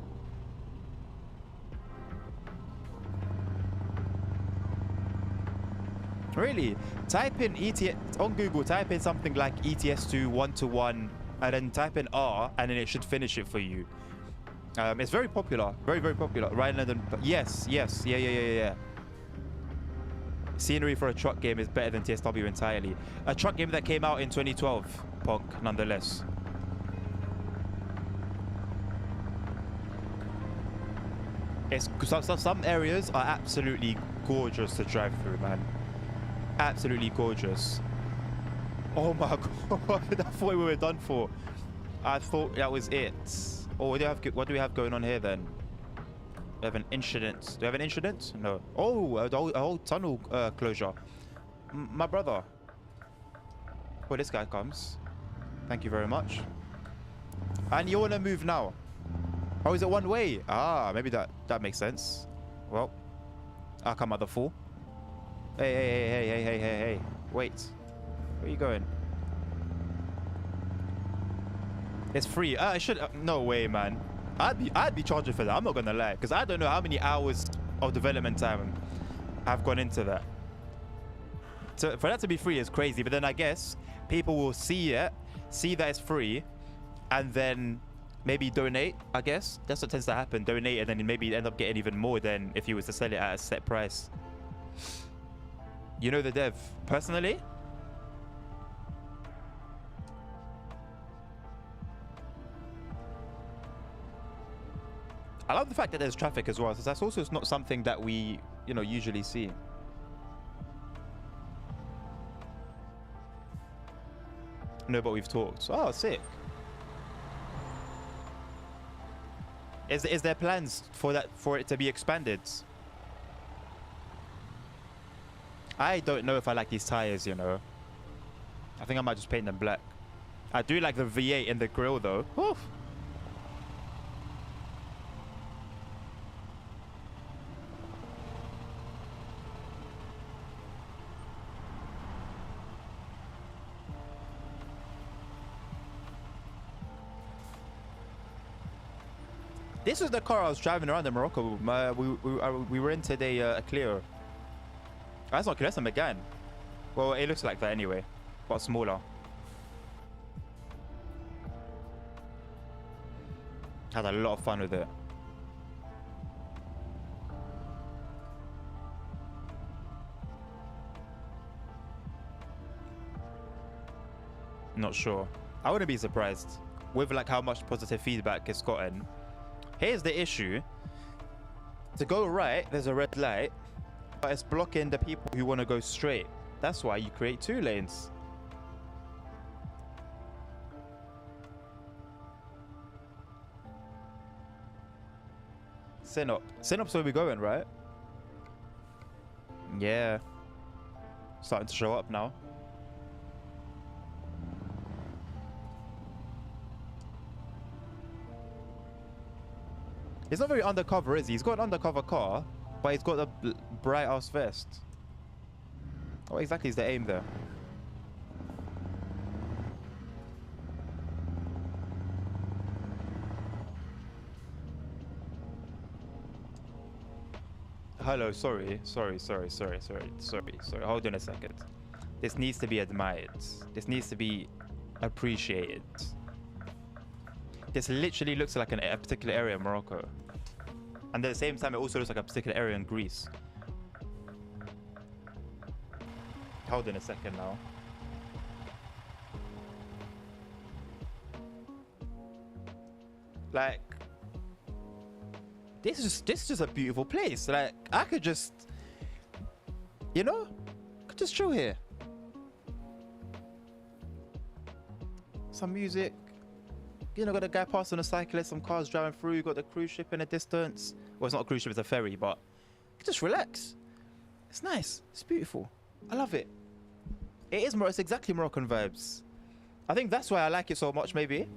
Really? Type in ETS on Google. Type in something like ETS2 one-to-one, and then type in R, and then it should finish it for you. It's very popular. Very, very popular. Rhineland. Yes. Yeah. Scenery for a truck game is better than TSW entirely. A truck game that came out in 2012, Punk, nonetheless. It's some areas are absolutely gorgeous to drive through, man. Absolutely gorgeous. Oh my god, I thought we were done for. I thought that was it. Oh, what do we have going on here then? We have an incident. Do we have an incident? No. Oh, a whole tunnel closure. My brother. Oh, this guy comes. Thank you very much. And you want to move now? Oh, is it one way? Ah, maybe that makes sense. Well, I'll come at the fool. Hey. Wait. Where are you going? It's free. I should. No way, man. I'd be charging for that. I'm not gonna lie, because I don't know how many hours of development time have gone into that. So for that to be free is crazy. But then I guess people will see it, see that it's free, and then maybe donate. I guess that's what tends to happen. Donate, and then maybe end up getting even more than if you was to sell it at a set price. You know the dev personally? I love the fact that there's traffic as well, because that's also not something that we, usually see. No, but we've talked. Oh, sick. Is there plans for it to be expanded? I don't know if I like these tires, I think I might just paint them black. I do like the V8 in the grille though. Woof. This was the car I was driving around in Morocco. We rented a Clio. That's not Clio, that's a Megane. Well, it looks like that anyway, but smaller. Had a lot of fun with it. Not sure. I wouldn't be surprised with like how much positive feedback it's gotten. Here's the issue. To go right, there's a red light, but it's blocking the people who want to go straight. That's why you create 2 lanes. Sinop. Sinop's where we're going, right? Yeah. Starting to show up now. He's not very undercover, is he? He's got an undercover car, but he's got a bright ass vest. What exactly is the aim there? Hello, sorry. Hold on a second. This needs to be admired. This needs to be appreciated. This literally looks like a particular area in Morocco. And at the same time, it also looks like a particular area in Greece. Hold on a second now. Like, this is just a beautiful place. Like, I could just, could just chill here. Some music. Got a guy passing a cyclist, some cars driving through, you got the cruise ship in the distance. Well, it's not a cruise ship, it's a ferry, but just relax. It's nice. It's beautiful. I love it. It's exactly Moroccan vibes. I think that's why I like it so much, maybe.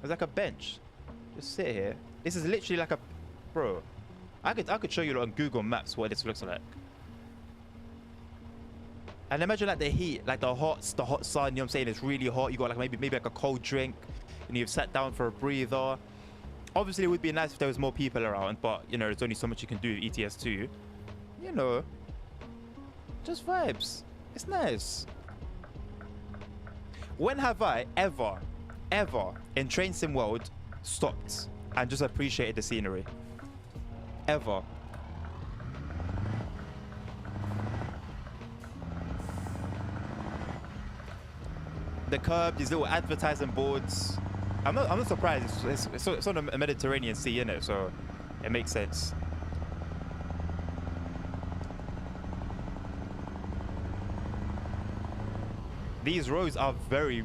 It's like a bench. Just sit here. This is literally like a... Bro, I could show you on Google Maps what this looks like. And imagine like the heat, like the hot sun, you know what I'm saying? It's really hot. You got like maybe like a cold drink. And you've sat down for a breather. Obviously, it would be nice if there was more people around, but there's only so much you can do with ETS2. Just vibes. It's nice. When have I ever in Train Sim World stopped and just appreciated the scenery? Ever. The curb, these little advertising boards. I'm not surprised. It's on the Mediterranean Sea, innit? So it makes sense. These roads are very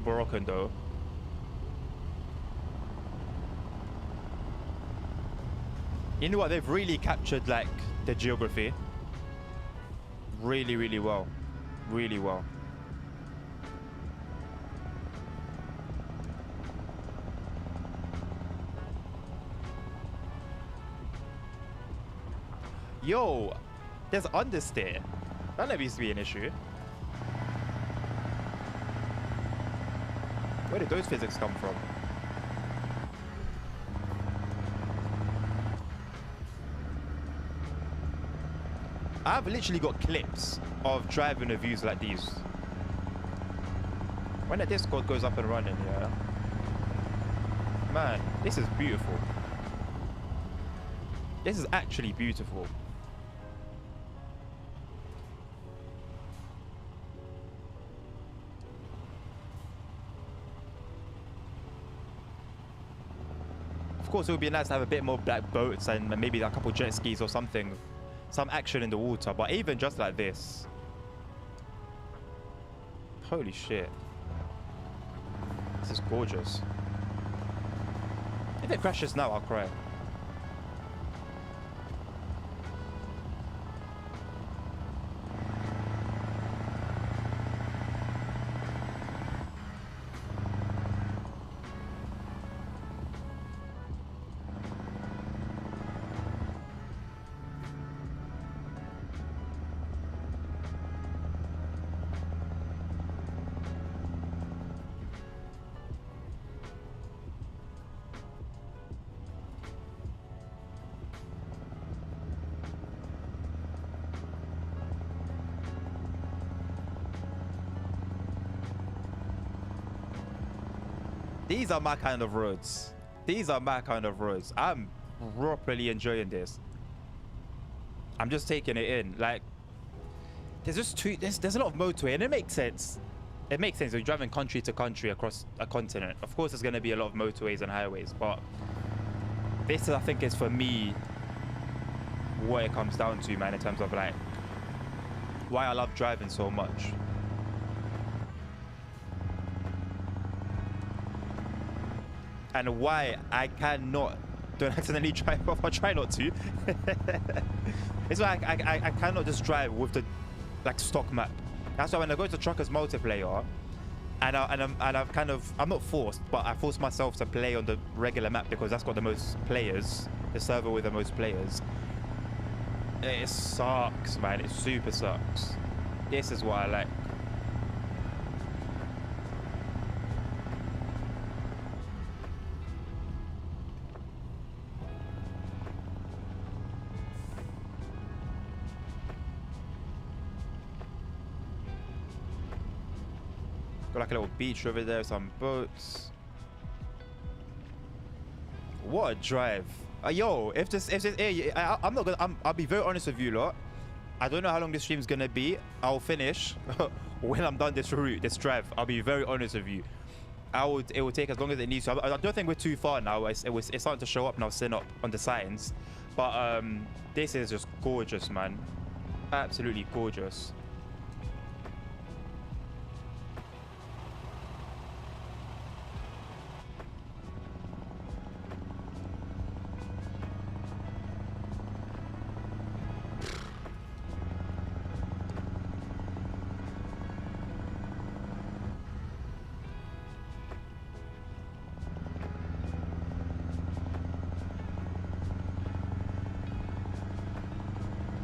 Moroccan though. You know what? They've really captured like the geography. Really, really well. Really well. Yo, there's understeer. That never used to be an issue. Where did those physics come from? I've literally got clips of driving the views like these. When the Discord goes up and running, yeah. Man, this is beautiful. This is actually beautiful. Of course, it would be nice to have a bit more black boats and maybe a couple jet skis or something. Some action in the water, but even just like this. Holy shit. This is gorgeous. If it crashes now, I'll cry. These are my kind of roads. These are my kind of roads. I'm properly enjoying this. I'm just taking it in. Like, there's a lot of motorway, and it makes sense. It makes sense when you're driving country to country across a continent. Of course, there's going to be a lot of motorways and highways, but this, I think, is for me what it comes down to, man, in terms of like why I love driving so much. And why I don't accidentally drive off. I try not to. It's like I cannot just drive with the like stock map. That's why when I go to Truckers multiplayer, and I'm not forced, but I force myself to play on the regular map because that's got the most players, the server with the most players. It sucks, man. It super sucks. This is what I like. Got like a little beach over there, some boats. What a drive. Yo, I'll be very honest with you lot. I don't know how long this stream's gonna be. I'll finish when I'm done this route, this drive. I'll be very honest with you. It will take as long as it needs to. I don't think we're too far now. It's starting to show up now, sitting up on the signs. But this is just gorgeous, man. Absolutely gorgeous.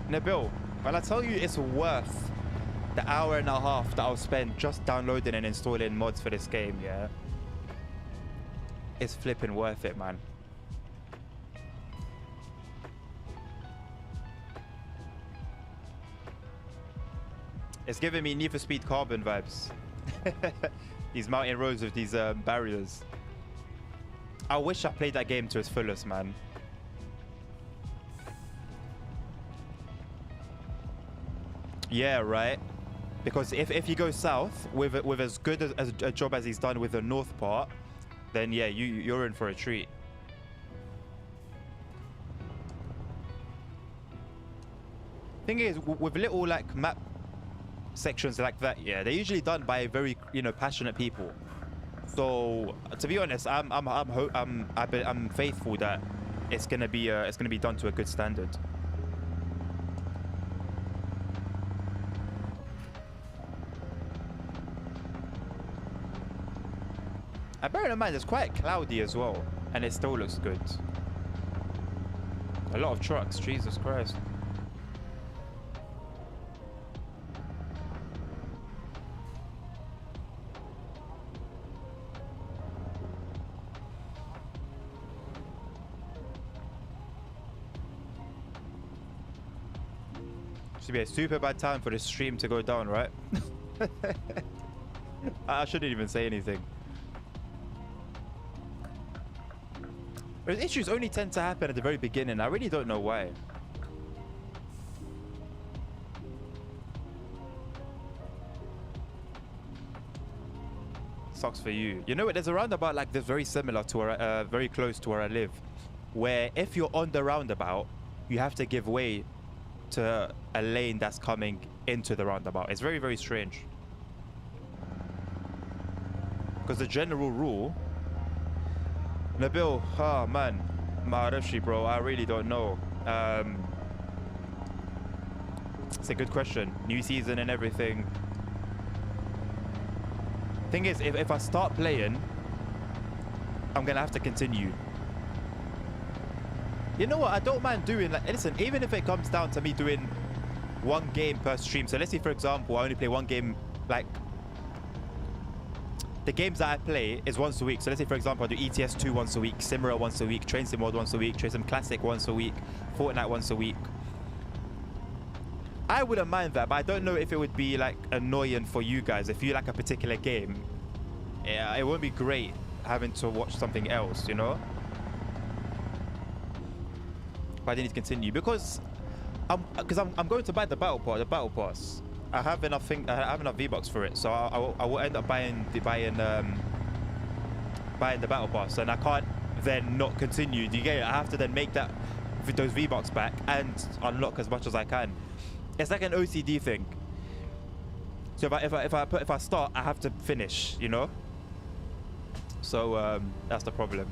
Nabil, when I tell you it's worth the hour and a half that I'll spend just downloading and installing mods for this game, yeah, it's flipping worth it, man. It's giving me Need for Speed Carbon vibes. These mountain roads with these barriers. I wish I played that game to its fullest, man. Yeah, right. Because if you go south with as good as a job as he's done with the north part, then yeah, you're in for a treat. Thing is, with little like map sections like that, yeah, they're usually done by very passionate people. So to be honest, I'm faithful that it's gonna be done to a good standard. And bearing in mind, it's quite cloudy as well, and it still looks good. A lot of trucks, Jesus Christ. Should be a super bad time for the stream to go down, right? I shouldn't even say anything. But issues only tend to happen at the very beginning. I really don't know why. Sucks for you. You know what? There's a roundabout like this very similar to where, very close to where I live, where if you're on the roundabout, you have to give way to a lane that's coming into the roundabout. It's very, very strange. Because the general rule... Nabil, oh man, Ma'arifshi, bro, I really don't know. It's a good question. New season and everything. Thing is, if I start playing, I'm gonna have to continue. You know what? I don't mind doing, like, listen, even if it comes down to me doing one game per stream. So let's say, for example, I only play one game, like, the games that I play is once a week. So let's say, for example, I do ETS 2 once a week, Simra once a week, Train Sim World once a week, Train Sim Classic once a week, Fortnite once a week. I wouldn't mind that, but I don't know if it would be like annoying for you guys. If you like a particular game, yeah, it won't be great having to watch something else, you know? But I need to continue because I'm going to buy the battle pass. I have enough V-Bucks for it, so I will end up buying the battle pass, and I can't then not continue. Do you get it? I have to then make those V-Bucks back and unlock as much as I can. It's like an OCD thing. So if I start, I have to finish, you know. So that's the problem.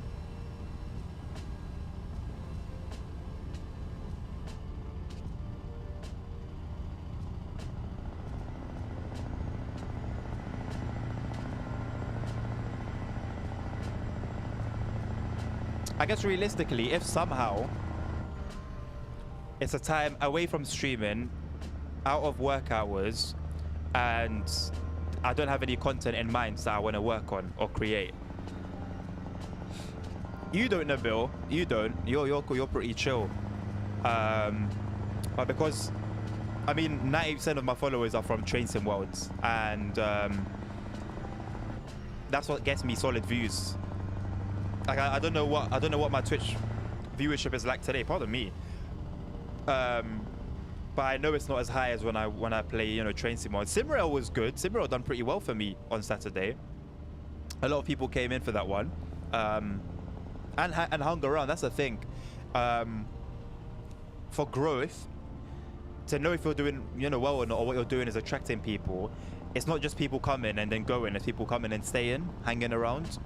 I guess realistically, if somehow it's a time away from streaming, out of work hours, and I don't have any content in mind that I want to work on or create. You don't, Nabil. You don't. You're pretty chill. But because, I mean, 90% of my followers are from Train Sim Worlds, and that's what gets me solid views. Like I don't know what my Twitch viewership is like today. Pardon me. But I know it's not as high as when I play, you know, Train Sim. Simrail was good. Simrail done pretty well for me on Saturday. A lot of people came in for that one, and hung around. That's the thing. For growth, to know if you're doing, you know, well or not, or what you're doing is attracting people. It's not just people coming and then going. It's people coming and staying, hanging around.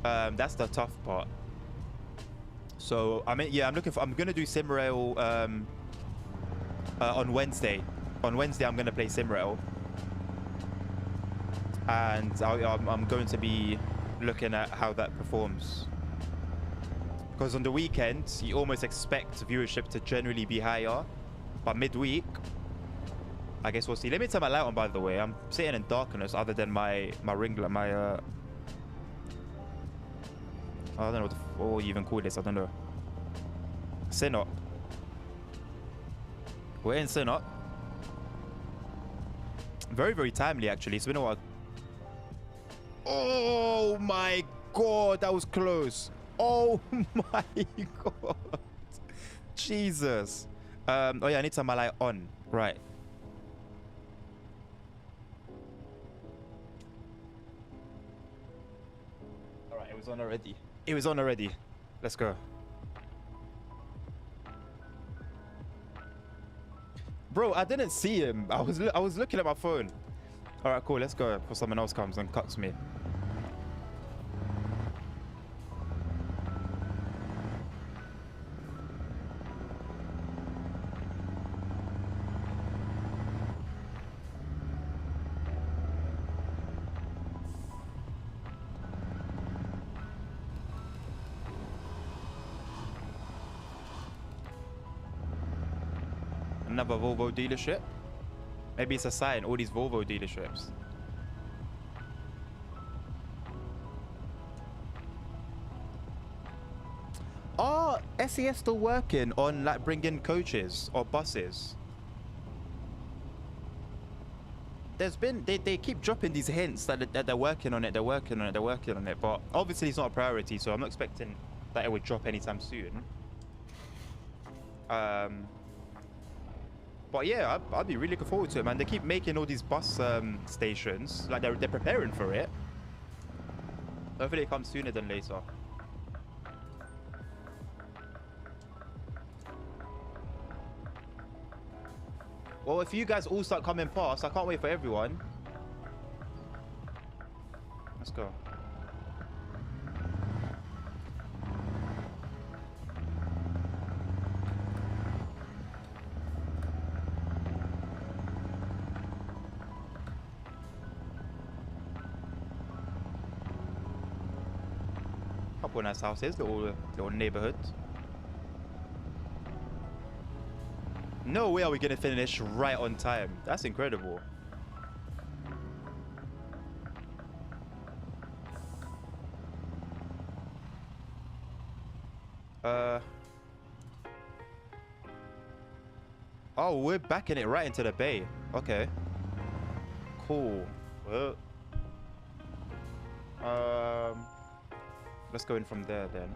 That's the tough part. So I mean, yeah, I'm gonna do Simrail on Wednesday. On Wednesday, I'm gonna play Simrail, and I'm going to be looking at how that performs. Because on the weekends, you almost expect viewership to generally be higher, but midweek, I guess we'll see. Let me turn my light on, by the way. I'm sitting in darkness, other than my ring light, I don't know what you even call this. I don't know. Synop. We're in Synop. Very, very timely, actually. It's been a while. Oh my god, that was close. Oh my god. Jesus. Oh yeah, I need to turn my light on. Right. Alright, it was on already. It was on already. Let's go. Bro, I didn't see him. I was looking at my phone. All right, cool. Let's go before someone else comes and cuts me. Another Volvo dealership. Maybe it's a sign, all these Volvo dealerships. Are SES still working on like bringing coaches or buses? There's been, they keep dropping these hints that they're working on it, they're working on it, they're working on it, but obviously it's not a priority, so I'm not expecting that it would drop anytime soon. But yeah, I'd be really looking forward to it, man. They keep making all these bus stations, like they're preparing for it. Hopefully it comes sooner than later. Well, if you guys all start coming past, I can't wait for everyone. Let's go. Couple nice houses, little neighborhood. No way are we gonna finish right on time. That's incredible. Oh, we're backing it right into the bay. Okay. Cool. Well, let's go in from there then.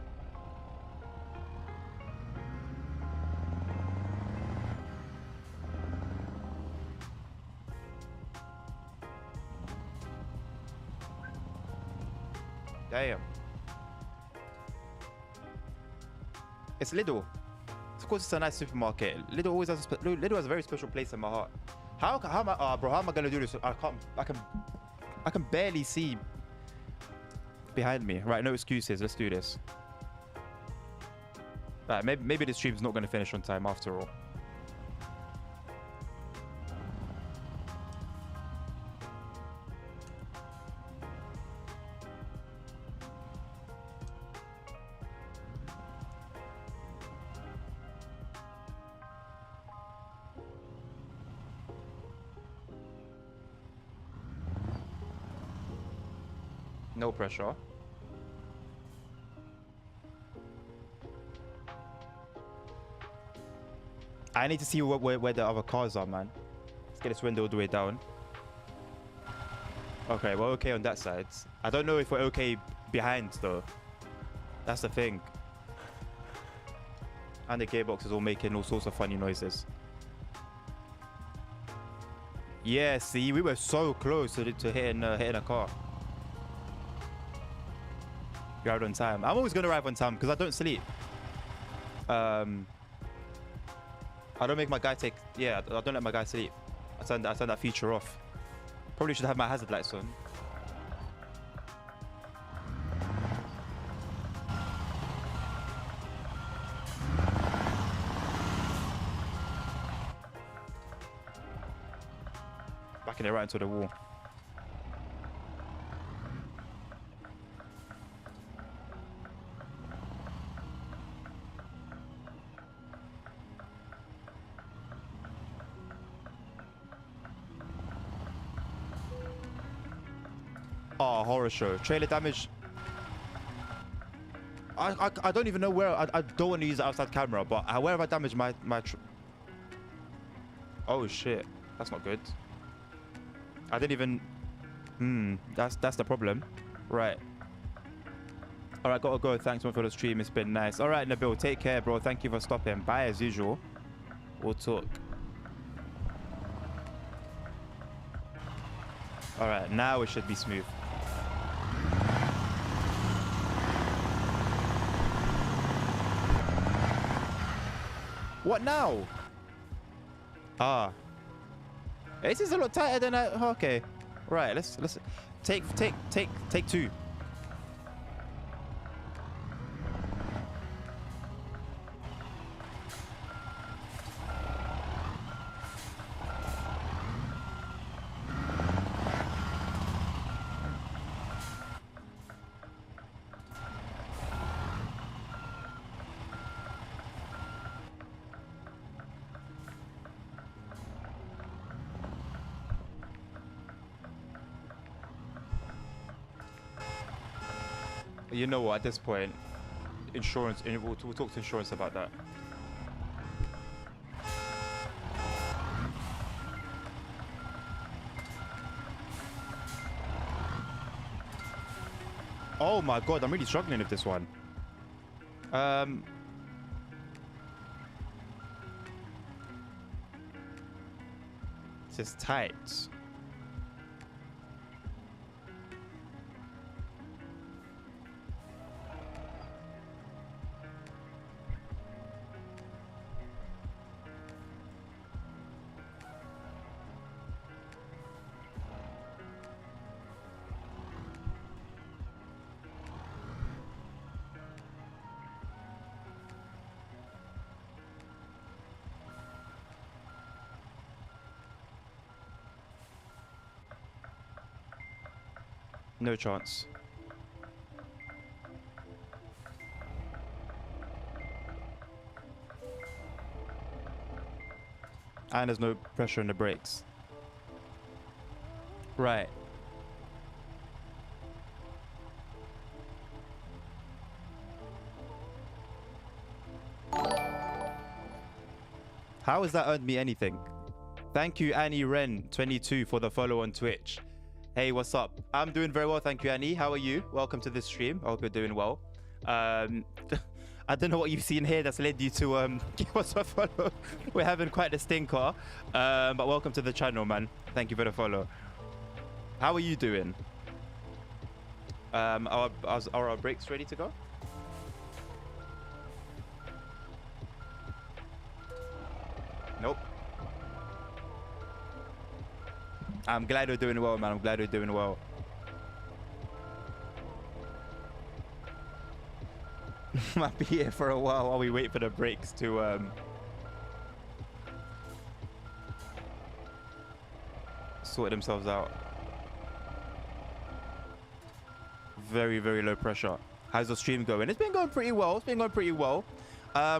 Damn. It's Lidl. Of course, it's a nice supermarket. Lidl always has Lidl has a very special place in my heart. How am I, bro? How am I gonna do this? I can barely see behind me. Right, no excuses. Let's do this. Right, maybe the stream's not gonna finish on time after all. No pressure. I need to see where the other cars are, man. Let's get this window all the way down. Okay, we're okay on that side. I don't know if we're okay behind, though. That's the thing. And the gearbox is all making all sorts of funny noises. Yeah, see, we were so close to hitting a car. You arrived on time. I'm always gonna arrive on time because I don't sleep. I don't make my guy take. Yeah, I don't let my guy sleep. I turn that feature off. Probably should have my hazard lights on. Backing it right into the wall. Oh, horror show. Trailer damage. I don't even know where. I don't want to use the outside camera, but where have I damaged my oh shit, that's not good. I didn't even. That's the problem. Right. All right, gotta go. Thanks man for the stream. It's been nice. All right, Nabil, take care, bro. Thank you for stopping by as usual. We'll talk. All right, now it should be smooth. What now? Ah. This is a lot tighter than I... Okay. Right, let's take two. You know what? At this point, insurance. We'll talk to insurance about that. Oh my god, I'm really struggling with this one. This is tight. No chance. And there's no pressure in the brakes. Right. How has that earned me anything? Thank you, Annie Ren22, for the follow on Twitch. Hey, what's up? I'm doing very well, thank you, Annie. How are you? Welcome to the stream. I hope you're doing well. I don't know what you've seen here that's led you to give us a follow. We're having quite a stinker. But welcome to the channel, man. Thank you for the follow. How are you doing? Are our brakes ready to go? Nope. I'm glad we're doing well, man. I'm glad we're doing well. Might be here for a while we wait for the brakes to sort themselves out. Very, very low pressure. How's the stream going? It's been going pretty well. It's been going pretty well.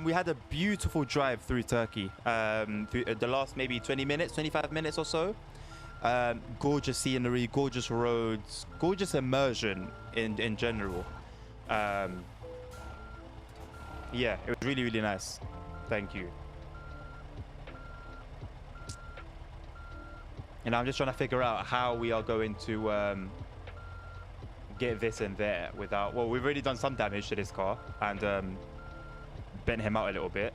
We had a beautiful drive through Turkey. Through the last maybe 20 minutes, 25 minutes or so. Gorgeous scenery, gorgeous roads, gorgeous immersion in general. Yeah, it was really, really nice. Thank you. And I'm just trying to figure out how we are going to get this in there without... Well, we've already done some damage to this car and bent him out a little bit.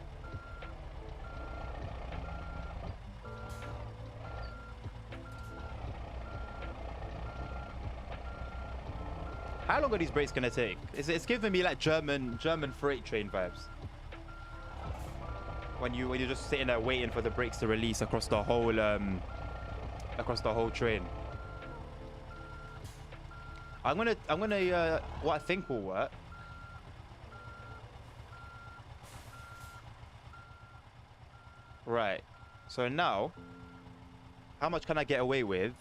How long are these brakes gonna take? It's giving me like German freight train vibes. When you're just sitting there waiting for the brakes to release across the whole train. I'm gonna what I think will work. Right. So now, how much can I get away with?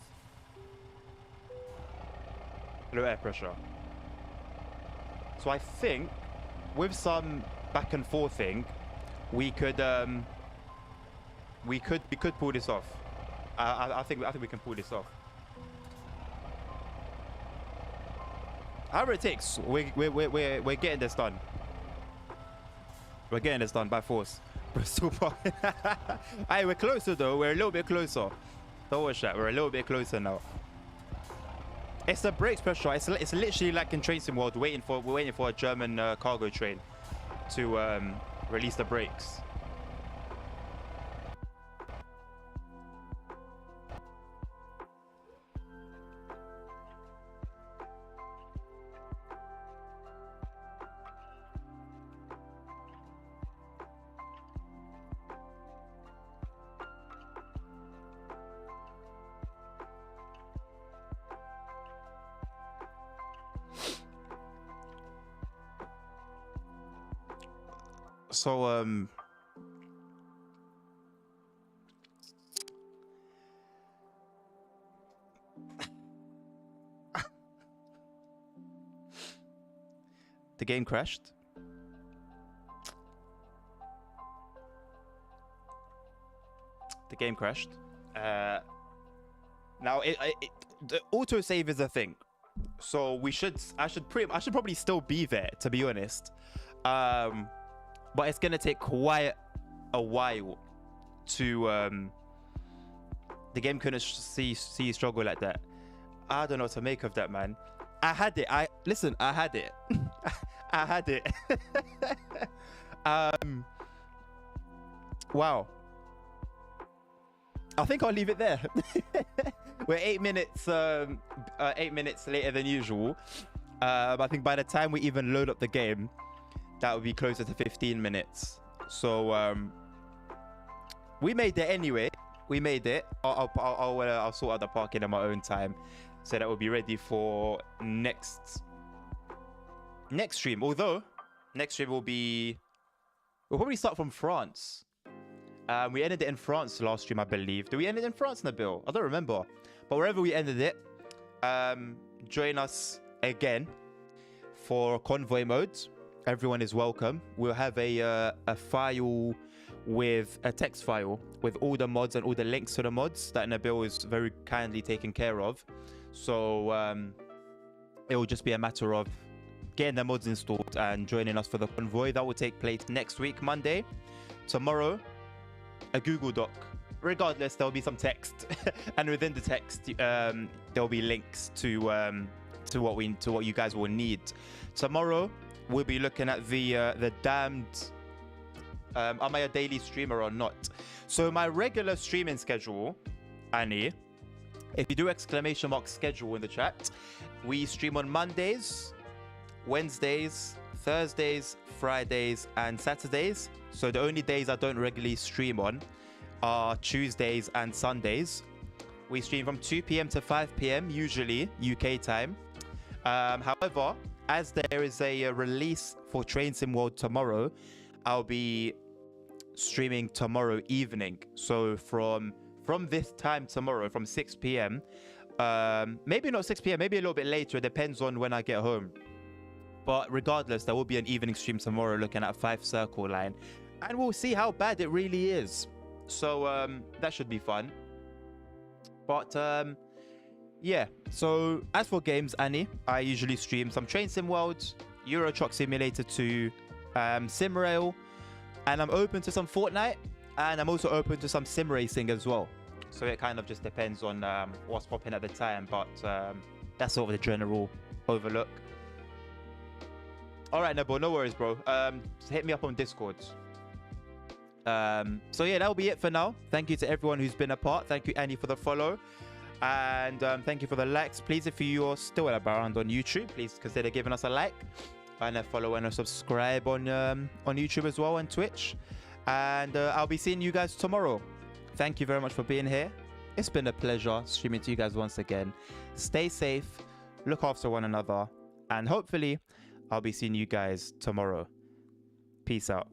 Low air pressure. So I think with some back and forthing, we could pull this off. I think we can pull this off. However it takes, we're getting this done. We're getting this done by force. Bristol Park. Hey, we're closer though. We're a little bit closer. Don't watch that. We're a little bit closer now. It's the brakes pressure. It's literally like in Train Sim World, we're waiting for a German cargo train to release the brakes. So the game crashed. The game crashed. Now the autosave is a thing. So I should probably still be there, to be honest. But it's gonna take quite a while to the game couldn't see you struggle like that. I don't know what to make of that, man. I had it. I had it. I had it. Wow. I think I'll leave it there. We're 8 minutes later than usual. I think by the time we even load up the game, that would be closer to 15 minutes. So we made it anyway. We made it. I'll sort out the parking in my own time, so that we'll be ready for next stream. Although next stream we'll probably start from France. We ended it in France last stream, I believe. Did we end it in France, Nabil? I don't remember. But wherever we ended it, join us again for convoy mode. Everyone is welcome. We'll have a file with a text file with all the mods and all the links to the mods that Nabil is very kindly taking care of. So it will just be a matter of getting the mods installed and joining us for the convoy. That will take place next week, Monday. Tomorrow, a Google Doc. Regardless, there'll be some text, and within the text, there'll be links to what you guys will need. Tomorrow, we'll be looking at the damned. Am I a daily streamer or not? So my regular streaming schedule, Annie, if you do !schedule in the chat, we stream on Mondays, Wednesdays, Thursdays, Fridays, and Saturdays. So the only days I don't regularly stream on are Tuesdays and Sundays. We stream from 2 p.m. to 5 p.m. usually UK time. However, as there is a release for Train Sim World tomorrow, I'll be streaming tomorrow evening. So from this time tomorrow, from 6 p.m. Maybe not 6 p.m. maybe a little bit later. It depends on when I get home. But regardless, there will be an evening stream tomorrow looking at 5 Circle Line, and we'll see how bad it really is. So that should be fun. But yeah, so as for games, Annie, I usually stream some Train Sim World, Euro Truck Simulator 2, SimRail, and I'm open to some Fortnite, and I'm also open to some sim racing as well. So it kind of just depends on what's popping at the time, but that's sort of the general overlook. All right, Nebo, no worries, bro. Hit me up on Discord. So yeah, that'll be it for now. Thank you to everyone who's been a part. Thank you, Annie, for the follow, and thank you for the likes. Please, if you're still around on YouTube, please consider giving us a like and a follow and a subscribe on YouTube as well, and Twitch. And I'll be seeing you guys tomorrow. Thank you very much for being here. It's been a pleasure streaming to you guys once again. Stay safe, look after one another, and hopefully I'll be seeing you guys tomorrow. Peace out.